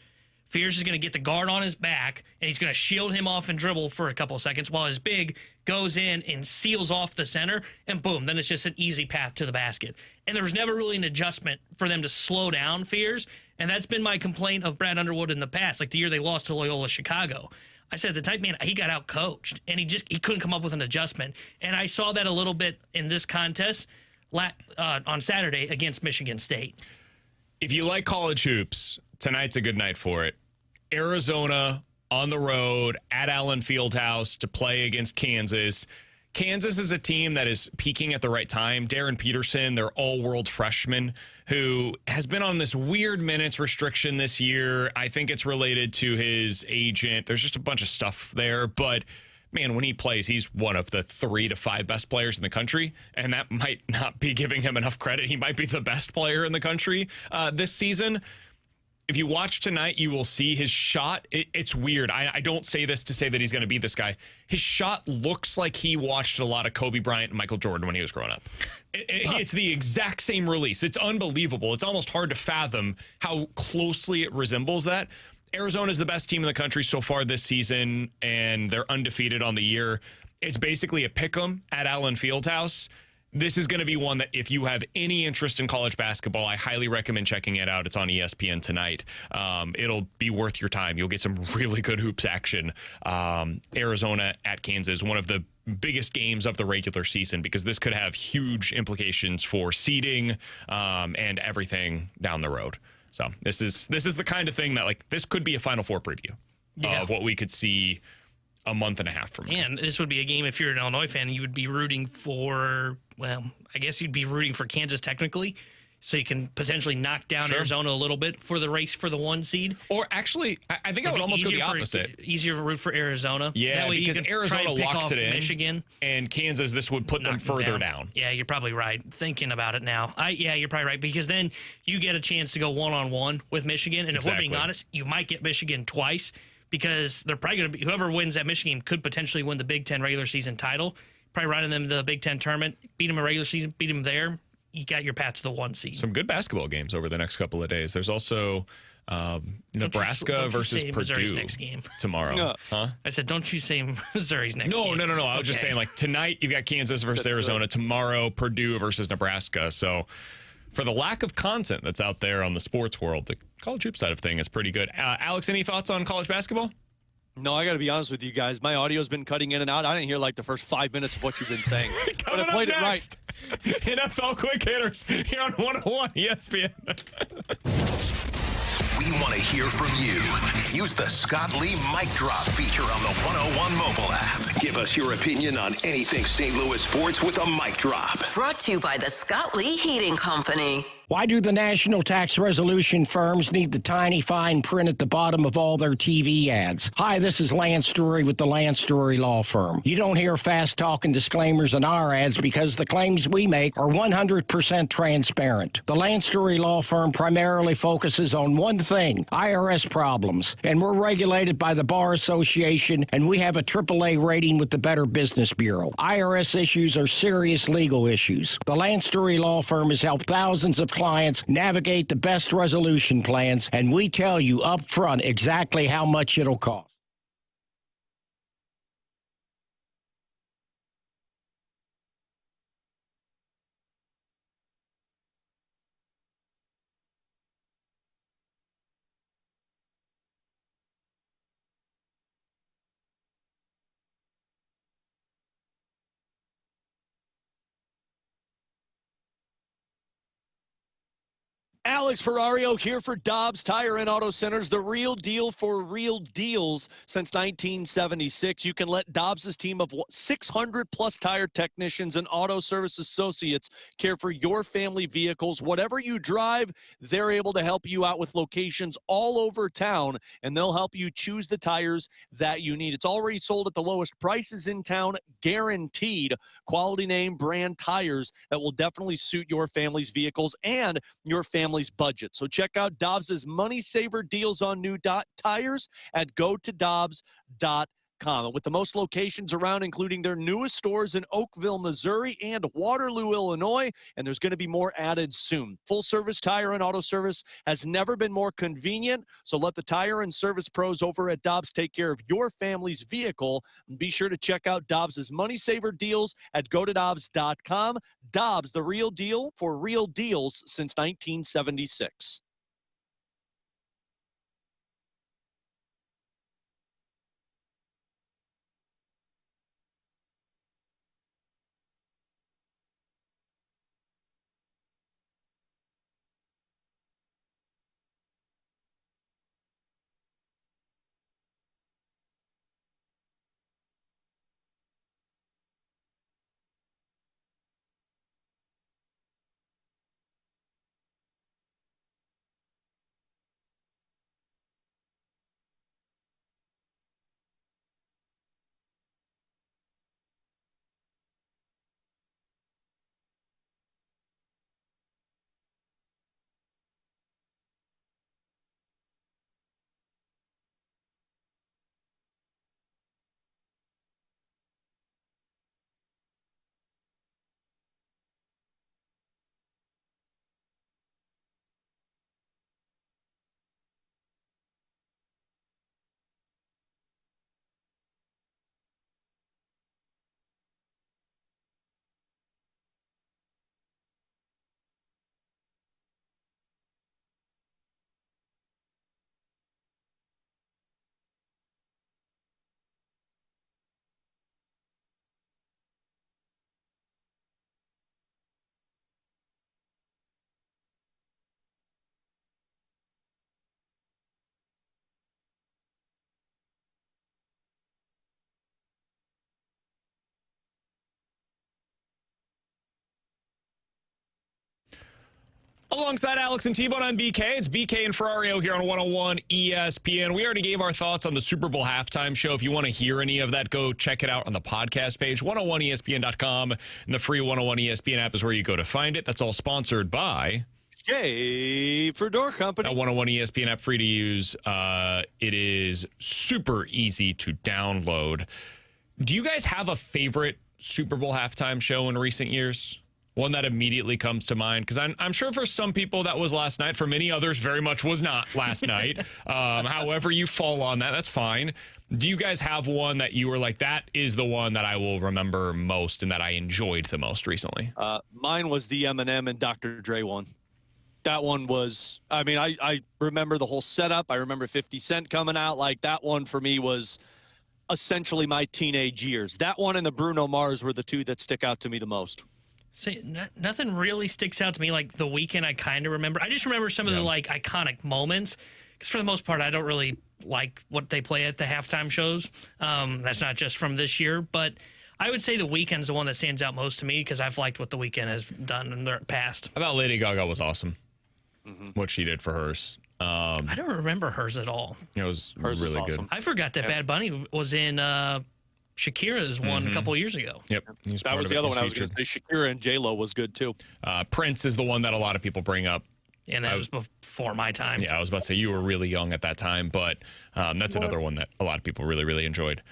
Fears is going to get the guard on his back, and he's going to shield him off and dribble for a couple of seconds while his big goes in and seals off the center, and boom, then it's just an easy path to the basket. And there was never really an adjustment for them to slow down Fears, and that's been my complaint of Brad Underwood in the past, like the year they lost to Loyola Chicago. I said, the type man, he got out-coached, and he couldn't come up with an adjustment. And I saw that a little bit in this contest on Saturday against Michigan State. If you like college hoops, tonight's a good night for it. Arizona on the road at Allen Fieldhouse to play against Kansas. Kansas is a team that is peaking at the right time. Darren Peterson, their all-world freshman, who has been on this weird minutes restriction this year. I think it's related to his agent. There's just a bunch of stuff there. But, man, when he plays, he's one of the 3 to 5 best players in the country. And that might not be giving him enough credit. He might be the best player in the country this season. If you watch tonight, you will see his shot. It's weird. I don't say this to say that he's going to be this guy. His shot looks like he watched a lot of Kobe Bryant and Michael Jordan when he was growing up. It's the exact same release. It's unbelievable. It's almost hard to fathom how closely it resembles that. Arizona is the best team in the country so far this season, and they're undefeated on the year. It's basically a pick'em at Allen Fieldhouse. This is going to be one that if you have any interest in college basketball, I highly recommend checking it out. It's on ESPN tonight. It'll be worth your time. You'll get some really good hoops action. Arizona at Kansas, one of the biggest games of the regular season, because this could have huge implications for seeding and everything down the road. So this is the kind of thing that, like, this could be a Final Four preview of what we could see a month and a half from now. And this would be a game, if you're an Illinois fan, you would be rooting for, well, I guess you'd be rooting for Kansas technically, so you can potentially knock down Arizona a little bit for the race for the 1 seed. Or actually, I think I would almost go the opposite. Easier to root for Arizona. Yeah, that way because Arizona locks it in. Michigan. And Kansas, this would put them further down. Yeah, you're probably right. Thinking about it now. You're probably right, because then you get a chance to go one-on-one with Michigan. And if we're being honest, you might get Michigan twice, because they're probably going to be, whoever wins that Michigan could potentially win the Big Ten regular season title. Probably running them the Big Ten tournament, beat them in regular season, beat them there. You got your path to the 1 seed. Some good basketball games over the next couple of days. There's also Nebraska versus Purdue next game tomorrow. No. Huh? I said, don't you say Missouri's next game. No. I was just saying, like, tonight you've got Kansas versus Arizona. Tomorrow, Purdue versus Nebraska. So for the lack of content that's out there on the sports world, the college hoop side of thing is pretty good. Alex, any thoughts on college basketball? No, I got to be honest with you guys. My audio's been cutting in and out. I didn't hear like the first 5 minutes of what you've been saying. But I played it right. NFL quick hitters here on 101 ESPN. We want to hear from you. Use the Scott Lee Mic Drop feature on the 101 mobile app. Give us your opinion on anything St. Louis sports with a mic drop. Brought to you by the Scott Lee Heating Company. Why do the national tax resolution firms need the tiny fine print at the bottom of all their TV ads? Hi, this is Lance Drury with the Lance Drury Law Firm. You don't hear fast-talking disclaimers in our ads because the claims we make are 100% transparent. The Lance Drury Law Firm primarily focuses on one thing, IRS problems, and we're regulated by the Bar Association, and we have a AAA rating with the Better Business Bureau. IRS issues are serious legal issues. The Lance Drury Law Firm has helped thousands of clients navigate the best resolution plans, and we tell you up front exactly how much it'll cost. Alex Ferrario here for Dobbs Tire and Auto Centers, the real deal for real deals since 1976. You can let Dobbs' team of 600-plus tire technicians and auto service associates care for your family vehicles. Whatever you drive, they're able to help you out with locations all over town, and they'll help you choose the tires that you need. It's already sold at the lowest prices in town, guaranteed. Quality name brand tires that will definitely suit your family's vehicles and your family's budget. So check out Dobbs' Money Saver deals on new tires at gotodobbs.com. And with the most locations around, including their newest stores in Oakville, Missouri and Waterloo, Illinois, and there's going to be more added soon. Full-service tire and auto service has never been more convenient, so let the tire and service pros over at Dobbs take care of your family's vehicle. And be sure to check out Dobbs' Money Saver deals at gotodobbs.com. Dobbs, the real deal for real deals since 1976. Alongside Alex and T-Bone on BK, it's BK and Ferrario here on 101 ESPN. We already gave our thoughts on the Super Bowl halftime show. If you want to hear any of that, go check it out on the podcast page, 101ESPN.com. And the free 101 ESPN app is where you go to find it. That's all sponsored by For Door Company. That 101 ESPN app, free to use. It is super easy to download. Do you guys have a favorite Super Bowl halftime show in recent years? One that immediately comes to mind, because I'm sure for some people that was last night. For many others, very much was not last night. However you fall on that, that's fine. Do you guys have one that you were like, that is the one that I will remember most and that I enjoyed the most recently? Mine was the Eminem and Dr. Dre one. That one was, I mean, I remember the whole setup. I remember 50 Cent coming out. Like, that one for me was essentially my teenage years. That one and the Bruno Mars were the two that stick out to me the most. See, nothing really sticks out to me like The Weeknd. I kind of remember. I just remember some of the like iconic moments, because for the most part, I don't really like what they play at the halftime shows. That's not just from this year, but I would say the Weeknd's the one that stands out most to me because I've liked what the Weeknd has done in the past. I thought Lady Gaga was awesome. What she did for hers. I don't remember hers at all. It was Hers really is awesome. good. I forgot that Bad Bunny was in Shakira's one a couple of years ago. Yep. That was the other one I was going to say. Shakira and J-Lo was good, too. Prince is the one that a lot of people bring up. And that was before my time. Yeah, I was about to say you were really young at that time, but that's another one that a lot of people really, really enjoyed.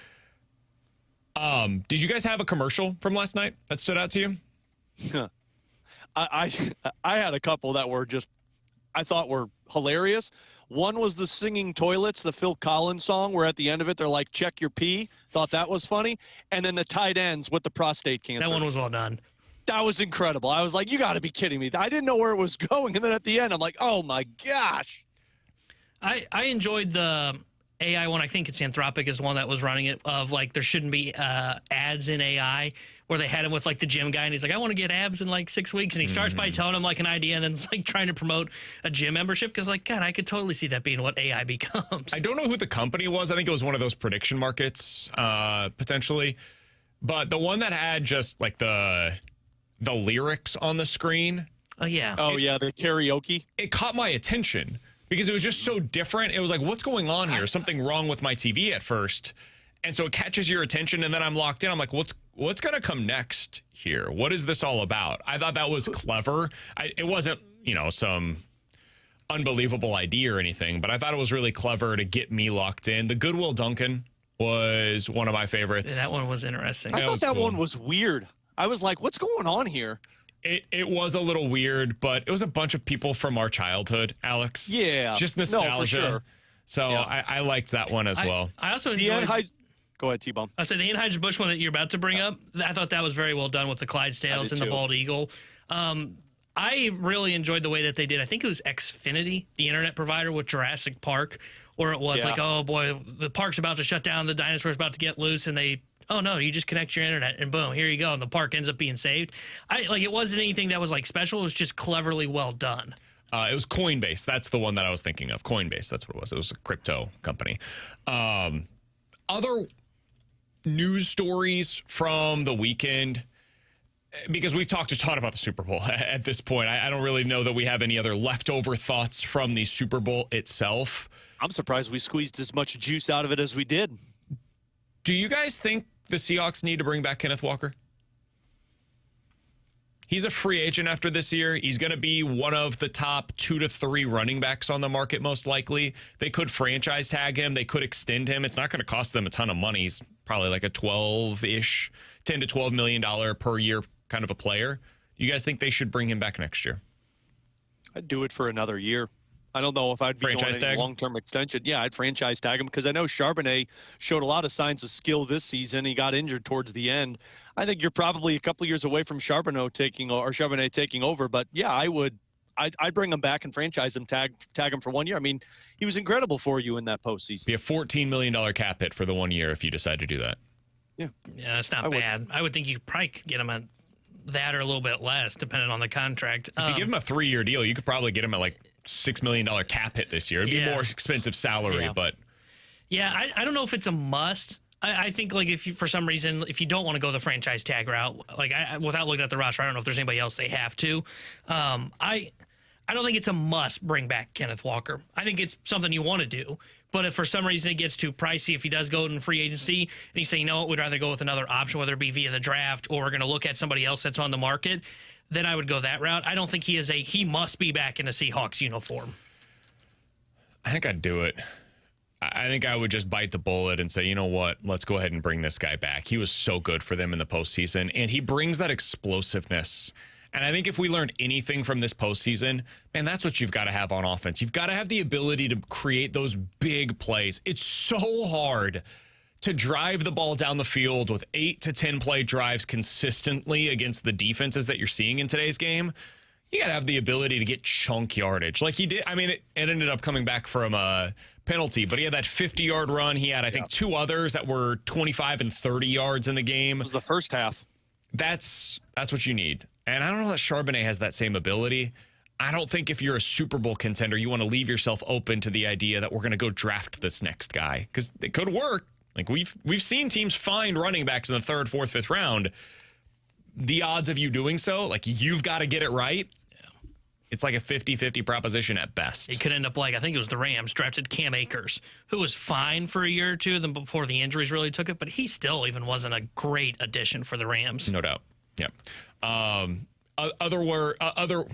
Did you guys have a commercial from last night that stood out to you? I had a couple that were just, I thought were hilarious. One was the singing toilets, the Phil Collins song, where at the end of it, they're like, check your pee. Thought that was funny. And then the tight ends with the prostate cancer. That one was well done. That was incredible. I was like, you got to be kidding me. I didn't know where it was going. And then at the end, I'm like, oh, my gosh. I enjoyed the AI one. I think it's Anthropic is the one that was running it, of like there shouldn't be ads in AI, where they had him with like the gym guy and he's like, I want to get abs in like 6 weeks. And he starts by telling him like an idea and then it's like trying to promote a gym membership because like, God, I could totally see that being what AI becomes. I don't know who the company was. I think it was one of those prediction markets, potentially. But the one that had just like the lyrics on the screen. Oh, yeah. Oh, yeah, the karaoke. It caught my attention because it was just so different. It was like, what's going on here? Something wrong with my TV at first. And so it catches your attention and then I'm locked in. I'm like, what's going to come next here? What is this all about? I thought that was clever. It wasn't, some unbelievable idea or anything, but I thought it was really clever to get me locked in. The Goodwill Duncan was one of my favorites. Yeah, that one was interesting. I thought that one was weird. I was like, what's going on here? It was a little weird, but it was a bunch of people from our childhood, Alex. Yeah. Just nostalgia. No, for sure. So Yeah. I liked that one as well. I also enjoyed... Go ahead, T-Bone. I said the Anheuser-Busch one that you're about to bring up, I thought that was very well done with the Clydesdales and the Bald Eagle. I really enjoyed the way that they did. I think it was Xfinity, the internet provider with Jurassic Park, or it was like, oh boy, the park's about to shut down, the dinosaur's about to get loose, and they, oh no, you just connect your internet and boom, here you go, and the park ends up being saved. It wasn't anything that was like special, it was just cleverly well done. It was Coinbase. That's the one that I was thinking of. Coinbase, that's what it was. It was a crypto company. Other news stories from the weekend, because we've talked a ton about the Super Bowl at this point. I don't really know that we have any other leftover thoughts from the Super Bowl itself. I'm surprised we squeezed as much juice out of it as we did. Do you guys think the Seahawks need to bring back Kenneth Walker? He's a free agent after this year. He's going to be one of the top 2 to 3 running backs on the market, most likely. They could franchise tag him. They could extend him. It's not going to cost them a ton of money. He's probably like a 12-ish, $10 to $12 million per year kind of a player. You guys think they should bring him back next year? I'd do it for another year. I don't know if I'd be franchise going any long-term extension. Yeah, I'd franchise tag him because I know Charbonnet showed a lot of signs of skill this season. He got injured towards the end. I think you're probably a couple years away from Charbonnet taking over. But yeah, I'd bring him back and franchise him, tag him for 1 year. I mean, he was incredible for you in that postseason. Be a $14 million cap hit for the 1 year if you decide to do that. Yeah, that's not bad. I would think you probably could get him at that or a little bit less, depending on the contract. If you give him a 3-year deal, you could probably get him at like $6 million cap hit this year. It'd be more expensive salary, but yeah, I don't know if it's a must. I think like if you, for some reason, if you don't want to go the franchise tag route, like without looking at the roster, I don't know if there's anybody else they have to. I don't think it's a must bring back Kenneth Walker. I think it's something you want to do. But if for some reason it gets too pricey, if he does go in free agency and you say, you know what, we'd rather go with another option, whether it be via the draft or we're going to look at somebody else that's on the market, then I would go that route. I don't think he must be back in a Seahawks uniform. I think I'd do it. I think I would just bite the bullet and say, you know what, let's go ahead and bring this guy back. He was so good for them in the postseason, and he brings that explosiveness. And I think if we learned anything from this postseason, man, that's what you've got to have on offense. You've got to have the ability to create those big plays. It's so hard to drive the ball down the field with 8 to 10 play drives consistently against the defenses that you're seeing in today's game. You got to have the ability to get chunk yardage like he did. I mean, it ended up coming back from a penalty, but he had that 50-yard run. He had, I think, 2 others that were 25 and 30 yards in the game. It was the first half. That's what you need. And I don't know that Charbonnet has that same ability. I don't think if you're a Super Bowl contender, you want to leave yourself open to the idea that we're going to go draft this next guy because it could work. Like we've seen teams find running backs in the 3rd, 4th, 5th round. The odds of you doing so, like you've got to get it right. It's like a 50-50 proposition at best. It could end up like, I think it was the Rams drafted Cam Akers, who was fine for a year or two before the injuries really took it, but he still even wasn't a great addition for the Rams. No doubt. Yeah. Other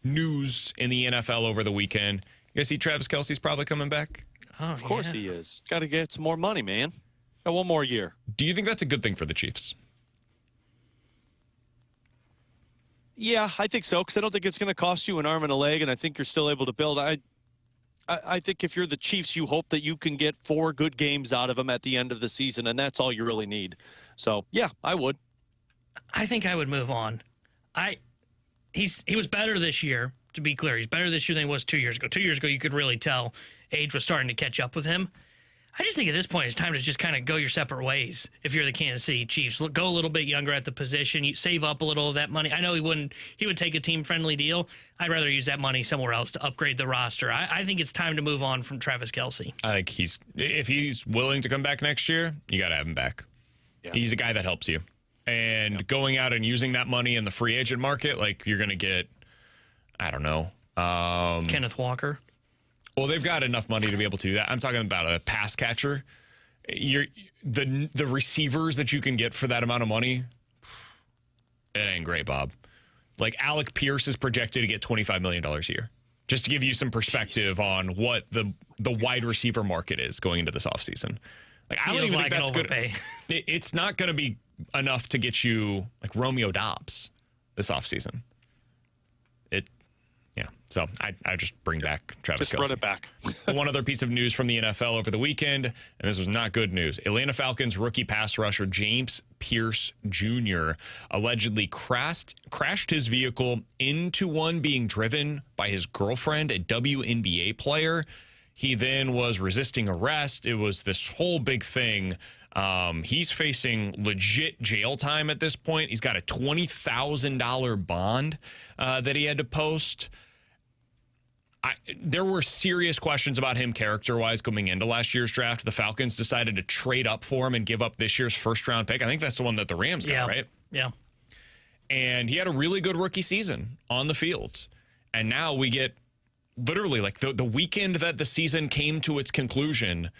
news in the NFL over the weekend. You guys see Travis Kelce's probably coming back? Oh, of course he is. Got to get some more money, man. Got one more year. Do you think that's a good thing for the Chiefs? Yeah, I think so, because I don't think it's going to cost you an arm and a leg, and I think you're still able to build. I think if you're the Chiefs, you hope that you can get 4 good games out of them at the end of the season, and that's all you really need. So, yeah, I would. I think I would move on. He was better this year, to be clear. He's better this year than he was 2 years ago. 2 years ago, you could really tell age was starting to catch up with him. I just think at this point it's time to just kind of go your separate ways. If you're the Kansas City Chiefs, go a little bit younger at the position. You save up a little of that money. I know he would take a team-friendly deal. I'd rather use that money somewhere else to upgrade the roster. I think it's time to move on from Travis Kelce. I think if he's willing to come back next year, you got to have him back. Yeah. He's a guy that helps you. And going out and using that money in the free agent market, like you're going to get, I don't know. Kenneth Walker. Well, they've got enough money to be able to do that. I'm talking about a pass catcher. The receivers that you can get for that amount of money, it ain't great, Bob. Like Alec Pierce is projected to get $25 million a year. Just to give you some perspective on what the wide receiver market is going into this offseason. Like I don't even think that's good. It's not going to be enough to get you like Romeo Doubs this offseason. Yeah, so I just bring back Travis Kelce. Just run it back. One other piece of news from the NFL over the weekend, and this was not good news. Atlanta Falcons rookie pass rusher James Pierce Jr. allegedly crashed his vehicle into one being driven by his girlfriend, a WNBA player. He then was resisting arrest. It was this whole big thing. He's facing legit jail time at this point. He's got a $20,000 bond that he had to post. There were serious questions about him character-wise coming into last year's draft. The Falcons decided to trade up for him and give up this year's first-round pick. I think that's the one that the Rams got, right? Yeah. And he had a really good rookie season on the field. And now we get literally like the weekend that the season came to its conclusion,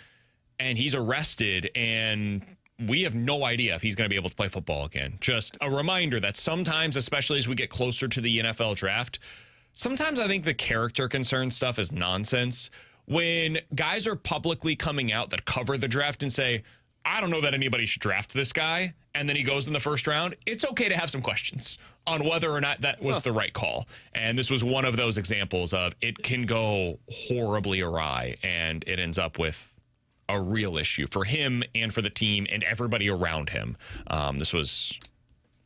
and he's arrested, and we have no idea if he's going to be able to play football again. Just a reminder that sometimes, especially as we get closer to the NFL draft, sometimes I think the character concern stuff is nonsense. When guys are publicly coming out that cover the draft and say, I don't know that anybody should draft this guy, and then he goes in the first round, it's okay to have some questions on whether or not that was the right call. And this was one of those examples of it can go horribly awry, and it ends up with a real issue for him and for the team and everybody around him. This was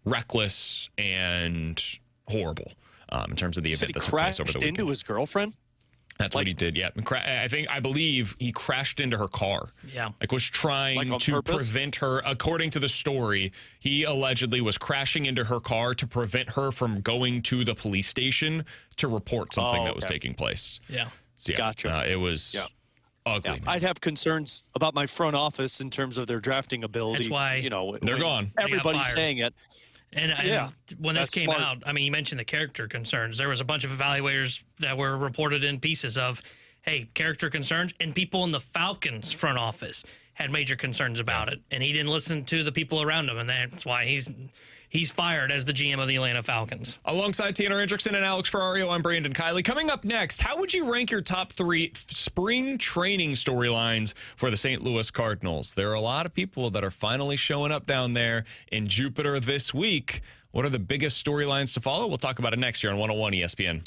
reckless and horrible. In terms of the event that took place over the weekend. Into his girlfriend? That's what he did, yeah. I believe he crashed into her car. Yeah. Like was trying to prevent her, according to the story, he allegedly was crashing into her car to prevent her from going to the police station to report something that was taking place. Yeah. So, yeah, gotcha. It was ugly. Yeah. I'd have concerns about my front office in terms of their drafting ability. That's why they're gone. Everybody's saying it. And when this came out, I mean, you mentioned the character concerns. There was a bunch of evaluators that were reported in pieces of, hey, character concerns, and people in the Falcons front office had major concerns about it. And he didn't listen to the people around him, and that's why he's fired as the GM of the Atlanta Falcons. Alongside Tanner Hendrickson and Alex Ferrario, I'm Brandon Kiley. Coming up next, how would you rank your top 3 spring training storylines for the St. Louis Cardinals? There are a lot of people that are finally showing up down there in Jupiter this week. What are the biggest storylines to follow? We'll talk about it next year on 101 ESPN.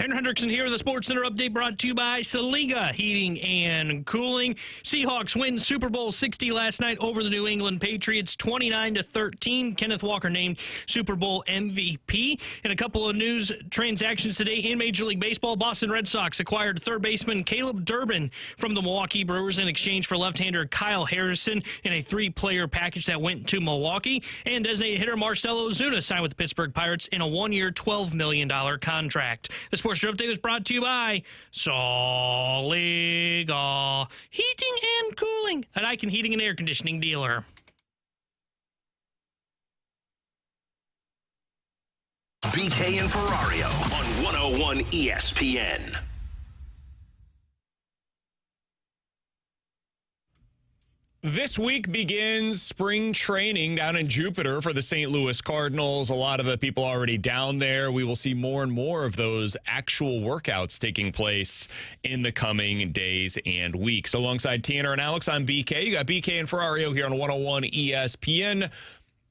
Tanner Hendrickson here with the Sports Center update brought to you by Saliga Heating and Cooling. Seahawks win Super Bowl 60 last night over the New England Patriots, 29-13. Kenneth Walker named Super Bowl MVP. And a couple of news transactions today in Major League Baseball. Boston Red Sox acquired third baseman Caleb Durbin from the Milwaukee Brewers in exchange for left-hander Kyle Harrison in a 3-player package that went to Milwaukee. And designated hitter Marcell Ozuna signed with the Pittsburgh Pirates in a 1-year, $12 million contract. The Sports Update was brought to you by Saliga Heating and Cooling, an Icon Heating and Air Conditioning dealer. BK and Ferrario on 101 ESPN. This week begins spring training down in Jupiter for the St. Louis Cardinals. A lot of the people already down there. We will see more and more of those actual workouts taking place in the coming days and weeks. Alongside Tanner and Alex, I'm BK. You got BK and Ferrario here on 101 ESPN.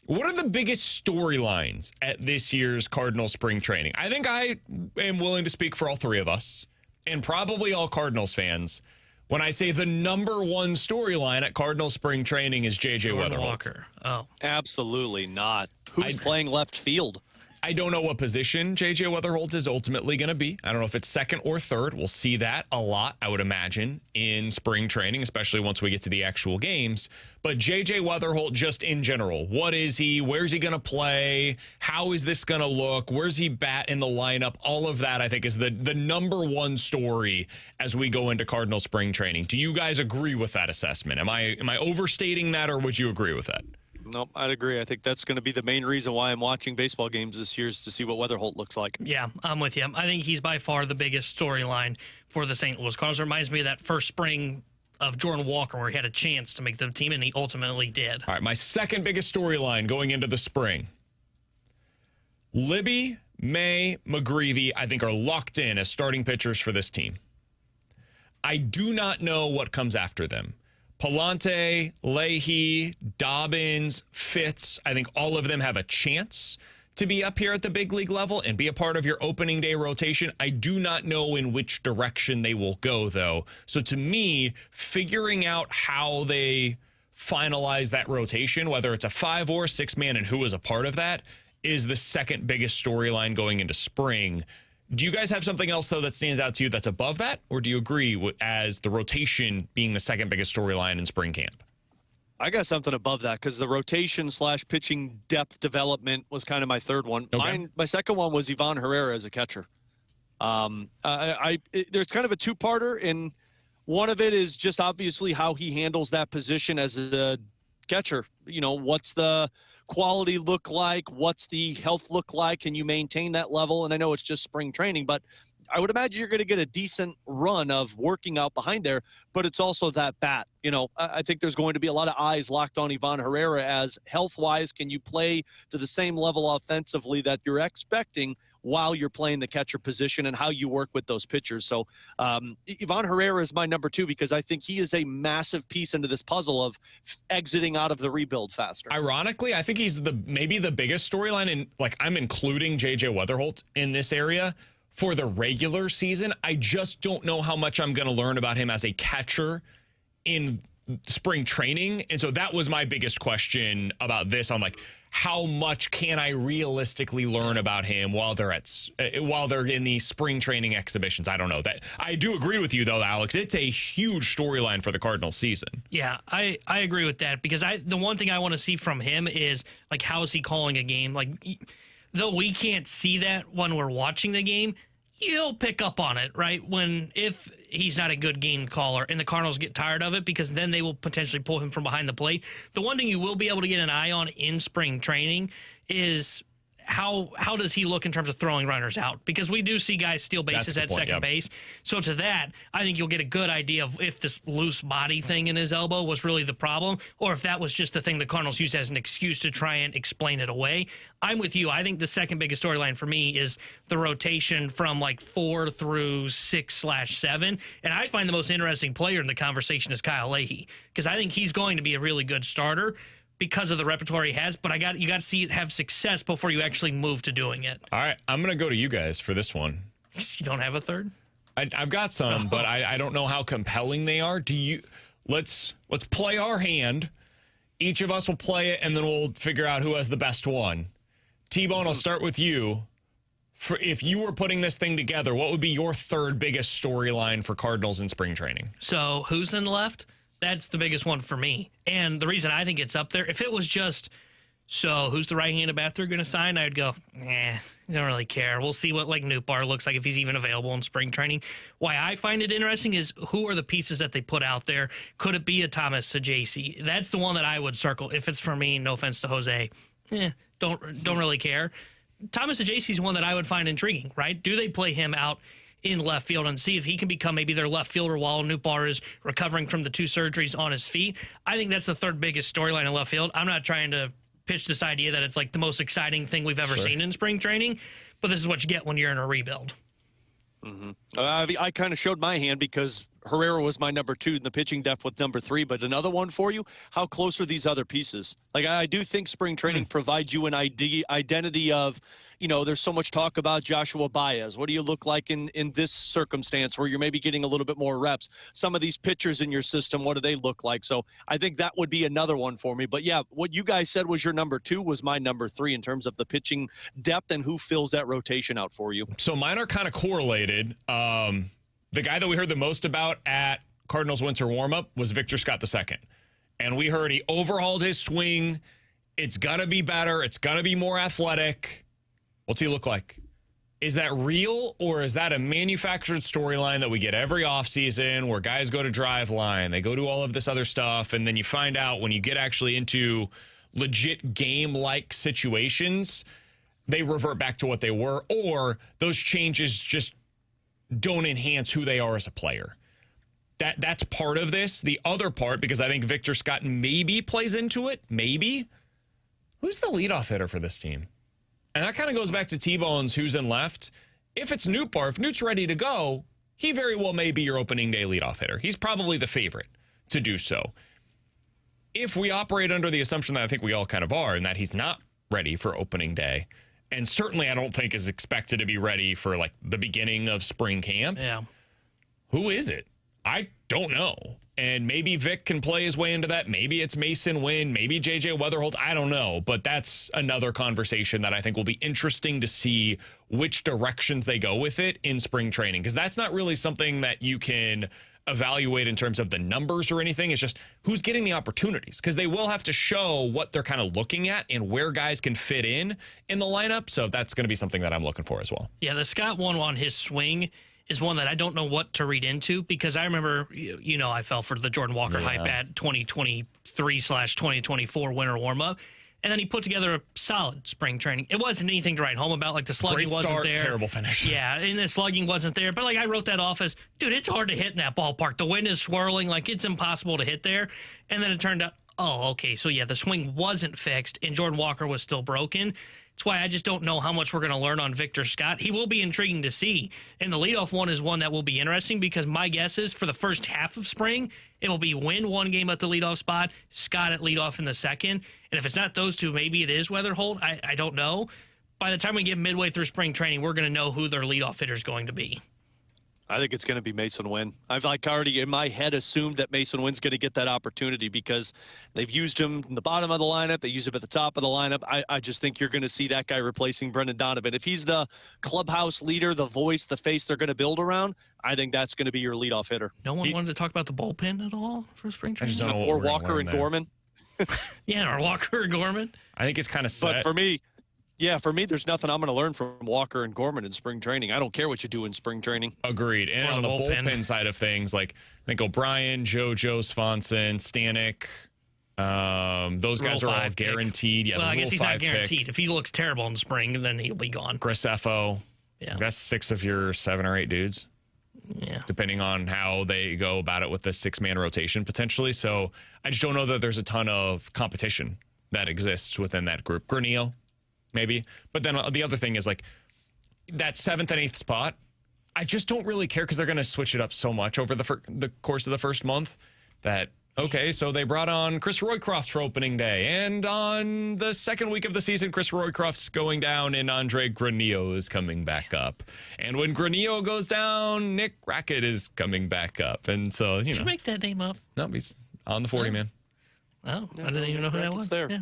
What are the biggest storylines at this year's Cardinal spring training? I think I am willing to speak for all three of us and probably all Cardinals fans when I say the number one storyline at Cardinal spring training is J.J. Weatherholt. Oh, absolutely not. Who's playing left field? I don't know what position J.J. Weatherholt is ultimately going to be. I don't know if it's second or third. We'll see that a lot, I would imagine, in spring training, especially once we get to the actual games. But J.J. Weatherholt, just in general, what is he? Where's he going to play? How is this going to look? Where's he bat in the lineup? All of that, I think, is the number one story as we go into Cardinal spring training. Do you guys agree with that assessment? Am I overstating that, or would you agree with that? Nope, I'd agree. I think that's going to be the main reason why I'm watching baseball games this year is to see what Weatherholt looks like. Yeah, I'm with you. I think he's by far the biggest storyline for the St. Louis Cardinals. It reminds me of that first spring of Jordan Walker where he had a chance to make the team, and he ultimately did. All right, my second biggest storyline going into the spring. Libby, May, McGreevy, I think, are locked in as starting pitchers for this team. I do not know what comes after them. Palante, Leahy, Dobbins, Fitz, I think all of them have a chance to be up here at the big league level and be a part of your opening day rotation. I do not know in which direction they will go, though. So to me, figuring out how they finalize that rotation, whether it's a 5 or 6-man and who is a part of that, is the second biggest storyline going into spring. Do you guys have something else, though, that stands out to you that's above that? Or do you agree as the rotation being the second biggest storyline in spring camp? I got something above that because the rotation/pitching depth development was kind of my third one. Okay. My second one was Ivan Herrera as a catcher. There's kind of a two-parter, and one of it is just obviously how he handles that position as a catcher. You know, what's the quality look like? What's the health look like? Can you maintain that level? And I know it's just spring training, but I would imagine you're going to get a decent run of working out behind there, but it's also that bat. You know, I think there's going to be a lot of eyes locked on Ivan Herrera as health-wise, can you play to the same level offensively that you're expecting while you're playing the catcher position and how you work with those pitchers. So Ivan Herrera is my number 2 because I think he is a massive piece into this puzzle of exiting out of the rebuild faster. Ironically, I think he's maybe the biggest storyline, and like I'm including J.J. Weatherholt in this area for the regular season. I just don't know how much I'm going to learn about him as a catcher in spring training. And so that was my biggest question about this on like, how much can I realistically learn about him while they're in these spring training exhibitions? I don't know. That I do agree with you though, Alex. It's a huge storyline for the Cardinals season. Yeah, I agree with that because the one thing I want to see from him is like, how is he calling a game? Like, though we can't see that when we're watching the game, you'll pick up on it, right? If he's not a good game caller and the Cardinals get tired of it, because then they will potentially pull him from behind the plate. The one thing you will be able to get an eye on in spring training is how does he look in terms of throwing runners out? Because we do see guys steal bases at second base. So to that, I think you'll get a good idea of if this loose body thing in his elbow was really the problem, or if that was just the thing the Cardinals used as an excuse to try and explain it away. I'm with you. I think the second biggest storyline for me is the rotation from like 4 through 6/7. And I find the most interesting player in the conversation is Kyle Leahy, because I think he's going to be a really good starter because of the repertoire he has, but you got to see it have success before you actually move to doing it. All right, I'm going to go to you guys for this one. You don't have a third? I've got some, but I don't know how compelling they are. Let's play our hand. Each of us will play it, and then we'll figure out who has the best one. T-Bone, I'll start with you. If you were putting this thing together, what would be your third biggest storyline for Cardinals in spring training? So who's in left? That's the biggest one for me. And the reason I think it's up there, if it was just, so who's the right-handed bat they're going to sign, I'd go, I don't really care. We'll see what Newbar looks like if he's even available in spring training. Why I find it interesting is who are the pieces that they put out there? Could it be a Thomas Sajaci? That's the one that I would circle. If it's for me, no offense to Jose, don't really care. Thomas Sajaci is one that I would find intriguing, right? Do they play him out in left field and see if he can become maybe their left fielder while Newbar is recovering from the 2 surgeries on his feet? I think that's the third biggest storyline in left field. I'm not trying to pitch this idea that it's the most exciting thing we've ever seen in spring training, but this is what you get when you're in a rebuild. Mm-hmm. I kind of showed my hand because Herrera was my number 2 in the pitching depth with number 3, but another one for you, how close are these other pieces? I do think spring training provides you an identity of, there's so much talk about Joshua Baez. What do you look like in this circumstance where you're maybe getting a little bit more reps? Some of these pitchers in your system, what do they look like? So I think that would be another one for me. But yeah, what you guys said was your number 2 was my number 3 in terms of the pitching depth and who fills that rotation out for you. So mine are kind of correlated. The guy that we heard the most about at Cardinals winter warmup was Victor Scott II. And we heard he overhauled his swing. It's going to be better. It's going to be more athletic. What's he look like? Is that real, or is that a manufactured storyline that we get every offseason where guys go to drive line, they go to all of this other stuff, and then you find out when you get actually into legit game-like situations, they revert back to what they were, or those changes just don't enhance who they are as a player. That's part of this. The other part, because I think Victor Scott maybe plays into it, maybe. Who's the leadoff hitter for this team? And that kind of goes back to T-Bone's who's in left. If it's Newbar, if Newt's ready to go, he very well may be your opening day leadoff hitter. He's probably the favorite to do so. If we operate under the assumption that I think we all kind of are, and that he's not ready for opening day, and certainly I don't think is expected to be ready for the beginning of spring camp. Yeah. Who is it? I don't know. And maybe Vic can play his way into that. Maybe it's Mason Wynn. Maybe J.J. Weatherholt. I don't know. But that's another conversation that I think will be interesting to see which directions they go with it in spring training. Because that's not really something that you can evaluate in terms of the numbers or anything. It's just who's getting the opportunities. Because they will have to show what they're kind of looking at and where guys can fit in the lineup. So that's going to be something that I'm looking for as well. Yeah, the Scott one on his swing is one that I don't know what to read into, because I remember, I fell for the Jordan Walker hype at 2023/2024 winter warmup. And then he put together a solid spring training. It wasn't anything to write home about. The slugging Great start, wasn't there. Terrible finish. Yeah, and the slugging wasn't there. But I wrote that off as, dude, it's hard to hit in that ballpark. The wind is swirling. It's impossible to hit there. And then it turned out, okay, so yeah, the swing wasn't fixed and Jordan Walker was still broken. That's why I just don't know how much we're going to learn on Victor Scott. He will be intriguing to see. And the leadoff one is one that will be interesting, because my guess is for the first half of spring, it will be Win one game at the leadoff spot, Scott at leadoff in the second. And if it's not those two, maybe it is Weatherholt. I don't know. By the time we get midway through spring training, we're going to know who their leadoff hitter is going to be. I think it's going to be Mason Wynn. I've already in my head assumed that Mason Wynn's going to get that opportunity, because they've used him in the bottom of the lineup. They use him at the top of the lineup. I just think you're going to see that guy replacing Brendan Donovan. If he's the clubhouse leader, the voice, the face they're going to build around, I think that's going to be your leadoff hitter. No one wanted to talk about the bullpen at all for spring training? Or Walker and Gorman. Yeah, or Walker and Gorman. I think it's kind of set. But for me, there's nothing I'm going to learn from Walker and Gorman in spring training. I don't care what you do in spring training. Agreed. And on the bullpen side of things, I think O'Brien, JoJo, Swanson, Stanek, those guys are all guaranteed. Yeah, well, I guess he's not guaranteed. If he looks terrible in spring, then he'll be gone. Graceffo. Yeah. That's 6 of your 7 or 8 dudes. Yeah. Depending on how they go about it with the 6-man rotation potentially. So I just don't know that there's a ton of competition that exists within that group. Granillo, maybe. But then the other thing is that 7th and 8th spot, I just don't really care, because they're going to switch it up so much over the course of the first month that, Okay, so they brought on Chris Roycroft for opening day. And on the second week of the season, Chris Roycroft's going down and Andre Granillo is coming back up. And when Granillo goes down, Nick Rackett is coming back up. And so, Did you make that name up? No, he's on the 40, man. Oh, I didn't even know who that was. There. Yeah.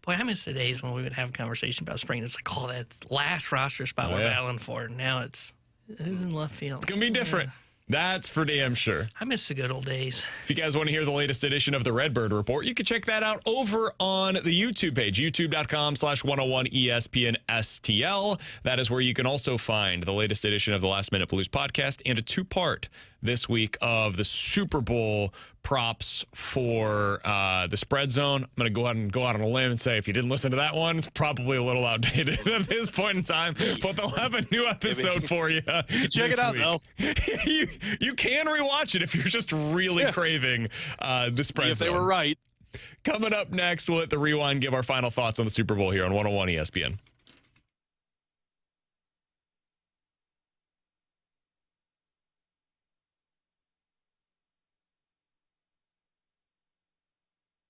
Boy, I miss the days when we would have a conversation about spring. It's like, that last roster spot we're battling for. Now it's who's in left field. It's going to be different. Yeah. That's for damn sure. I miss the good old days. If you guys want to hear the latest edition of the Redbird Report, you can check that out over on the YouTube page, youtube.com/101ESPN STL. That is where you can also find the latest edition of the Last Minute Blues podcast and a two-part this week of the Super Bowl props for the spread zone. I'm going to go out on a limb and say if you didn't listen to that one, it's probably a little outdated at this point in time, but they'll have a new episode for you. Check it out, though. You can rewatch it if you're just really craving the spread zone. If they were right. Coming up next, we'll hit the rewind, give our final thoughts on the Super Bowl here on 101 ESPN.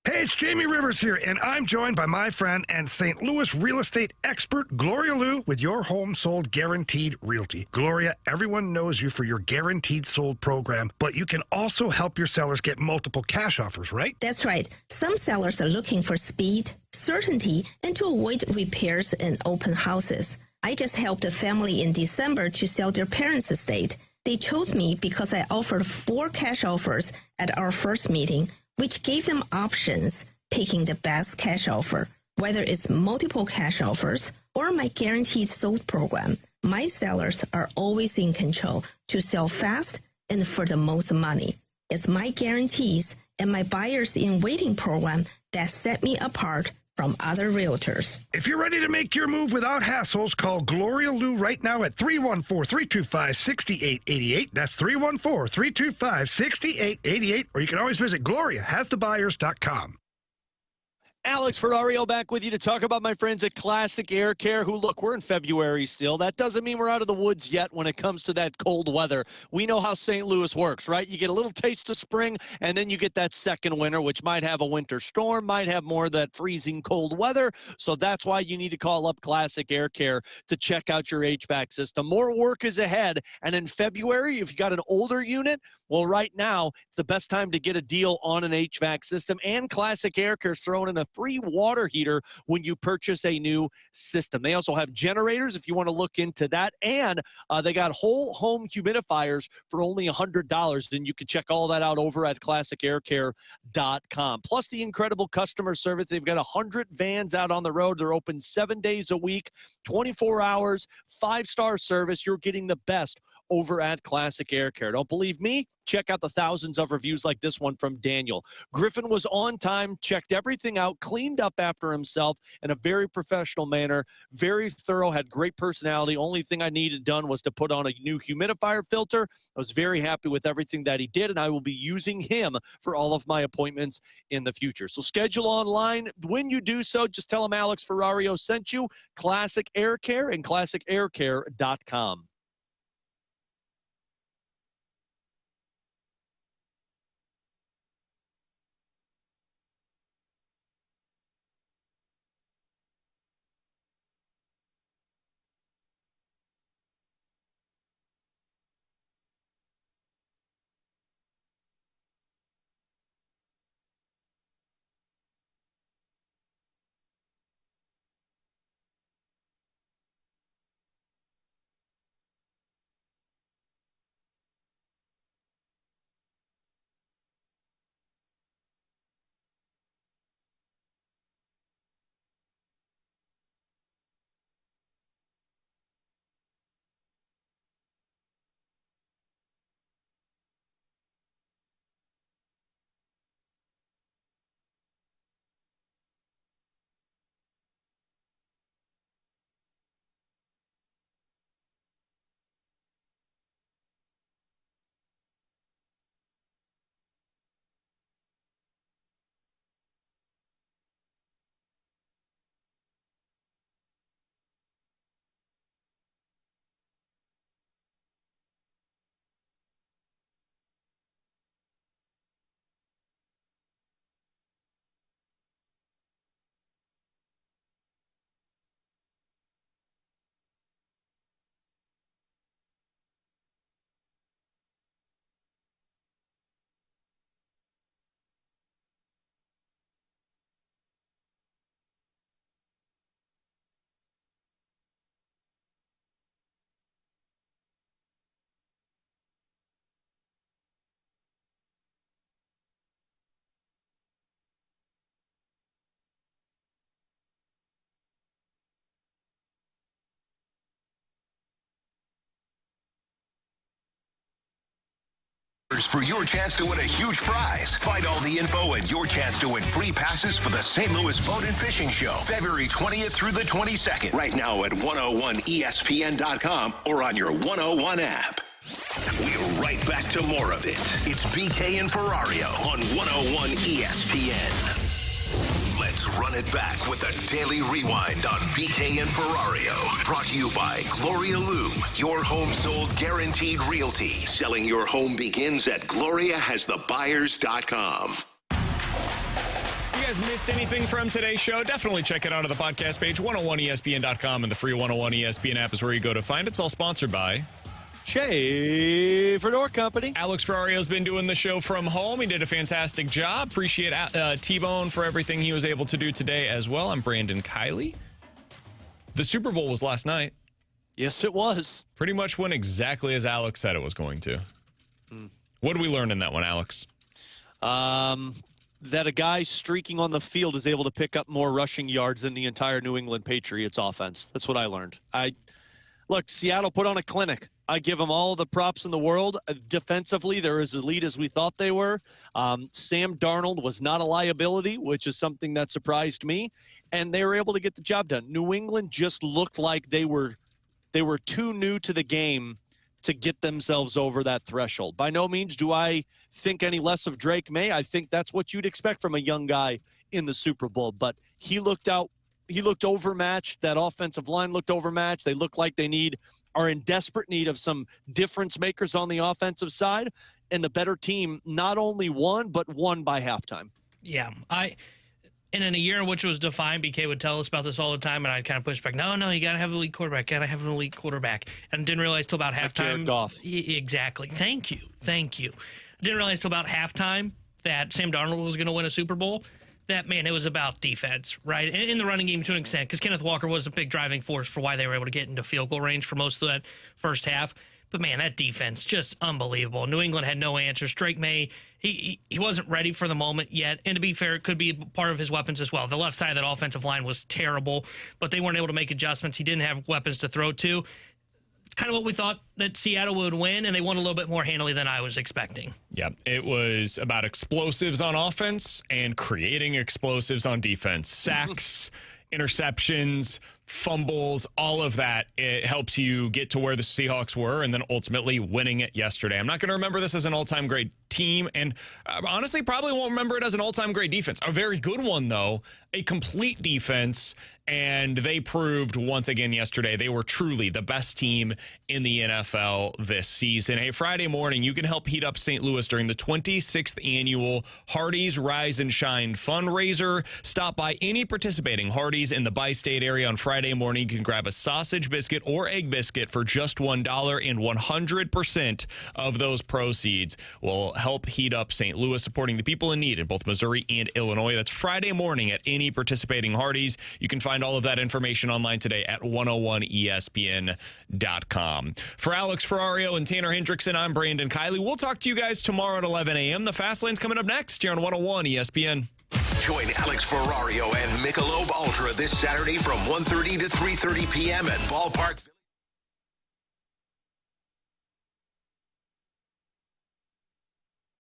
Hey, it's Jamie Rivers here, and I'm joined by my friend and St. Louis real estate expert, Gloria Liu, with your home sold guaranteed realty. Gloria, everyone knows you for your guaranteed sold program, but you can also help your sellers get multiple cash offers, right? That's right. Some sellers are looking for speed, certainty, and to avoid repairs and open houses. I just helped a family in December to sell their parents' estate. They chose me because I offered 4 cash offers at our first meeting, which gave them options picking the best cash offer, whether it's multiple cash offers or my guaranteed sold program. My sellers are always in control to sell fast and for the most money. It's my guarantees and my buyers in waiting program that set me apart from other realtors. If you're ready to make your move without hassles, call Gloria Liu right now at 314-325-6888. That's 314-325-6888. Or you can always visit GloriaHasTheBuyers.com. Alex Ferrario back with you to talk about my friends at Classic Air Care, who, look, we're in February still. That doesn't mean we're out of the woods yet when it comes to that cold weather. We know how St. Louis works, right? You get a little taste of spring, and then you get that second winter, which might have a winter storm, might have more of that freezing cold weather. So that's why you need to call up Classic Air Care to check out your HVAC system. More work is ahead, and in February, if you got an older unit, well, right now, it's the best time to get a deal on an HVAC system, and Classic Air Care is throwing in a free water heater when you purchase a new system. They also have generators if you want to look into that, and they got whole home humidifiers for only $100, and you can check all that out over at classicaircare.com. Plus the incredible customer service. They've got 100 vans out on the road. They're open 7 days a week, 24 hours, 5-star service. You're getting the best over at Classic Air Care. Don't believe me? Check out the thousands of reviews like this one from Daniel. Griffin was on time, checked everything out, cleaned up after himself in a very professional manner, very thorough, had great personality. Only thing I needed done was to put on a new humidifier filter. I was very happy with everything that he did, and I will be using him for all of my appointments in the future. So schedule online. When you do so, just tell him Alex Ferrario sent you. Classic Air Care and classicaircare.com. answers for your chance to win a huge prize. Find all the info and your chance to win free passes for the St. Louis Boat and Fishing Show, February 20th through the 22nd, right now at 101ESPN.com or on your 101 app. We're right back to more of it. It's BK and Ferrario on 101 ESPN. Let's run it back with a daily rewind on BK and Ferrario. Brought to you by Gloria Loom, your home sold guaranteed realty. Selling your home begins at GloriaHasTheBuyers.com. If you guys missed anything from today's show, definitely check it out on the podcast page. 101ESPN.com and the free 101 ESPN app is where you go to find it. It's all sponsored by Schaefer Door Company. Alex Ferrario's been doing the show from home. He did a fantastic job. Appreciate T-Bone for everything he was able to do today as well. I'm Brandon Kiley. The Super Bowl was last night. Yes, it was. Pretty much went exactly as Alex said it was going to. What did we learn in that one, Alex? That a guy streaking on the field is able to pick up more rushing yards than the entire New England Patriots offense. That's what I learned. Look, Seattle put on a clinic. I give them all the props in the world. Defensively, they're as elite as we thought they were. Sam Darnold was not a liability, which is something that surprised me. And they were able to get the job done. New England just looked like they were too new to the game to get themselves over that threshold. By no means do I think any less of Drake Maye. I think that's what you'd expect from a young guy in the Super Bowl. But he looked overmatched. That offensive line looked overmatched. They look like are in desperate need of some difference makers on the offensive side. And the better team not only won, but won by halftime. Yeah. And in a year in which it was defined, BK would tell us about this all the time, and I'd kind of push back. No, you got to have an elite quarterback. And didn't realize till about halftime. Jared Goff. Exactly. Thank you. Didn't realize till about halftime that Sam Darnold was going to win a Super Bowl. That, man, it was about defense, right? In the running game to an extent, because Kenneth Walker was a big driving force for why they were able to get into field goal range for most of that first half. But, man, that defense, just unbelievable. New England had no answers. Drake Maye, he wasn't ready for the moment yet. And to be fair, it could be part of his weapons as well. The left side of that offensive line was terrible, but they weren't able to make adjustments. He didn't have weapons to throw to. It's kind of what we thought that Seattle would win, and they won a little bit more handily than I was expecting. Yeah, it was about explosives on offense and creating explosives on defense. Sacks, interceptions, fumbles, all of that. It helps you get to where the Seahawks were and then ultimately winning it yesterday. I'm not going to remember this as an all-time great team, and honestly probably won't remember it as an all-time great defense. A very good one, though, a complete defense, and they proved once again yesterday they were truly the best team in the NFL this season. Hey, Friday morning, you can help heat up St. Louis during the 26th annual Hardee's Rise and Shine fundraiser. Stop by any participating Hardee's in the bi-state area on Friday morning. You can grab a sausage biscuit or egg biscuit for just $1, and 100% of those proceeds will help heat up St. Louis, supporting the people in need in both Missouri and Illinois. That's Friday morning at any participating Hardee's. You can find all of that information online today at 101ESPN.com. For Alex Ferrario and Tanner Hendrickson, I'm Brandon Kiley. We'll talk to you guys tomorrow at 11 a.m. The Fast Lane's coming up next here on 101 ESPN. Join Alex Ferrario and Michelob Ultra this Saturday from 1:30 to 3:30 p.m. at Ballpark.